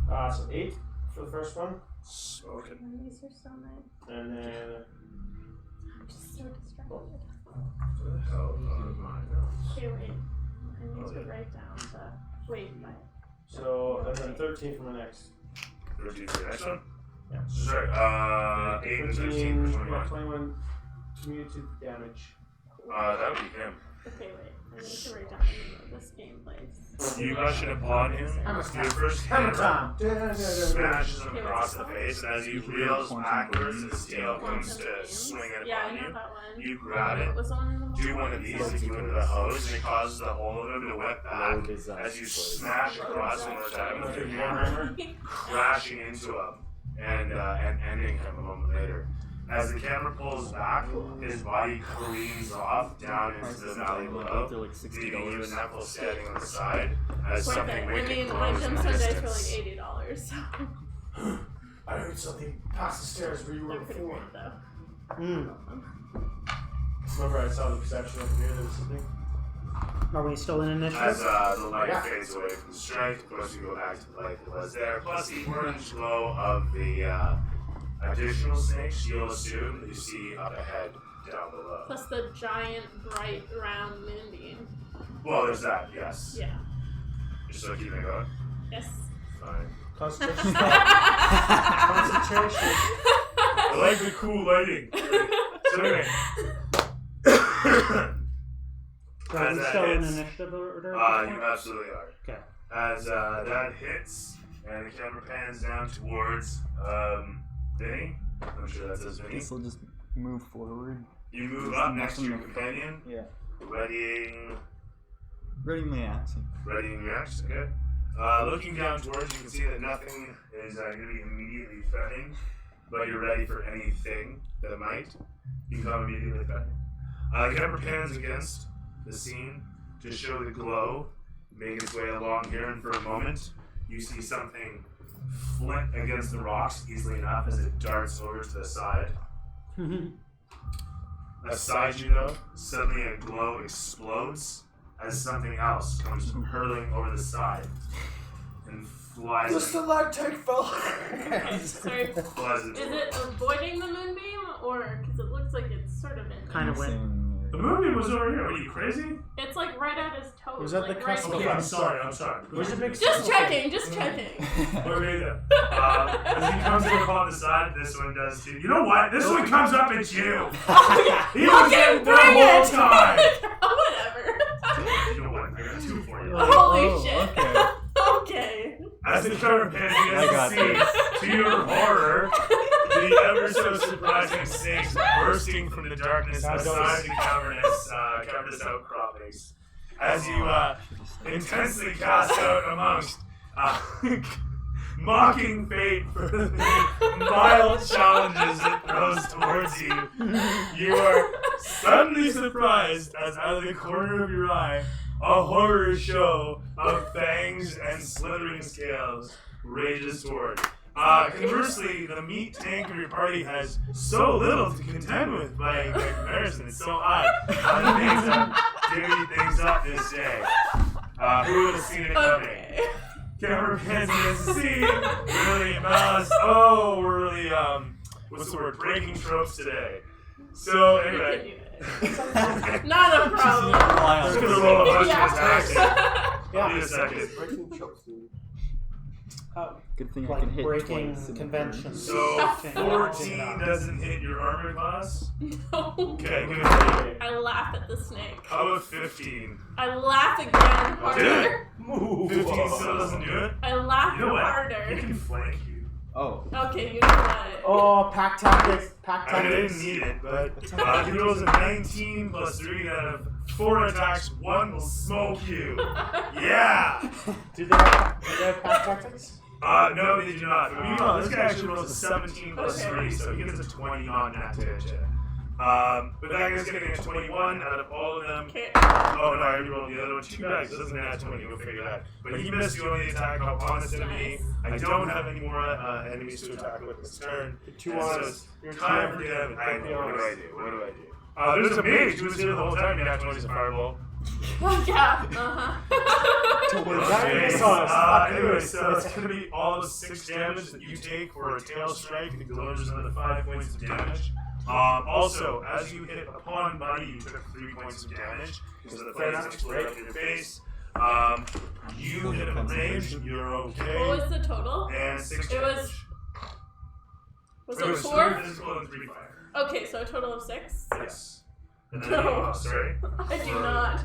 Nice. So 8 for the first one. Smoking. These are so nice. And then. I'm just so distracted. What the hell are my notes? Okay, wait. I need to write down the. Wait, So, and then 13 for my next. 13 for the next one? Yeah. Sorry, 8 and 13 for 21. 21 cumulative damage. That would be him. Okay, wait. I need to write down the name of this game place. You rush in upon him. Your first Hammer hammer time! smashes him across the face, and as he reels backwards, his tail comes to Quantum swing Games. it Yeah, I upon know you. that one. You grab it, What was the one in the do one of these, and you into the hose, and it causes the whole of him to whip back as you smash across one more time with your hammer, crashing into him and ending him a moment later. As the camera pulls back, his body careens off down into the valley below, They're like leaving you and $60. Neville standing on the side as Worth something it. I wicked mean, my glows in the gemstone dice were distance. like $80, so I heard something past the stairs where you they're were pretty before. great though. Remember I saw the perception over here, there was something? Are we still in initiative? As the light fades away from the strength, of course, you go back to the light that was there, plus the orange glow of the additional snakes you'll assume that you see up ahead down below. Plus the giant, bright, round moonbeam. Well, there's that, yes. Yeah. You're still keeping it going? Yes. Fine. Concentration. I like the cool lighting. So anyway. Are As we that still in hits, initiative order? you absolutely are. Okay. As that hits, and the camera pans down towards Vinny. I'm sure that says Vinny. Guess I'll just move forward. You move up next to your companion, Yeah. readying Ready my action. your action. Okay. Looking down towards, you can see that nothing is going to be immediately threatening, but you're ready for anything that might become immediately threatening. The camera pans against the scene to show the glow make its way along here, and for a moment, you see something flit against the rocks easily enough as it darts over to the side. Aside you though, suddenly a glow explodes as something else comes hurling over the side and flies. light tank fell! Sorry. flies Is into it avoiding the moonbeam, or because it looks like it's sort of in? Kind of went. The movie was over here. Are you crazy? It's like right at his toes. Was that the like right cusp Okay, here. I'm sorry. There's a big Just circle. checking. Just checking. Okay then. As he comes in upon the side, this one does too. You know what? This one comes up at you. He was Okay, in the bring whole it. time. Whatever. okay. Okay. As the camera pans, you I guys got see, to your horror, the ever so surprising snakes bursting from the darkness beside the cavernous outcroppings. As you intensely cast out amongst mocking fate for the mild challenges it throws towards you, you are suddenly surprised as out of the corner of your eye, a horror show of fangs and slithering scales rages toward. Conversely, the meat tank of your party has so little to contend with by comparison. It's so high. Things are divvy things up this day. Who would have seen it coming? Okay. Camera pans against the scene. Really malice. Oh, we're really what's the word? Breaking tropes today. So You anyway. can do it. Not a problem. I'm just gonna roll a bunch Yeah. of attacks. Yeah. Need a second. Breaking chokes, dude. Good thing I Like can hit breaking twice in the conventions. So Okay. 14 doesn't hit your armor class. No. Okay, give it a three. I laugh at the snake. How about 15? I laugh again harder. Move. 15 still doesn't do it. I laugh You know what? harder. You can flank you. Oh. Okay, you know what? Oh, pack tactics. Pack I mean, I tactics. didn't need it, but he rolls a 19 plus 3 out of 4 attacks. 1 will smoke you. Yeah! Do they have pack tactics? No, they do not. But meanwhile, this guy actually rolls a 17 plus 3, so he gets a 20 on that to hit you. But that guy's getting a 21 out of all of them. Okay. Oh no, I already rolled the other one. 2 dice doesn't add 20. Go figure that. But he missed the only attack upon this enemy. I don't have any more enemies to attack with this turn. Two And so odds. it's You're time two for odds. Devin. What do I do? What do I do? There's a mage who was here the whole time. He actually is a fireball. Yeah. Uh-huh. Anyway, so it's gonna be all of 6 damage that you take for a tail strike. It delivers another 5 points of damage. Also, as you hit upon Buddy, you took 3 points of damage because of the flames explode up in your face. You hit him in range. You're What okay. was the total? And 6 It was- damage. Was It it was 4? 3 physical and 3 fire. Okay, so a total of 6? Yes. And then No. you lost, right? I do not.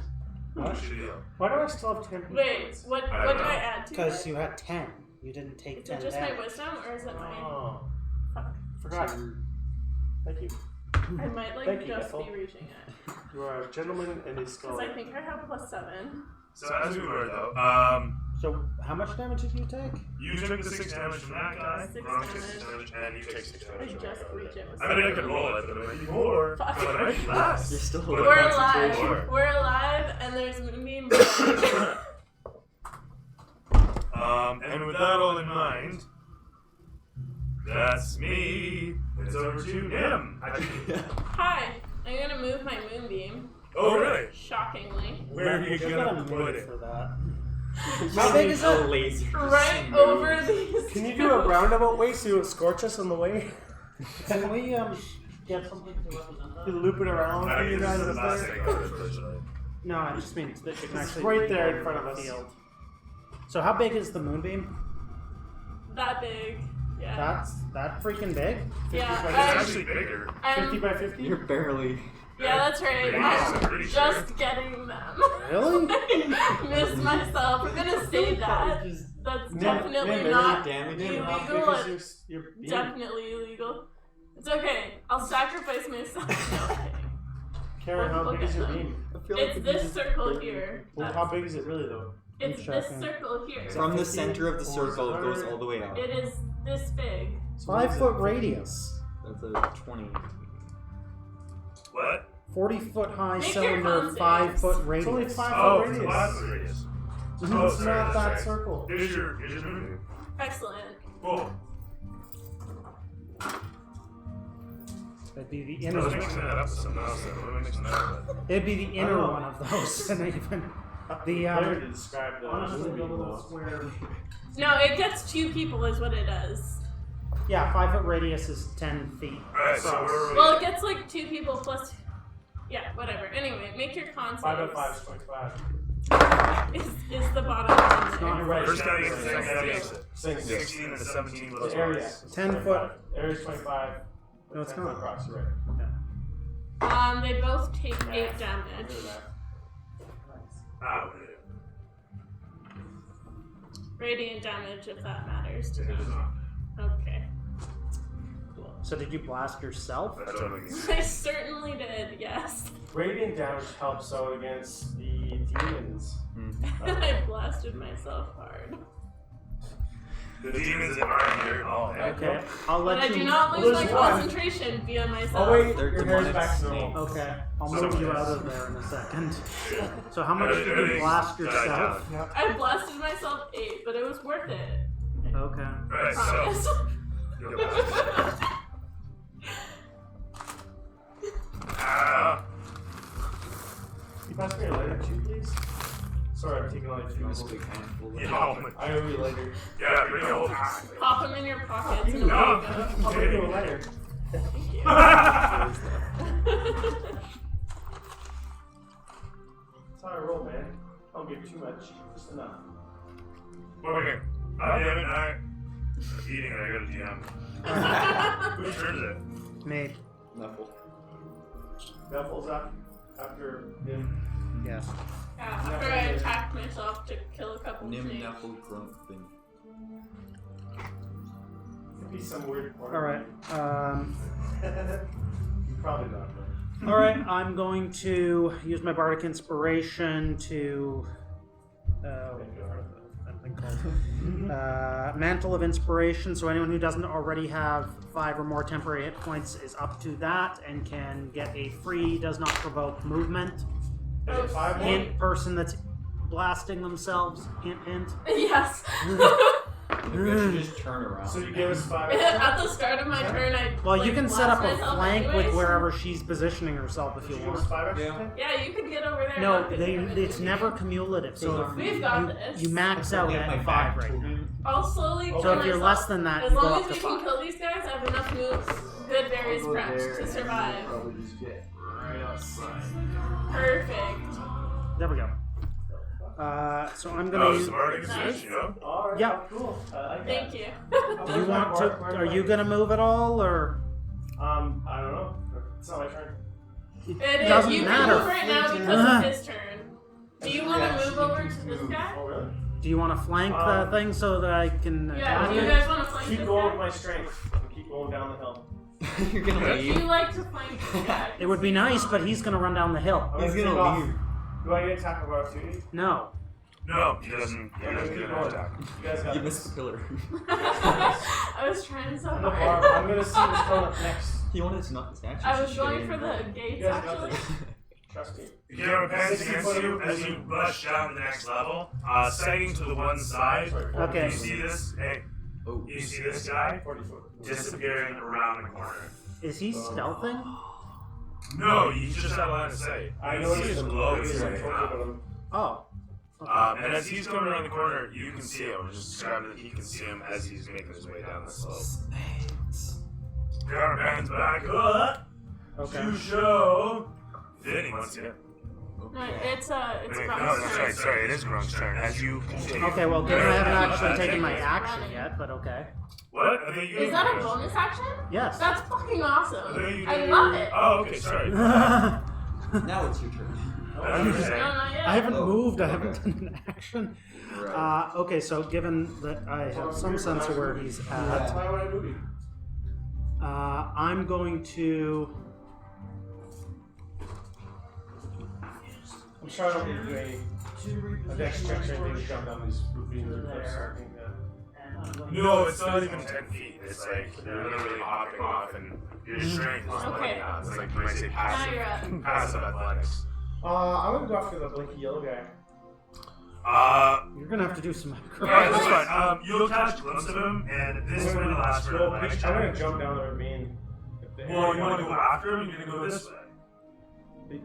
What should you? Why do I still have 10 Wait, what I do don't I know. add to Because it? you had 10. You didn't take Is 10 it just my damage. wisdom or is it my... Oh, Fuck. forgot. Thank you. I might like Thank you, just Ethel. be reaching it. You are a gentleman and a Because scholar. I think I have +7. So as we were though, So, how much damage did you take? you took the 6 damage from that guy. 6 Ron took 6 damage. damage, and you take 6 I damage. from just that guy. reach it with I mean, I could roll it, but it might be more. Fuck. But it might be less. You're still But it We're might be alive. more. We're alive, and there's Moonbeam. And with that all in mind, that's me. It's over to Nim. Hi, I'm gonna move my Moonbeam. Oh, really? Shockingly. Where are you You're gonna move put it? for that. How big is it? Laser. Right over these. Can you do a roundabout way so you scorch us on the way? Can we get something to represent that? You loop it around for you guys This is the up last there? thing I heard originally. No, I just mean that you can It's actually right there in read front the of us. field. So how big is the moonbeam? That big. Yeah. That's that freaking big? Yeah. It's I'm- actually bigger. 50 by 50? You're barely. Yeah, that's right. Yeah, I'm I'm pretty just getting them. Really? Missed myself. We're gonna save that. That's definitely not illegal. It's You're definitely illegal. It's okay. I'll sacrifice myself. No, I'm kidding. Karen, how big is your beam? I feel like It's if you this just circle barely- here. Well, how big is it really though? It's I'm this checking. circle here. From the 50 center of the or circle, it goes 100? all the way out. It is this big. 5-foot radius. That's a 20. What? 40-foot high Make your cylinder, con 5-foot It's radius. only 5 Oh, foot it's radius. glass radius. It's Oh, sorry, not that's that right. circle. Here's your movie. Excellent. Cool. It'd be the I inner was one. mixing that up with something else. What am I mixing that up with? It'd be the inner know. one of those. And even the Better to describe the honestly, the movie, little though. square. No, it gets 2 people is what it does. Yeah, 5-foot radius is 10 feet. Alright, so across. where are we? Well, it gets like 2 people plus. Yeah, whatever. Anyway, make your con 5 by saves. 5 is 25. Is the bottom one It's there. not right. First guy gets the second guy gets it. 6. 16 and 17 The plus area. 1. 10 foot. Area's 25. No, it's 10 not. foot across, you're right. They both take 8 damage. Do that. Ah, what Radiant damage, if that matters to It me. does not. Okay. So did you blast yourself? That totally makes I certainly did, yes. Radiant damage helps out against the demons. I blasted myself hard. The demons that are here. Oh, yeah. Okay, I'll But let I you. do not Well, lose my there's one. concentration via myself. Oh wait, They're your hair's demonic back to snakes. normal. Okay, I'll So move you yes. out of there in a second. So how much did you blast yourself? I blasted myself 8, but it was worth it. Okay. Right, Promise. so. You'll Ah, You pass me a lighter too, please? Sorry, I'm taking all your Nice food. big handful. you know, I owe you a lighter. yeah, bring it over. Pop them in your pockets and away No. you go. I'll bring you a lighter. Thank you. That's how I roll, man. I don't give too much, just enough. Okay. Damn it, I'm eating and I got a DM. Whose turn is it? Me. Nuffle. Duffels up after him. Yes. Yeah, after I attacked myself to kill a couple Nim snakes. Nuffle Grump thing. Could be some weird part. All right. Probably not, but. All right. I'm going to use my bardic inspiration to. Mantle of Inspiration. So anyone who doesn't already have 5 or more temporary hit points is up to that and can get a free, does not provoke movement. Is it 5 more? Hint person that's blasting themselves. Hint, hint. Yes. Maybe I should just turn around. So you give us 5 extra? At the start of my turn, I Well, you like, can set up blast a myself flank with anyways. wherever she's positioning herself if Did you you give us want. 5 extra? Yeah. Yeah, you could get over there. No, and I'll get it's never cumulative. So if We've you, got this. you max out Yeah, my at 5 back right tool. now. I'll slowly kill So if you're myself. less than that, As you go long up as to we can 5. kill these guys, I have enough moves, good berries prepped to survive. Probably just get right outside. Perfect. There we go. So I'm gonna Oh, use. some bardic Nice. inspiration, you know? Alright, Yeah. cool. I like Thank that. you. Do you want to? Are you gonna move at all, or I don't know. It's not my turn. It is. Doesn't You matter. can move right now because of his turn. Do you want Yeah, to she move over can to this move. guy? Oh, really? do you want to flank the thing so that I can? Yeah, attack do you it? guys want to flank Keep this going with guy? my strength. And keep going down the hill. You're gonna Would you leave. like to flank this guy? It would be nice, but he's gonna run down the hill. I'm He's take gonna off. leave. Do I get attack of opportunity? No. No, he doesn't get an attack. You guys got You this. missed the pillar. I was trying so I'm the hard. barb. I'm gonna see what's coming up next. He wanted to knock the statue. I was she going should for the have. gates You guys got actually. this. Trust me. You get repentance against you as you rush down to the next level. Sighting to the one side. Okay. You see this? Hey, Oh. you see this guy 40 foot. disappearing around the corner? Is he stealthing? No, you just have line of sight. I You know see he's his a glow he's is a right token, now. but I'm- Oh. And as he's coming around the corner, you can see him. We're just describing that he can see him as he's making his way down the slope. Snakes. Got our hands back up Okay. to show. Vinny once again. No, it's Wait, Grunk's no, that's turn. right. Sorry, it is Grunk's turn. As you continue. Okay. Well, given I haven't actually Yeah. taken my action yet, but okay. What? I think you. Is that a bonus action? Yes. That's fucking awesome. think you I did- love it. Oh, okay. Sorry. Now it's your turn. I understand. No, not yet. I haven't Oh. moved. I haven't done an action. Right. Okay. So given that I have some sense of where he's That's at, why I want to move you. I'm going to. I'm sure I don't need to do a dex check or anything to jump down these ravines or cliffs or anything. No, it's not even 10 feet. It's like you're literally hopping off, and your strength is Okay. playing out. It's like you might say Now you're passive, up. passive athletics. I'm gonna go after the blinky yellow guy. You're gonna have to do some. Alright, that's fine. You'll catch a glimpse of him, and this is going to last for Go an peek- extra. I'm gonna jump down the ravine. Well, you want to go after him? You're going to go this way.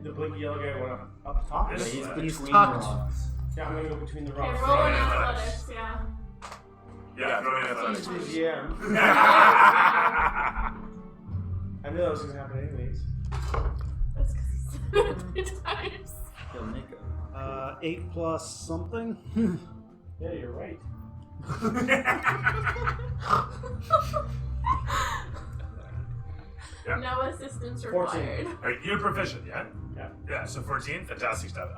The blinky yellow guy went up top. This He's way. He's between tucked. rocks. Yeah, I'm gonna go between the Okay, rocks. roll an Athletics. athletics, yeah. Yeah, throw in athletics. Yeah. I knew that was gonna happen anyways. That's because it's 3 times. He'll make a 8 plus something. Yeah, you're right. Yeah. No assistance 14. required. Alright, you're proficient, yeah? Yeah. Yeah, so 14, fantastic stuff.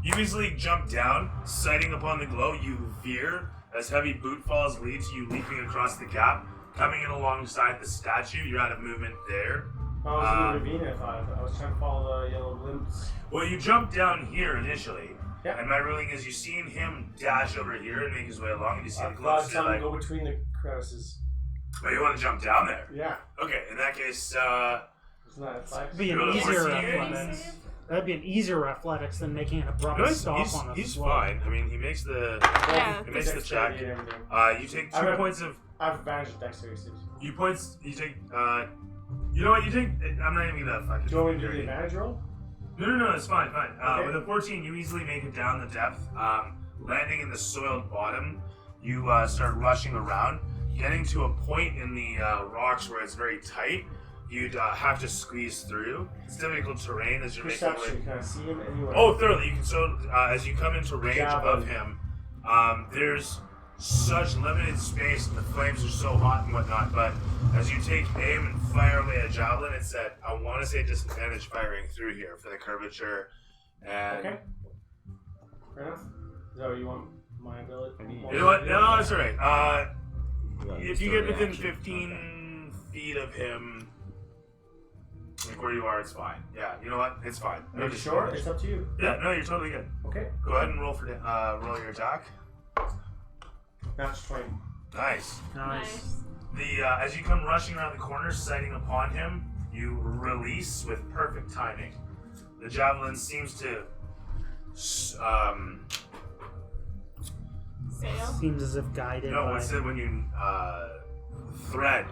You easily jump down, sighting upon the glow. You veer as heavy boot falls lead to you leaping across the gap, coming in alongside the statue. You're out of movement there. I was in the ravine, I thought. I was trying to follow the yellow glimpse. Well, you jump down here initially, Yeah. and my ruling is you've seen him dash over here and make his way along, and you see I the glow. thought So something like, go between the crevices. but you want to jump down there? Yeah. Okay, in that case, Isn't that a flex? It'd be an Roll a easier 14. athletics. That'd be an easier athletics than making an abrupt no, stop on a he's slope. fine. I mean, he makes the Yeah. he makes the check. Dexterity and everything. You take I 2 have- points of I have advantage of dexterity. So you take you know what you take. I'm not even gonna fucking. do you want me to do the advantage roll? No, it's fine. Okay. With a 14, you easily make it down the depth. Landing in the soiled bottom, you start rushing around, getting to a point in the rocks where it's very tight. You'd have to squeeze through. It's difficult terrain as you're making Perception. way. Can I see him anywhere? Oh, thoroughly. You can so as you come into range Yeah, of but- him, there's such limited space and the flames are so hot and whatnot. But as you take aim and fire away a javelin, it's at I want to say disadvantage firing through here for the curvature. And Okay. Fair enough. Is that what you want? My ability? you know what? No, it's alright. Yeah, If just you a get within reaction. 15 feet of him, like where you are, it's fine. Yeah, you know what? It's fine. Are you sure? It's up to you. Yeah, no, you're totally good. Okay. Go ahead and roll for roll your attack. That's 20. Nice. Nice. The as you come rushing around the corner, sighting upon him, you release with perfect timing. The javelin seems to Sail. Seems as if guided no, by... what's it when you thread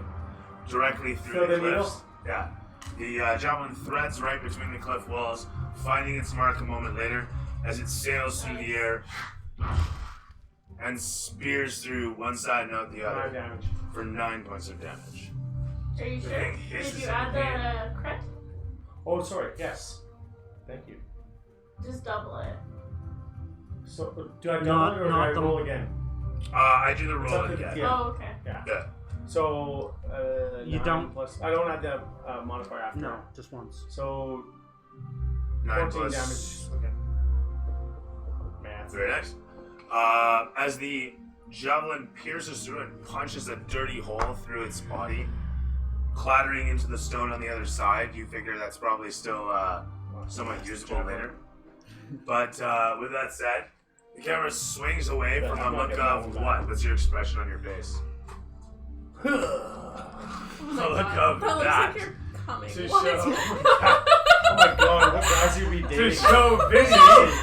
directly through Through the the cliffs? Yeah. The javelin threads right between the cliff walls, finding its mark a moment later as it sails through the air and spears through one side and out the 5 other damage. for 9 points of damage. Are you The sure? thing Did hisses you in add pain. the crit? Oh, sorry. Yes. Thank you. Just double it. So, do I double Not- it or do not I the- roll again? I do the It's roll up to- again. yeah. Oh, okay. Yeah. Yeah. So, You 9 don't- plus. I don't add the modifier after. No, just once. So, 9 14 plus. damage. Okay. Math. Very nice. As the javelin pierces through and punches a dirty hole through its body, clattering into the stone on the other side, you figure that's probably still somewhat usable later. But with that said, the camera swings away from a look of what? What's your expression on your face? Oh my A look God. of That looks that. like you're coming. To What? show- Oh my god, what guys you be To dating? show busy.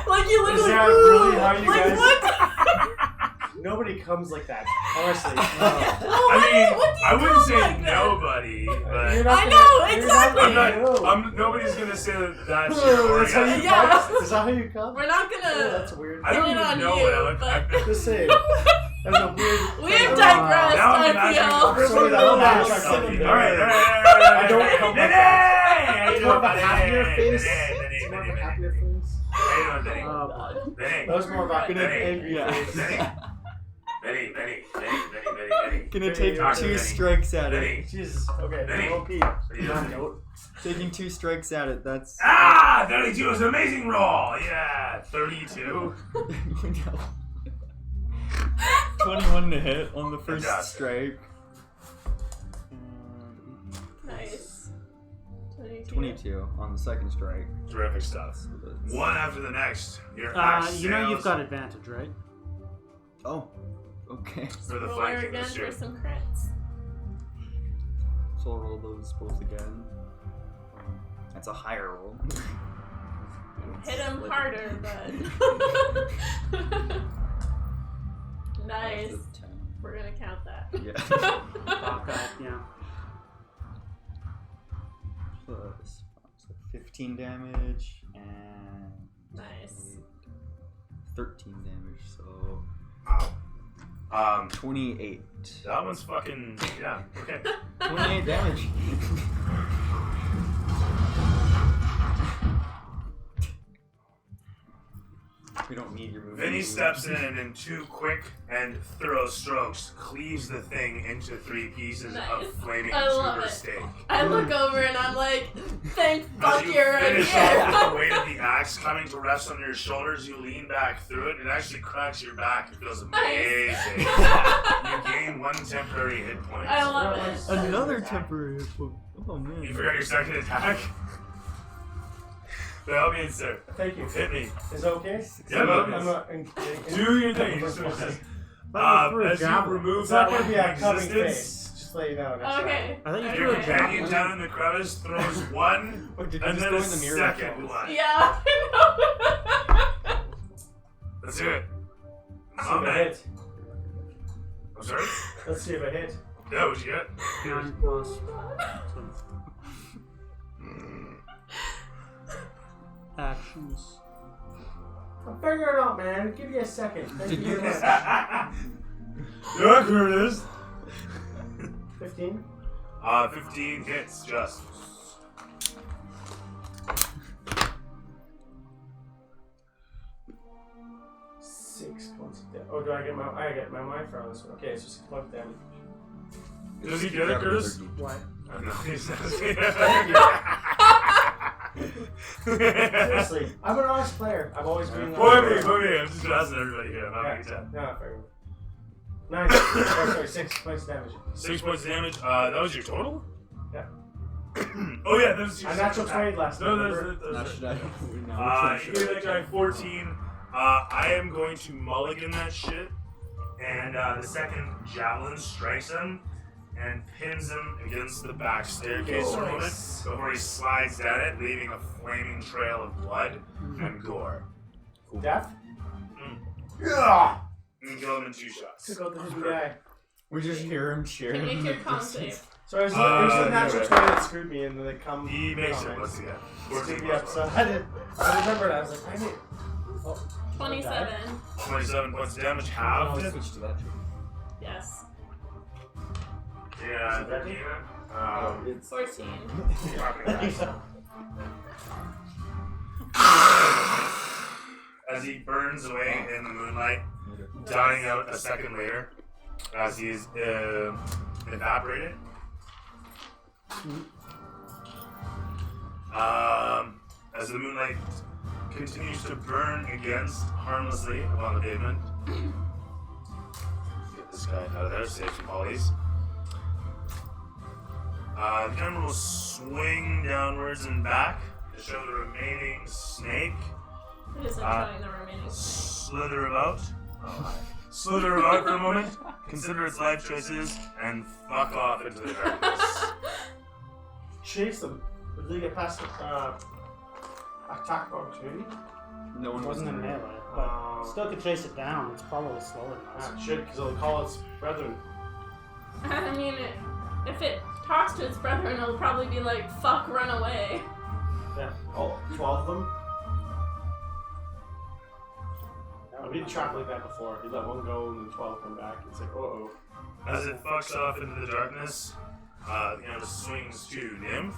Like you Is literally. that really how you like guys- what? Nobody comes like that. Honestly. No, I what mean, do you I wouldn't call say like that? nobody, but You're not I gonna- know, you're exactly. I'm not. No. Nobody's gonna say that that's Oh, your that's how you orgasm. Yeah. come? Is that how you come? We're not Oh, gonna. that's weird. I don't Pin it even on know you, what I look but- like. Just saying. That's a weird. We have thing. digressed. Now I'm I imagining feel. Sorry, that all was that not stuff. something. Alright. I don't come like It's more of a happier face. It's more of a happier face. Benny. Oh, boy. Benny. That was more of a Benny. angry Yeah. face. Benny. Gonna Benny, take Benny. 2 strikes at Benny. it. Jesus. Okay. Benny. Roll Pete. What are you doing? Note. Taking 2 strikes at it, that's... 32 is an amazing roll. Yeah, 32. 21 to hit on the first Fantastic. strike. Nice. 22 on the second strike. Terrific stuff. So that's- One after the next. Your axe You know you've sails got advantage, right? Oh, okay. for the Roll flanking again this for year. some crits. So I'll roll those both again. That's a higher roll. Hit him harder, but. Nice. That's a 10. We're gonna count that. Yeah. Okay, yeah. Plus, so 15 damage and Nice. 13 damage, so Wow. 28. That one's fucking yeah. Okay. 28 damage. We don't need your movement. Vinny steps in and in 2 quick and thorough strokes cleaves the thing into 3 pieces Nice. of flaming I love tuber it. steak. I look over and I'm like, thank As fuck you you're right finish off with the here. weight of the axe coming to rest on your shoulders, you lean back through it. It actually cracks your back. It feels amazing. You gain 1 temporary hit point. I love it. Another temporary hit point. Oh man. You forgot your second attack? By all means, sir. Thank you. Hit me. Is it okay? Yeah, but I'm not. do your thing. As you remove It's not that gonna one be from a coming existence, face. Just let you know. Next Okay. I think you your threw a companion javelin. down in the crevice throws 1 Or did you and just then go a in the mirror? second one. Yeah. Let's do it. Let's see Oh, if it man. hit. I'm sorry? Let's see if it hit. Yeah, what'd you get? 9 plus. Actions. I'll figure it out, man. Give me a second. Thank Did you you- very much. Yeah, Curtis. 15. 15 hits, just. Six points of damage. Oh, do I get my mind for this one? Okay, it's just 6 points of damage. Does he get it, Curtis? What? No, he's not. Seriously, I'm an honest player. I've always been. Boy, me. I'm just asking everybody here. I'm having a good time. No, not very well. 9. Oh, sorry, 6 points of damage. 6 points of damage. That was your total? Yeah. Oh, yeah, that was your I natural second attack. 20 last No, time. that's remember? Now should I? You gave that guy 14. I am going to mulligan that shit. And the second javelin strikes him and pins him against the back staircase for a moment before he slides down it, leaving a flaming trail of blood and gore. Death? Yeah! And kill him in 2 shots. Took out the hidden guy. We just hear him cheering. Make in your the con distance. save. So it was the natural yeah. 20 that screwed me, and then they come. He makes it comment. once again. Screwed 14 me up, plus so 1. I remembered. I was like, I need. Oh, 27. 27 points of damage, I'll halved. switch to that too. Yes. Yeah, 13. It's 14. As he burns away in the moonlight, dying out a second later, as he is evaporated. As the moonlight continues to burn against harmlessly upon the pavement. Get this guy out of there, save some polys. The camera will swing downwards and back to show the remaining snake It isn't showing the remaining. slither about. Slither about for a moment, consider its life choices, and fuck off into the darkness. chase them. Did they get past attack of opportunity? No one It wasn't in there. melee, but still could chase it down. It's probably slower than us. It should, because it'll call its brethren. I mean, if it talks to its brethren, it'll probably be like, fuck, run away. Yeah, all 12 of them. I've been trapped like that before. You let one go and then 12 come back. It's like, uh-oh. As it fucks off into the darkness, the camera swings to Nymph.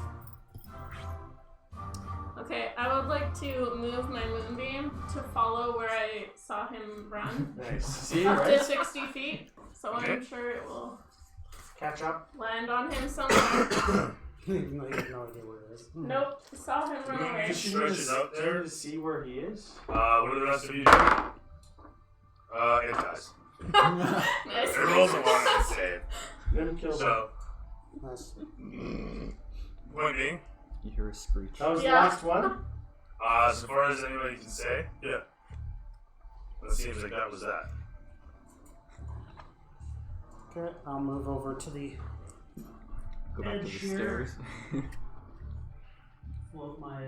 Okay, I would like to move my moonbeam to follow where I saw him run. Nice. See, Up to right? 60 feet, so Okay. I'm sure it will Catch up. land on him somewhere. Even though you have no idea where it is. Nope, saw him run away. Moonbeam stretches out Do you there. need to see where he is? What do the rest of you do? It does. Nice. It rolls a 1 and a save. Then kill them. So, That's point being, You hear a screech. That was Yeah. the last one? as far as anybody can say, yeah. It seems like that was that. okay. I'll move over to the Go back to the Edge here. stairs. float my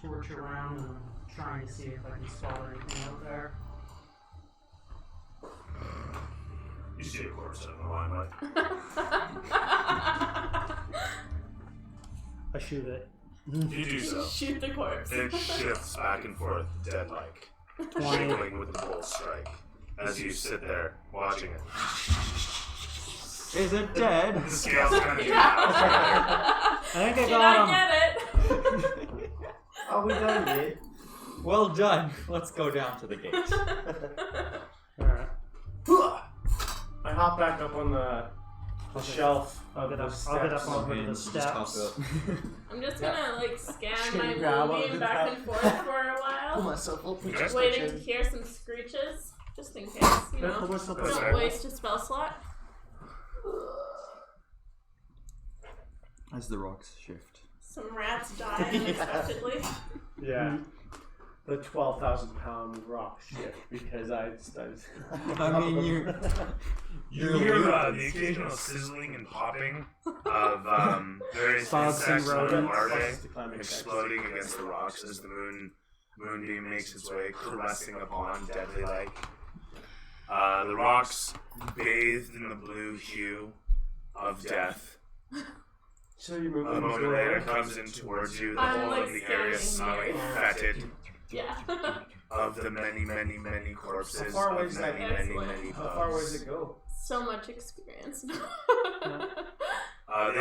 torch around and trying to see if I can spot anything out there. You see a corpse in the limelight. I shoot it. You do so. Shoot the corpse. It shifts back and forth, dead-like, 20. jiggling with the bolt strike, as you sit there watching it. Is it dead? The scales kind of Yeah. I think I Did got I get it? Oh, we done it. Well done. Let's go down to the gate. Alright. I hop back up on the shelf I'll of get the up. steps. I'll get up on one of the Just hop steps. up. I'm just gonna like scan my Grab moonbeam onto back that. and forth for a while, myself up and just waiting to hear some screeches, just in case, you know. Don't waste a spell slot. As the rocks shift. Some rats die unexpectedly. Yeah. The 12,000-pound rock shift because I I mean, You hear the occasional sizzling and popping of various Bugs and insects and rodents. larvae exploding against the rocks as the moonbeam makes its way caressing upon deadly like. The rocks bathed in the blue hue of death. So you A move moment later comes in towards you, the I'm, whole like, of the area scanning smelling here. fetid Yeah. of the many, many, many corpses. How far away of is that? many, many, Excellent. many How far away bugs. does it go? So much experience. They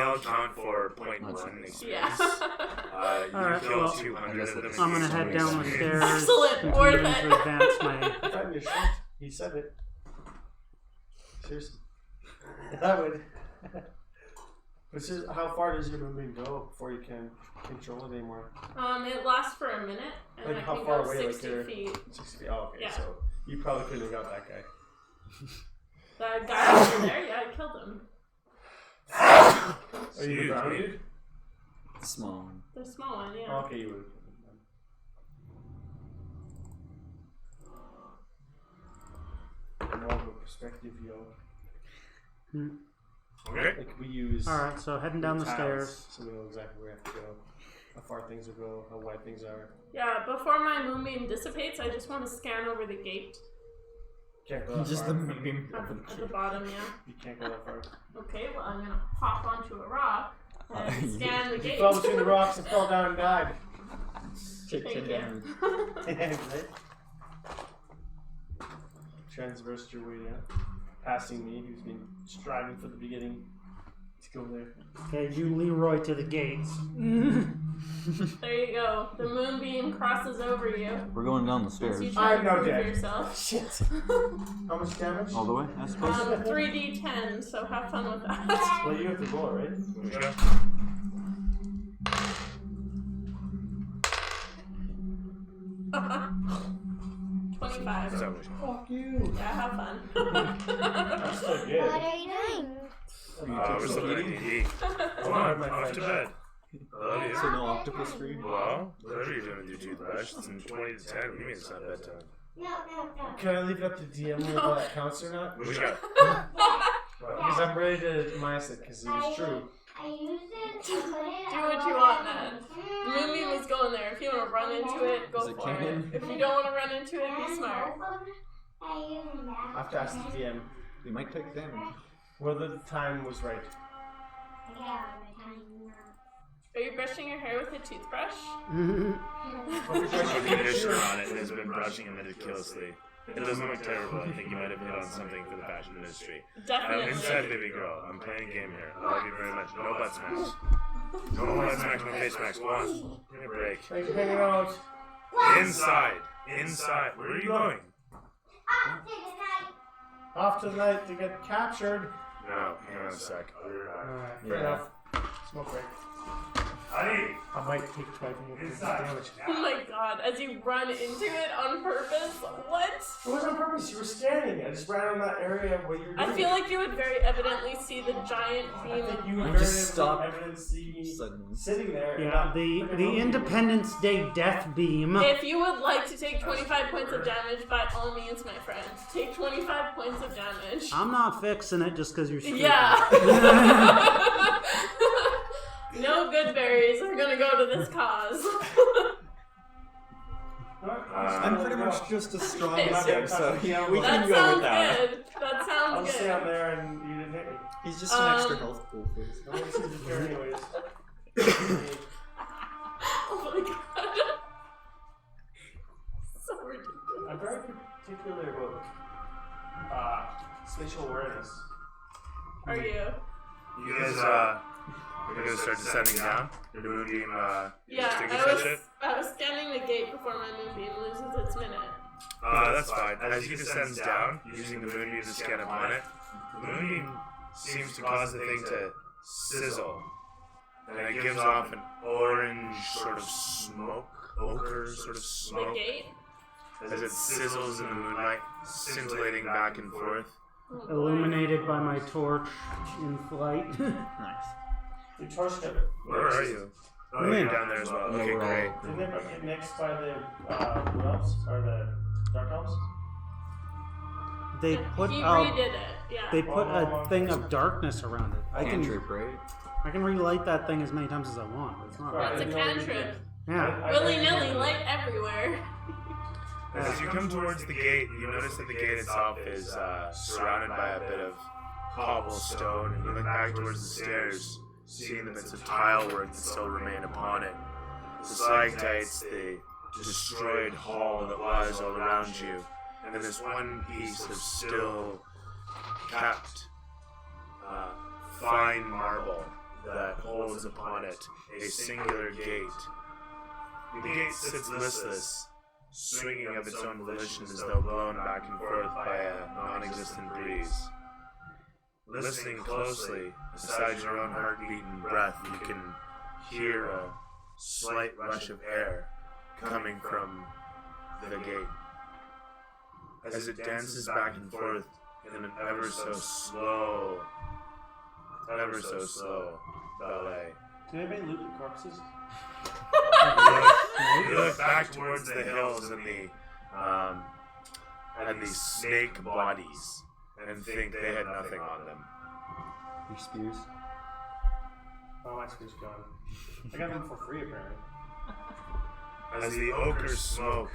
all count for 0.1 experience. Yeah. You Alright, kill well, 200 of them. I'm gonna head down the stairs. Excellent, continuing worth it. to advance my. I thought you shot. He said it. Seriously. That would. But how far does your movement go before you can control it anymore? It lasts for a minute, and Like, I how can far go away, like, 60 you're- feet. 60 feet. Oh, okay. Yeah. So you probably couldn't have got that guy. The guy over there, yeah, I killed him. Are you the Excuse brown me. dude? Small one. The small one, yeah. Oh, okay, you would. More of a perspective, yo. Okay. Like we use. Alright, so heading down the tiles, stairs. so we know exactly where we have to go, how far things will go, how wide things are. Yeah, before my moonbeam dissipates, I just want to scan over the gate Can't go that Just far. the moonbeam. at the bottom, yeah. You can't go that far. Okay, well, I'm gonna hop onto a rock and scan the You gate. fell between the rocks and fell down and died. Take Thank 10 damage. you. Transversed your way down, passing me, who's been striving for the beginning to go there. Okay, you Leroy to the gates. There you go. The moonbeam crosses over you. We're going down the As you stairs. try I'm to now prove dead. yourself. Shit. How much damage? All the way, I suppose. 3d10, so have fun with that. Well, you have the goal, right? Okay. $25. Is that what Fuck you. Yeah, have fun. I'm still What good. are you doing? we're still playing D&D. Come on, off to bed. I love you. So no octopus for you? Well, whatever you're doing with your toothbrush, it's in 20 to 10. You mean it's not bedtime. No. Can I leave it up to DM whether that counts or not? What you got? Because I'm ready to minus it, because it was true. I use it to put it Do what you want, man. The moonbeam is going there. If you want to run into it, go Is it for it. canon? If you don't want to run into it, be smart. I use that. I have to ask the DM We might take damage. whether the time was right. Are you brushing your hair with a toothbrush? The conditioner on it has been brushing him meticulously. It doesn't look terrible. I think you might have hit on something for the fashion industry. Definitely. Inside, baby girl. I'm playing a game here. I love you very much. No butt smacks. No butt smacks, no face smacks. Go on. Give me a break. Thanks for hanging out. Inside. Inside. Where are you going? Off tonight to get captured. No, hang on a sec. I'll be right back. Alright, fair Yeah. enough. Smoke break. Honey! I might take 12 minutes damage. Oh my god, as you run into it on purpose? What? It wasn't on purpose, you were scanning. I just ran around that area where you were doing I feel like you would very evidently see the giant I beam. think you would You very just stop evidently see me Suddenly. sitting there. and Yeah, not the looking the over you. Independence Day death beam. If you would like to take 25 points of damage, by all means, my friend. Take 25 points of damage. I'm not fixing it just because you're stupid. Yeah. No good berries are gonna go to this cause. I'm pretty much just as strong as as him, so yeah, we That can go sounds with that. good. That I'll sounds just stay out good. there and you didn't hit me. He's just an extra Um, health pool for us. No one seems to care anyways. Oh my god. So ridiculous. I'm very particular about spatial awareness. Are you? You guys, we're gonna start descending down. The moonbeam, Yeah, sticky I touch was it. I was scanning the gate before my moonbeam loses its minute. That's fine. As he descends down, using the moonbeam to scan upon it, the moonbeam seems to cause the thing to sizzle. And it gives off an orange sort of smoke, ochre sort of The smoke, gate? as it sizzles in the moonlight, scintillating back and forth. Oh, boy. Illuminated by my torch in flight. Nice. Your torch got Where are you? Oh, I'm you're in. down there as well. Yeah, Okay, we're all- great. Didn't they get mixed by the Blue Elves? Or the Dark Elves? They Yeah, put he out. redid it, yeah. They put a thing of darkness around it. I can Cantrip, right? relight that thing as many times as I want. It's not. That's a I didn't know you cantrip. did. Yeah. Willy-nilly, light everywhere. As you come towards the gate, you notice that the gate itself is surrounded by a bit of cobblestone, and you look back towards the stairs, seeing the bits of tile work that still remain upon it. The stalactites, the destroyed hall that was all around you, and then this one piece of still kept fine marble that holds upon it a singular gate. The gate sits listless, swinging of its own volition as though blown back and forth by a non-existent breeze. Listening closely, besides your own heartbeat and breath, you can hear a slight rush of air coming from the gate. As it dances back and forth in an ever so slow ballet. Did anybody loot the corpses? You look back towards the hills and the snake bodies and think they had nothing on them. Your spears. Oh, my spear's gone. I got them for free, apparently. As the ochre smoke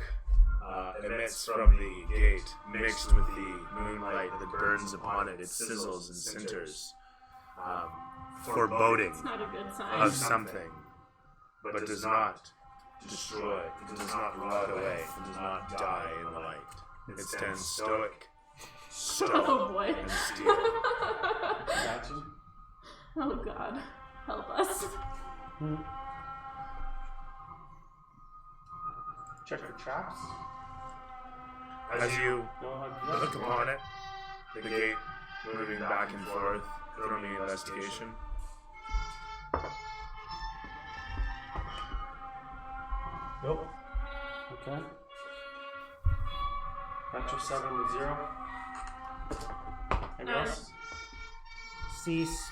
emits from the gate, mixed with the moonlight that burns upon it, it sizzles and sinters, foreboding It's not a good sign. of something, but does not destroy, it does not rot away, it does not die in the light. It stands stoic, Oh stone, boy. and steel. Imagine. Oh god. Help us. Check for traps. As you Know how to do look that? upon it, the gate moving back and forth from the investigation. Nope. Okay. Natural 7 to 0. Anything else? Cease.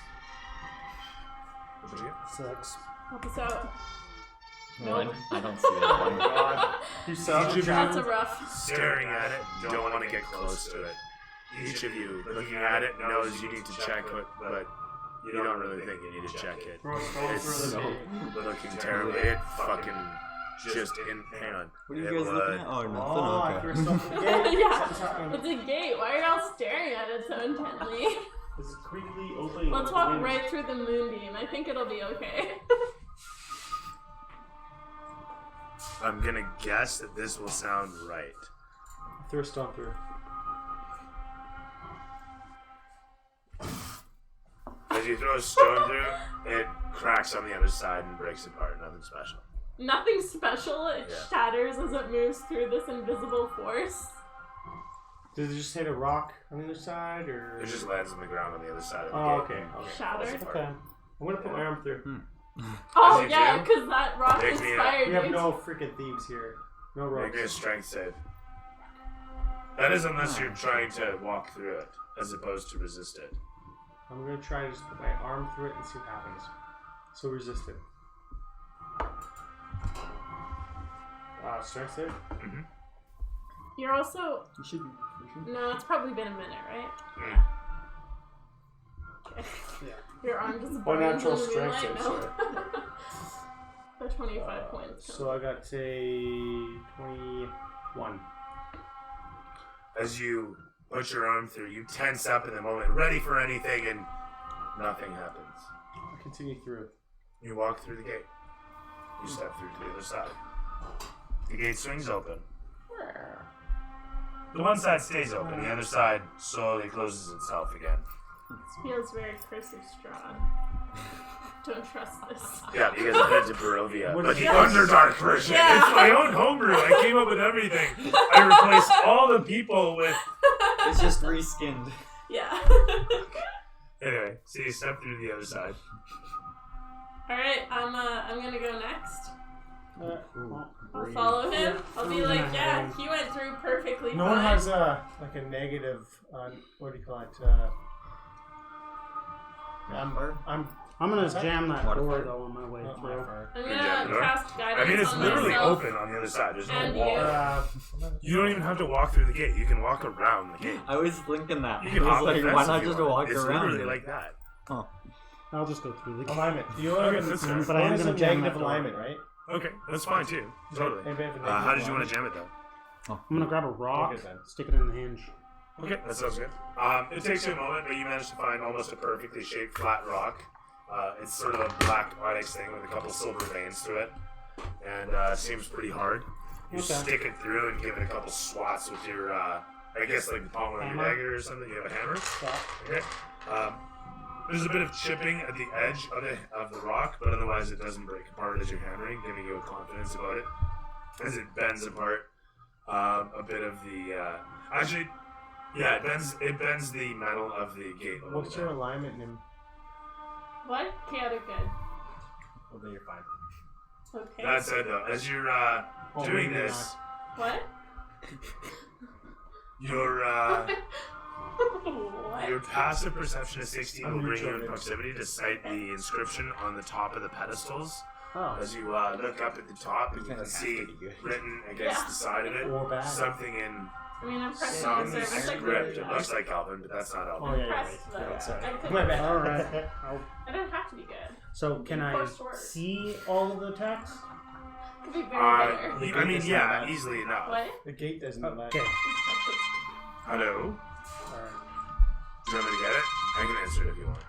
What did you get? 6. Help us out. One. I don't see that one. God. You saw Each the of That's trap. a rough. Staring at it, don't want to get close to it. Each of you looking at it knows you need to check it, but you don't really think you need to check it. Throw a stone It's through the gate. looking terribly. It fucking just in. Hang on. What are you It guys looking would- at? Oh, Oh, I nothing. threw Okay. stuff in the gate. Yeah. Something's happening. It's a gate. Why are y'all staring at it so intently? It's creepily opening. Let's the walk wind. right through the moonbeam. I think it'll be okay. I'm gonna guess that this will sound right. Threw a stone through. As you throw a stone through, it cracks on the other side and breaks apart. Nothing special. Nothing special. It Yeah. shatters as it moves through this invisible force. Did it just hit a rock on the other side, or? It just lands on the ground on the other side of the Oh, gate. okay. Okay. Shattered. Okay. I'm gonna put my arm through. Oh you yeah, do? because that rock Make me a- inspired We have you. no freaking thieves here. No Make me a ropes. strength save. That is unless you're trying to walk through it, as opposed to resist it. I'm gonna try to just put my arm through it and see what happens. So resist it. Strength save? You're also You should be. You should. no. It's probably been a minute, right? Mm. Okay. Yeah. Your arm just Or burns natural in the strength moonlight. save, No. For 25 points. So I got a 21. As you put your arm through, you tense up in the moment, ready for anything, and nothing happens. I continue through. You walk through the gate. You step through to the other side. The gate swings open. The one side stays open, the other side slowly closes itself again. This feels very Curse of Strahd. Don't trust this. Yeah, because I went to Barovia. What But is the it? Underdark version. Yeah. It's my own homebrew. I came up with everything. I replaced all the people with. It's just reskinned. Yeah. Anyway, so you step through the other side. Alright, I'm gonna go next. I'll Brave. follow him. I'll be I'm like, gonna yeah, have- he went through perfectly No fine. one has like a negative. What do you call it? I'm gonna jam that door Modifier. though on my way Not my through. part. I'm You're gonna jamming the door? cast guidance I mean, it's on literally myself. open on the other side. There's no And wall. you. You don't even have to walk through the gate. You can walk around the gate. I was thinking that. You I can was hop the like, fence why if not you just want. walk It's around? literally like that. I'll just go through the Alignment. You Okay, have that's a, fair. But I am bonus gonna of jam negative that door. alignment, right? Okay, that's fine too. Totally. Anybody have a How negative did you want to alignment? jam it though? I'm gonna grab a rock, Okay, then. stick it in the hinge. Okay, that sounds good. It takes you a moment, but you manage to find almost a perfectly shaped flat rock. It's sort of a black onyx thing with a couple silver veins through it, and seems pretty hard. You Okay. stick it through and give it a couple swats with your, I guess like the palm of your Hammer? dagger or something. You have a hammer. Yeah. Okay. There's a bit of chipping at the edge of the rock, but otherwise it doesn't break apart as you're hammering, giving you a confidence about it. As it bends apart, a bit of the actually, yeah, it bends the metal of the gate a little What's bit. your alignment, Nim? What? Chaotic good. Well, then you're fine. Okay. That said, though, as you're doing maybe this, What? your What? your passive perception of 16 will bring you in Unmutual. proximity to sight the inscription on the top of the pedestals. Oh. As you look up at the top, you It can has see to be good. written against Yeah. the side of it Or bad. something in I mean, I'm pressing some the service script. It agreement. looks like Alvin, but that's not Alvin. Oh, yeah, Press yeah, the- right. Yeah, sorry. I could- My bad. All right. I don't have to be good. So can I Forced work. see all of the text? Could be very better. I mean, yeah, easily enough. What? The gate doesn't allow. Okay. Hello? All right. Do you want me to get it? I can answer it if you want.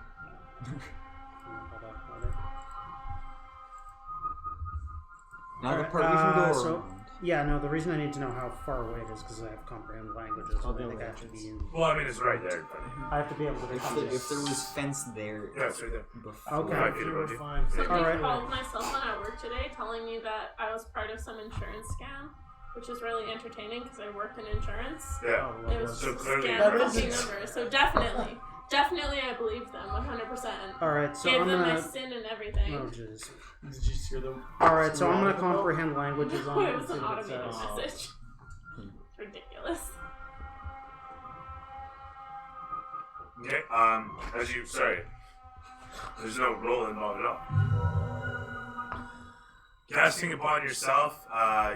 Now the Alright, part we can go so- around. Yeah, no, the reason I need to know how far away it is because I have comprehend languages. Oh, I the think I have to be in. Well, I mean, it's right there in front of you. I have to be able to come If there was fence there Yeah, it's right there. before. Okay. 5 feet above We're you. fine. Somebody Alright. called my cell phone at work today telling me that I was part of some insurance scam, which is really entertaining because I work in insurance. Yeah. Oh, It was So just a clearly scam that booking is- number. So definitely I believe them 100%. All right, so Gave I'm them my gonna. sin and everything. Oh jeez. Did you hear them? All right, so I'm gonna comprehend languages on it it. was and an see what it automated says. message. It's ridiculous. Okay, as you, sorry, there's no roll involved at all. Casting upon yourself,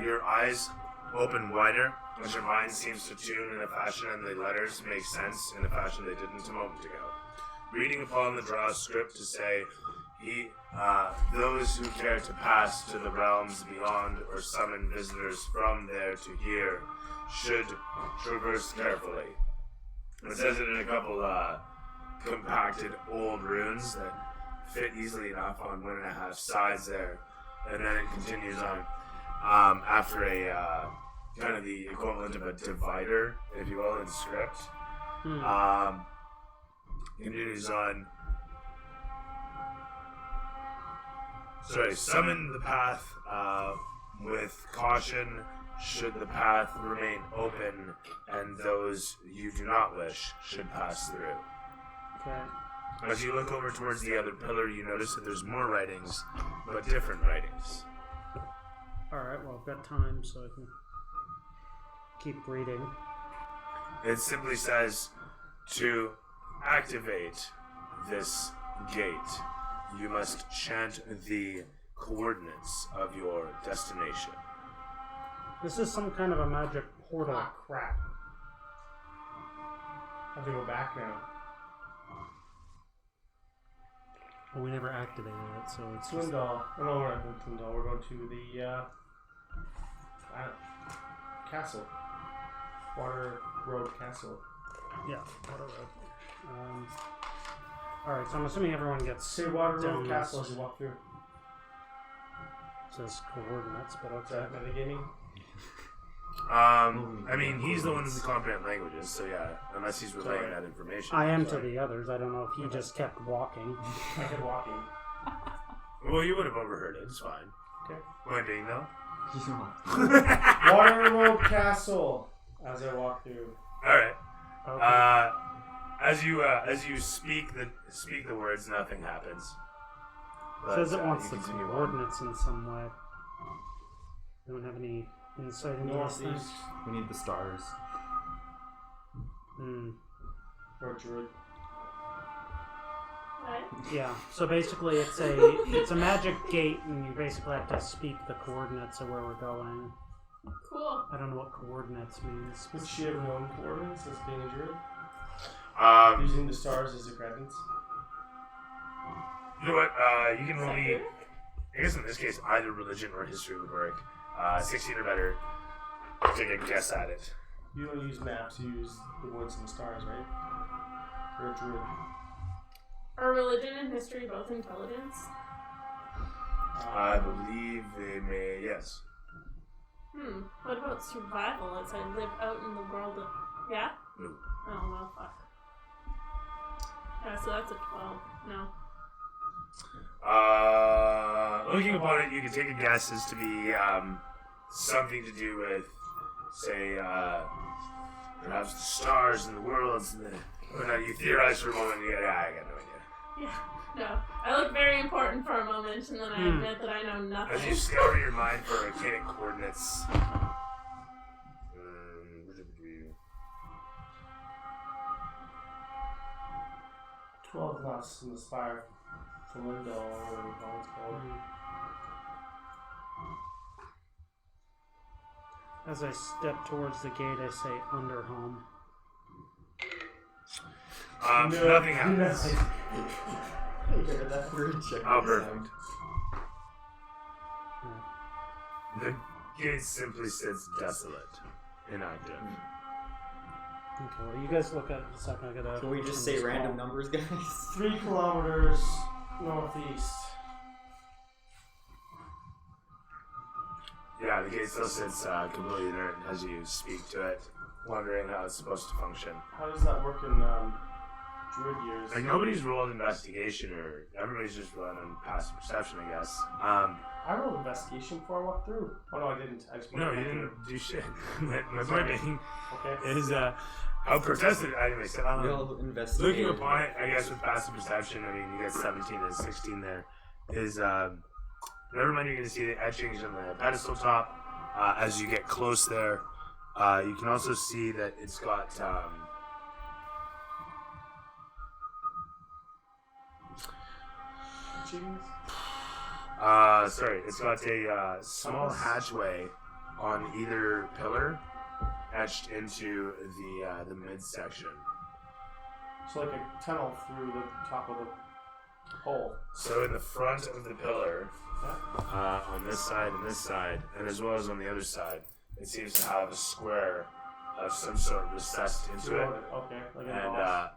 your eyes open wider as your mind seems to tune in a fashion and the letters make sense in a fashion they didn't a moment ago. Reading upon the draw script to say, those who care to pass to the realms beyond or summon visitors from there to here should traverse carefully. It says it in a couple compacted old runes that fit easily enough on 1.5 sides there, and then it continues on after a kind of the equivalent of a divider, if you will, in script. Continues on. Sorry, summon the path with caution. Should the path remain open, and those you do not wish should pass through. Okay. As you look over towards the other pillar, you notice that there's more writings, but different writings. All right. Well, I've got time, so I can keep reading. It simply says, to activate this gate, you must chant the coordinates of your destination. This is some kind of a magic portal. Ah, crap. I have to go back now. Well, we never activated it, so it's just. Twindall. Oh, no, we're not going to Twindall. We're going to the castle. Water Road Castle. Yeah. Whatever. All right. So I'm assuming everyone gets. Say Water down Road this. Castle as you walk through. Says coordinates, but Is okay. that metagaming? I mean, he's the one who comprehends languages, so yeah, unless he's relaying that information. I am to the others. I don't know if he just kept walking. I kept walking. Well, you would have overheard it. It's fine. Okay. Pointing though. Waterloo Castle. As I walk through. All right. Okay. As you speak the words, nothing happens. It says it But, wants you the continue on. coordinates in some way. Don't have any insight into this thing. Northeast. We need the stars. Hmm. Or Druid. What? Yeah. So basically, it's a magic gate, and you basically have to speak the coordinates of where we're going. Cool. I don't know what coordinates means. Would she have known coordinates as being a Druid? Using the stars as the credits? You know what? You can roll me. I guess in this case, either religion or history would work. 16 or better. Take a guess at it. You don't use maps, you use the woods and the stars, right? You're a Druid. Are religion and history both intelligence? I believe they may. Yes. What about survival as I live out in the world of... Yeah? No. Oh, well, fuck. Yeah, so that's a 12. No. Looking upon it, you can take a guess as to be something to do with, say, perhaps the stars and the worlds and the. Well, you theorize for a moment, and you go, I got no idea. Yeah. No. I look very important for a moment, and then I admit that I know As nothing. you scour your mind for arcanic coordinates. 12 knots in the spire for Lindo, or whatever it's called. As I step towards the gate, I say Underhome. Nothing happens. Check Oh, this perfect. The gate simply sits desolate, inactive. Okay, well, you guys look at it a second. I gotta. Can we just turn say this random off. numbers, guys? 3 kilometers northeast. Yeah, the gate still sits completely inert as you speak to it, wondering how it's supposed to function. How does that work in Druid years? Like, nobody's rolled investigation, or everybody's just rolling on passive perception, I guess. I rolled investigation before I walked through. Oh no, I didn't. I just No, walked you through. didn't do shit. My point being Okay. is, how protested, anyways, We'll investigate. looking upon it, I guess with passive perception, I mean, you get 17 and 16 there, is, never mind, you're going to see the etchings on the pedestal top. As you get close there, you can also see that it's got, it's got a small hatchway on either pillar etched into the midsection. So like a tunnel through the top of the hole. So in the front of the pillar, on this side and this side, and as well as on the other side, it seems to have a square of some sort recessed into it, Okay, like a boss.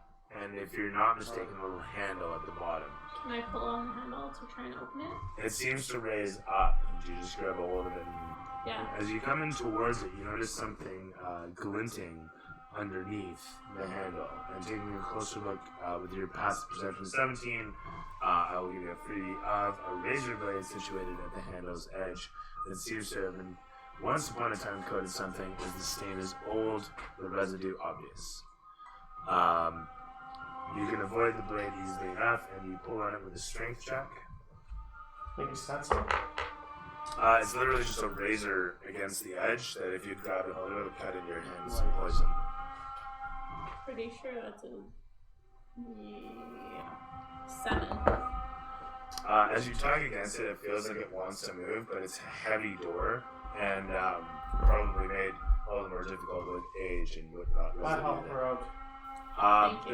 and if you're not mistaken, a little handle at the bottom. Can I pull on the handle to try and open it? It seems to raise up. You just grab a hold of it, and Yeah. as you come in towards it, you notice something glinting underneath the handle. And taking a closer look with your passive perception 17, I will give you a freebie of a razor blade situated at the handle's edge that seems to have been once upon a time coated something as the stain is old, the residue obvious. You can avoid the blade easily enough, and you pull on it with a strength check. Make a stencil. It's literally just a razor against the edge that if you grab it, it would cut in your hands and poison. Pretty sure that's a... Yeah. 7. As you tug against it, it feels like it wants to move, but it's a heavy door, and probably made all the more difficult with age and whatnot. I help her out. Thank you.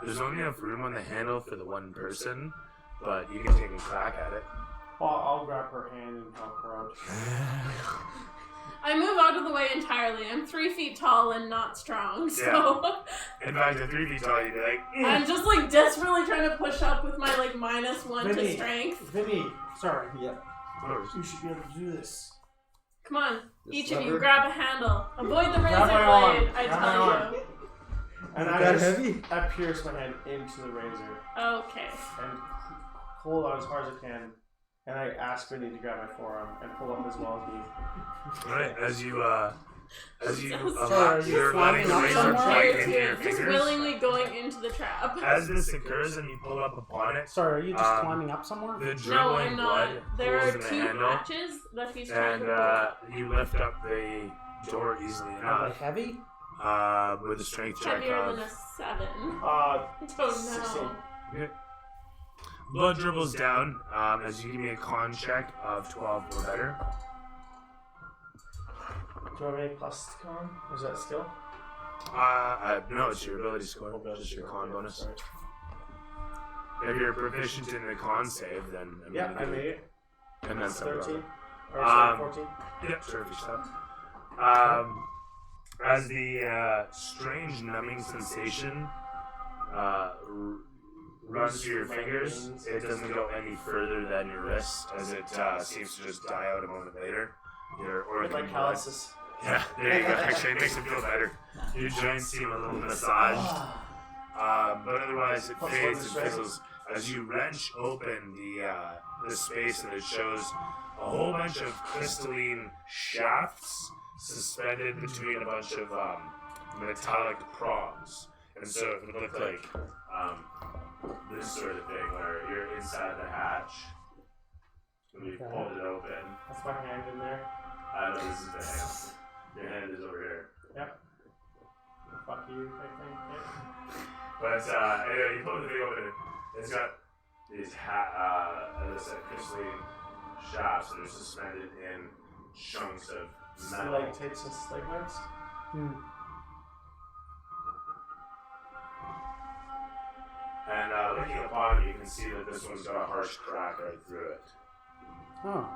There's only enough room on the handle for the one person, but you can take a crack at it. I'll grab her hand and help her out. I move out of the way entirely. I'm 3 feet tall and not strong, so In fact, at 3 feet tall, you'd be like, I'm just like desperately trying to push up with my like -1 to Vinny. strength. Vinny, sorry. Yeah. You should be able to do this. Come on, This each of you lever? grab a handle. Avoid the razor Grab my arm. blade, I Grab my tell arm. you. And Is I that just heavy? I pierce my hand into the razor Okay. and pull out as hard as I can. And I ask Vinny to grab my forearm and pull up as well as me. Right, as you Sorry, are you you're letting climbing the up razor somewhere? bite into your Just fingers. willingly going into the trap. As this occurs and you pull up upon it, Sorry, are you just Um, climbing up somewhere? the No, dribbling I'm not. blood There pools are in the 2 handle, hatches that he's trying and to pull. you lift up the door easily Are they enough heavy? with a strength check Heavier of than a 7. Uh, Oh 16. no. blood dribbles down as you give me a con check of 12 or better. Do I have any plus to con? Is that skill? No, it's your ability score, just your con bonus. Sorry. If you're proficient in the con save, then Yeah, I made it. And that's 13. Or Um, 14. Yep, terrific stuff. As the strange numbing sensation runs through your fingers, it doesn't go any further than your wrist, as it seems to just die out a moment later. Your With organ my blood. calluses. Yeah, there you go. Actually, it makes it feel better. Your joints seem a little massaged. But otherwise, it Plus fades one and strength. fizzles as you wrench open the space, and it shows a whole bunch of crystalline shafts suspended between a bunch of metallic prongs. And so it would look like this sort of thing, where you're inside the hatch and you Okay. pulled it open. That's my hand in there. No, this is the hand. Your hand is over here. Yep. Fuck you, I think. Yeah. But anyway, you pull the thing open. It's got these crystalline shafts that are suspended in chunks of metal. Stalactites and stalagmites. Hmm. And looking upon it, you can see that this one's got a harsh crack right through it. Oh.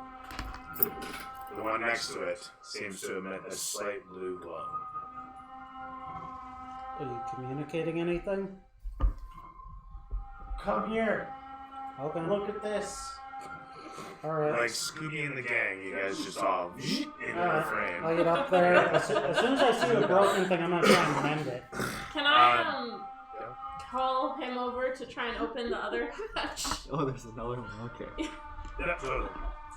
The one next to it seems to emit a slight blue glow. Are you communicating anything? Come here. Okay. Look at this. Alright. Like Scooby and the gang, you guys just all into the Alright. frame. I'll get up there. As soon as I see a broken thing, I'm gonna try and mend it. Can I call him over to try and open the other hatch? Oh, there's another one. Okay. Yeah, totally.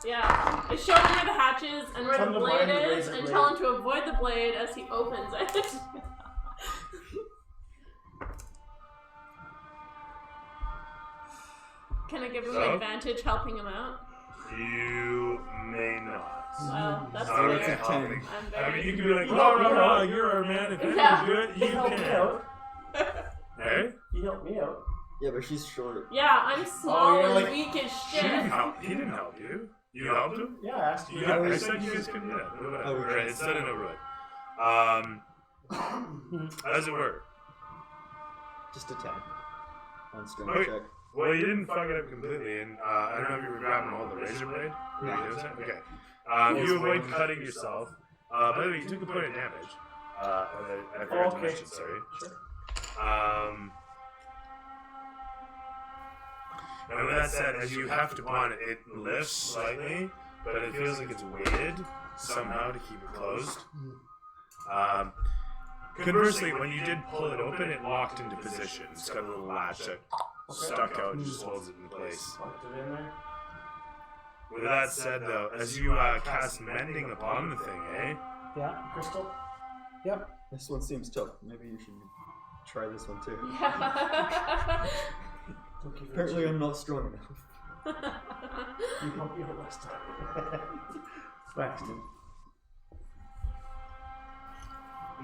Yeah. I show him where the hatch is and where Tell the him to blade mind the is, razor and blade. tell him to avoid the blade as he opens it. Can I give him So? advantage helping him out? You may not. Well, that's Oh, It's fair. a 10. I'm I very... mean, you can be like, You no, helped no, me no, out. you're our man. If you Yeah. can do it, You you helped me can. out. Hey? You helped me out. Yeah, but she's short. Yeah, I'm small you're and like- weak as He shit. didn't help. He didn't help you. You helped him? Yeah, I asked you. You, I said you guys couldn't do that. Whatever. Oh, okay. Right, it said in override. As it were. Just a 10. On strength Okay. check. Well, you didn't fuck it up completely, and I don't know if you were grabbing hold of the razor blade. Were you No. doing that? Okay. You avoid cutting yourself. By the way, you took a point of damage. I forgot to Okay. mention, sorry. And with that said, as you heft upon it, it lifts slightly, but it feels like it's weighted somehow to keep it closed. Conversely, when you did pull it open, it locked into position. It's got a little latch that stuck out and just holds it in place. Fucked it in there. With that said, though, as you cast mending upon the thing, eh? Yeah. Crystal. Yep. This one seems tough. Maybe you should try this one too. Yeah. Don't give it Apparently a I'm not strong enough. You helped me out last time. Waxton.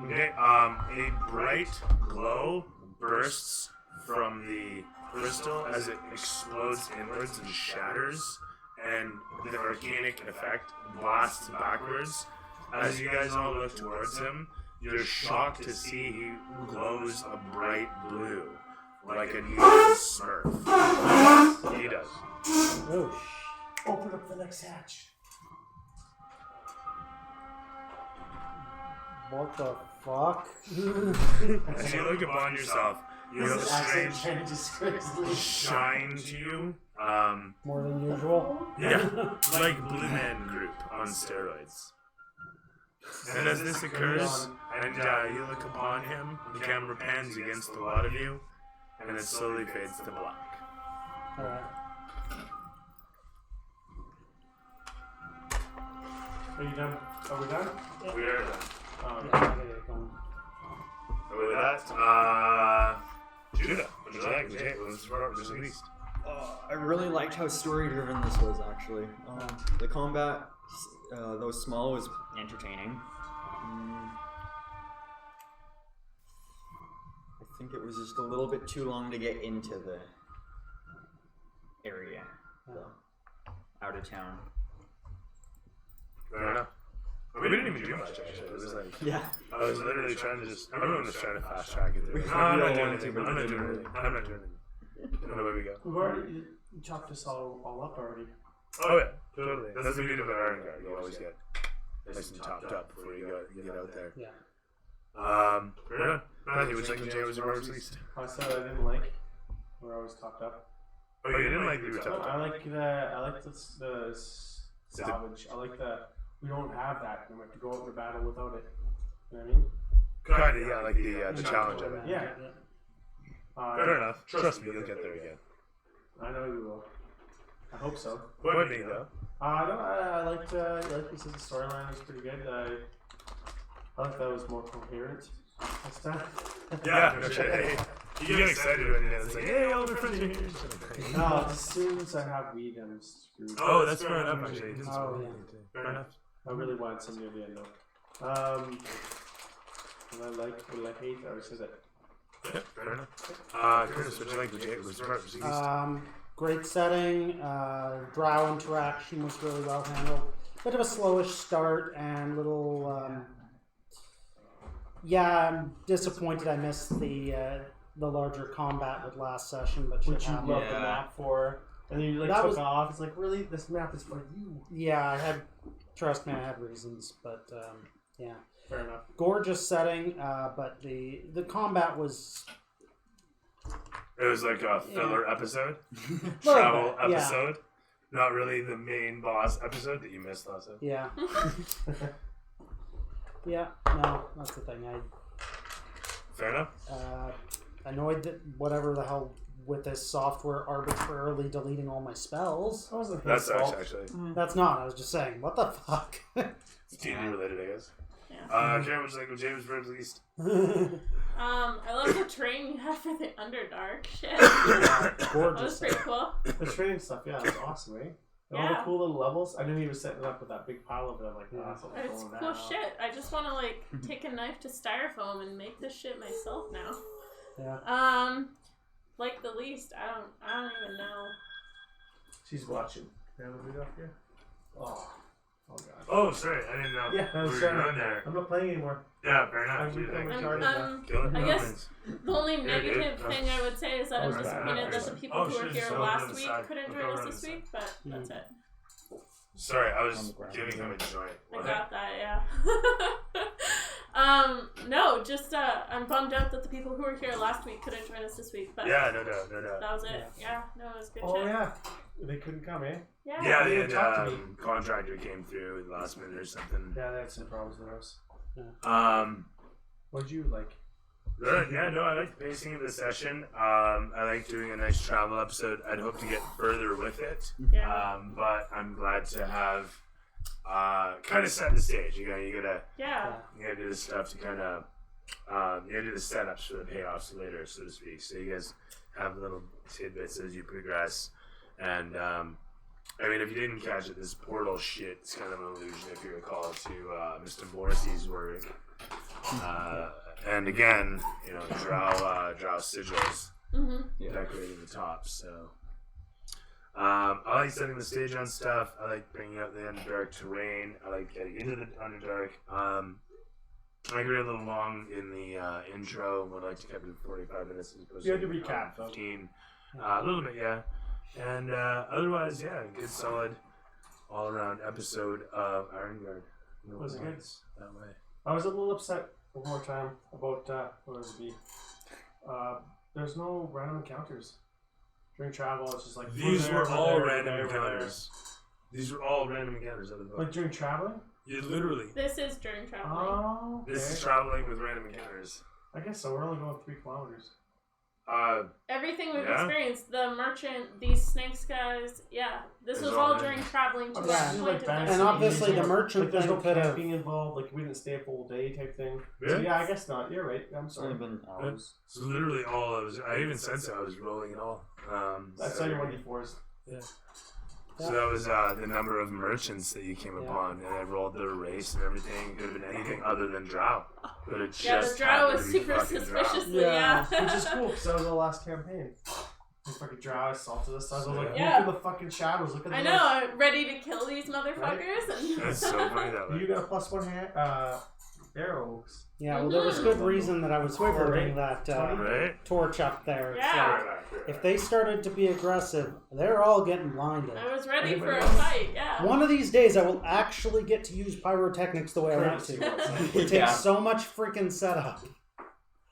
Okay, a bright glow bursts from the crystal as it explodes inwards and shatters, and the organic effect blasts backwards. As you guys all look towards him, you're shocked to see he glows a bright blue, like a neon smurf. He does. Oh, Open up the next hatch. what the fuck? As you look upon yourself, you have a strange changes crazily. shine to you. More than usual. Yeah, like Blue Man Group on steroids. And as this occurs, and you look upon him, the camera pans against the lot of you, and it slowly fades to black. Alright. Are you done? Are we done? We are done. Um, Yeah, I gotta get going. With that, Judah, what did you like? Let's start with the least. I really liked how story-driven this was, actually. The combat, though small, was entertaining. I think it was just a little bit too long to get into the area, out of town. Fair enough. We didn't even do much, actually. It was like, Yeah. I was literally trying to just, everyone was trying to fast track it. We No, kinda I'm not don't doing want anything. to, but I'm not we doing didn't anything. I'm not doing anything. You know where we go. we've already you chopped this all up already. Oh, yeah, totally. That's the beauty of an Iron Guard. You always get nice and topped up before you get out there. Yeah. Fair enough. Matthew, which like Jay was your most least? I said I didn't like. We're always topped up. Oh, you didn't like the No, top. I like the salvage. I like the we don't have that. We have to go out into battle without it. You know what I mean? Kind of, yeah, like the challenge of it. Yeah. Fair enough. Trust me, you'll get there again. I know you will. I hope so. What me though? I liked this storyline was pretty good. I like that it was more coherent this time. Yeah, no shit. Hey, you get excited when it's like, hey, all my friends are here. No, as soon as I have weed, I'm screwed. Oh, that's fair enough, actually. Oh, yeah. Fair enough. I really wanted some near the end though. And I hate, I already said that. Yeah, fair enough. Curtis, what'd you like? Great setting. Drow interaction was really well handled. Bit of a slowish start and little. I'm disappointed I missed the larger combat with last session, but Which you should love have. the map for, and then you That took was- off. It's like, really, this map is for you. Yeah, I had. Trust me, I had reasons, but yeah. Fair enough. Gorgeous setting, but the combat was. It was like a filler episode, Little travel bit, yeah. episode, not really the main boss episode that you missed last time. Yeah. Yeah, no, that's the thing. Fair enough. Annoyed that whatever the hell with this software arbitrarily deleting all my spells. That wasn't his That's fault. actually That's not. I was just saying, what the fuck? it's D&D related, I guess. Yeah. Karen, would you like James for at least? I love the terrain you have for the Underdark shit. Yeah, That was gorgeous. pretty cool. The training stuff, yeah, that's awesome, eh? And all the Yeah. cool little levels. I knew he was setting it up with that big pile of it. I'm like, Yeah. that's what we're It's going cool now. shit. I just want to like take a knife to styrofoam and make this shit myself now. Yeah. Like the least, I don't even know. She's watching. Can I have a video up here? Oh god. Oh, sorry, I didn't know. Yeah, I was we were trying doing to. there. I'm not playing anymore. Yeah, fair enough. I'm Dude, becoming like, retarded now. kill it. I No guess wins. the only Yeah, negative dude. thing I would say is that I'm Oh, disappointed that the bad. people Oh, who were shit, here so over last the week side. couldn't Look join over us on this the week, but that's it. Sorry, I On was the ground. giving him a joint. I What? got that, yeah. No, just I'm bummed out that the people who were here last week couldn't join us this week, but Yeah, no doubt, no doubt. that was it. Yeah, no, it was good Oh shit. yeah. They couldn't come, eh? Yeah. Yeah, They the didn't talk to me. contractor came through at the last minute or something. Yeah, they had some problems with us. What'd you like? Yeah, no, I like the pacing of the session. I like doing a nice travel episode. I'd hope to get further with it. Yeah. But I'm glad to have kind of set the stage. You gotta Yeah. do this stuff to kind of you gotta do the setups for the payoffs later, so to speak. So you guys have little tidbits as you progress. And I mean, if you didn't catch it, this portal shit is kind of an allusion, if you recall, to Mr. Morrissey's work. And again, you know, drow sigils decorating the top. So I like setting the stage on stuff. I like bringing out the Underdark terrain. I like getting into the Underdark. I agree a little long in the intro. Would like to keep it 45 minutes as opposed You had to to recap, though. 15. A little bit, yeah. And otherwise, yeah, good solid all around episode of Iron Guard. No Was it good? complaints that way. I was a little upset one more time about what would it be? There's no random encounters during travel. It's just like These we're were there, all we're random there, we're there. encounters. These were all random encounters of the book. Like during traveling? You literally. This is during traveling. Oh, okay. This is traveling with random encounters. I guess so. We're only going 3 kilometers. Everything we've Yeah. experienced, the merchant, these snakes guys, yeah. This There's was all all that. during traveling to Yeah. that Like point of fantasy. And obviously the merchant Like, there's no thing could have. camping involved. Like, we didn't stay a full day type thing. Yeah. So, yeah, I guess not. You're right. I'm It's only sorry. been hours. It's literally all I was. I even said so. I was rolling it all. That's so, how your 1d4s. So that was the number of merchants that you came Yeah. upon, and I rolled their race and everything. Could have been anything other than Drow, but it Yeah, the just drow happened was to be super fucking Drow. suspiciously, yeah. Which is cool, because that was the last campaign. The fucking drow assaulted us. I was like, Yeah. look at the fucking shadows. Look at the I know, I'm ready to kill these motherfuckers. That's so funny that way. You got a +1 arrows. Yeah, well, there was good reason that I was holding that Right? torch up there. It's Yeah. like, if they started to be aggressive, they're all getting blinded. I was ready for a Anybody else? fight, yeah. One of these days, I will actually get to use pyrotechnics the way I want to. It takes so much freaking setup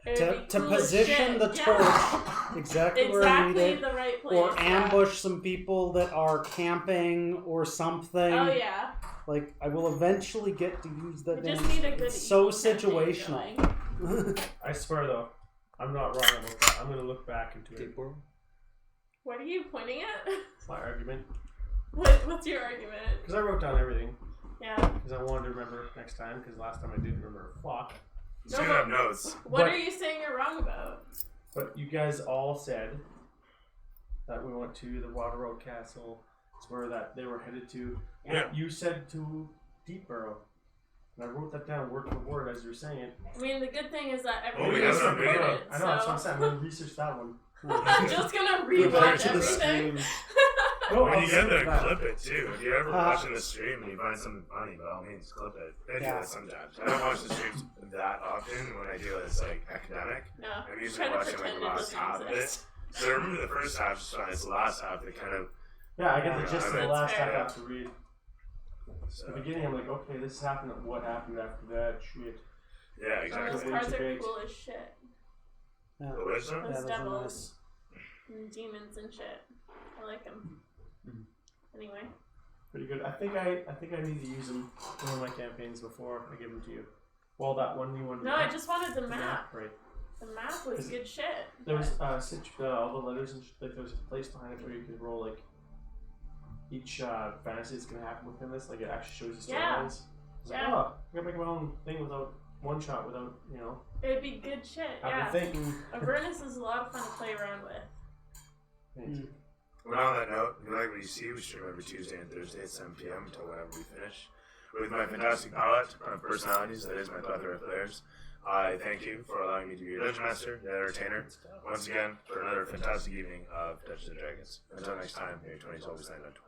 It'd to be cool as position shit, the yeah. torch exactly where I need Exactly it, the right place. or yeah. ambush some people that are camping or something. Oh, yeah. Like, I will eventually get to use that. We just damn- need a good it's so evil campaign situational. going. I swear, though, I'm not wrong about that. I'm going to look back into it. What are you pointing at? It's my argument. What's your argument? Because I wrote down everything. Yeah. Because I wanted to remember next time. Because last time I didn't remember a fuck. He's gonna have notes. What But- are you saying you're wrong about? But you guys all said that we went to the Water Road Castle. It's where that they were headed to. Yeah. You said to Deepburrow. And I wrote that down word for word as you were saying it. I mean, the good thing is that Oh, we everybody have it on video. supported, I know, that's what I'm so saying. I'm going to research that one. I'm just gonna Prepare rewatch to the everything. stream. No, When I'll you get send there, it back. clip it too. If you're ever watching the stream and you find something funny, by all means, clip it. I do Yeah. that sometimes. I don't watch the streams that often. When I do it, it's like academic. No, I'm usually try to watching like pretend the it last doesn't half of it. exist. So I remember the first half is fine. It's the last half that kind of. Yeah, I get the Yeah, gist of the that's last fair. half I have to read. So, The beginning, I'm like, okay, this happened. What happened after that? Shit. yeah, Those exactly. parts are Integrate. cool as shit. Yeah. The wisdom? Those those are devils nice. and demons and shit. I like them. Anyway, Pretty good. I think I need to use them in one of my campaigns before I give them to you. Well, that one you wanted. no, I just wanted the map. Right. The map was Is it- good shit. There was all the letters and like there was a place behind it where you could roll like each fantasy that's gonna happen within this. Like it actually shows you Yeah. storylines. It's like, Yeah. oh, I can make my own thing without one shot, without It'd be good shit. Yeah. having to think. Avernus is a lot of fun to play around with. Well, on that note, if you like what you see, we stream every Tuesday and Thursday at 7 p.m. until whenever we finish. With my fantastic palette of personalities, that is my plethora of players, I thank you for allowing me to be your Dungeon Master, your entertainer, once again, for another fantastic evening of Dungeons & Dragons. Until next time, may your 20s always land on 20.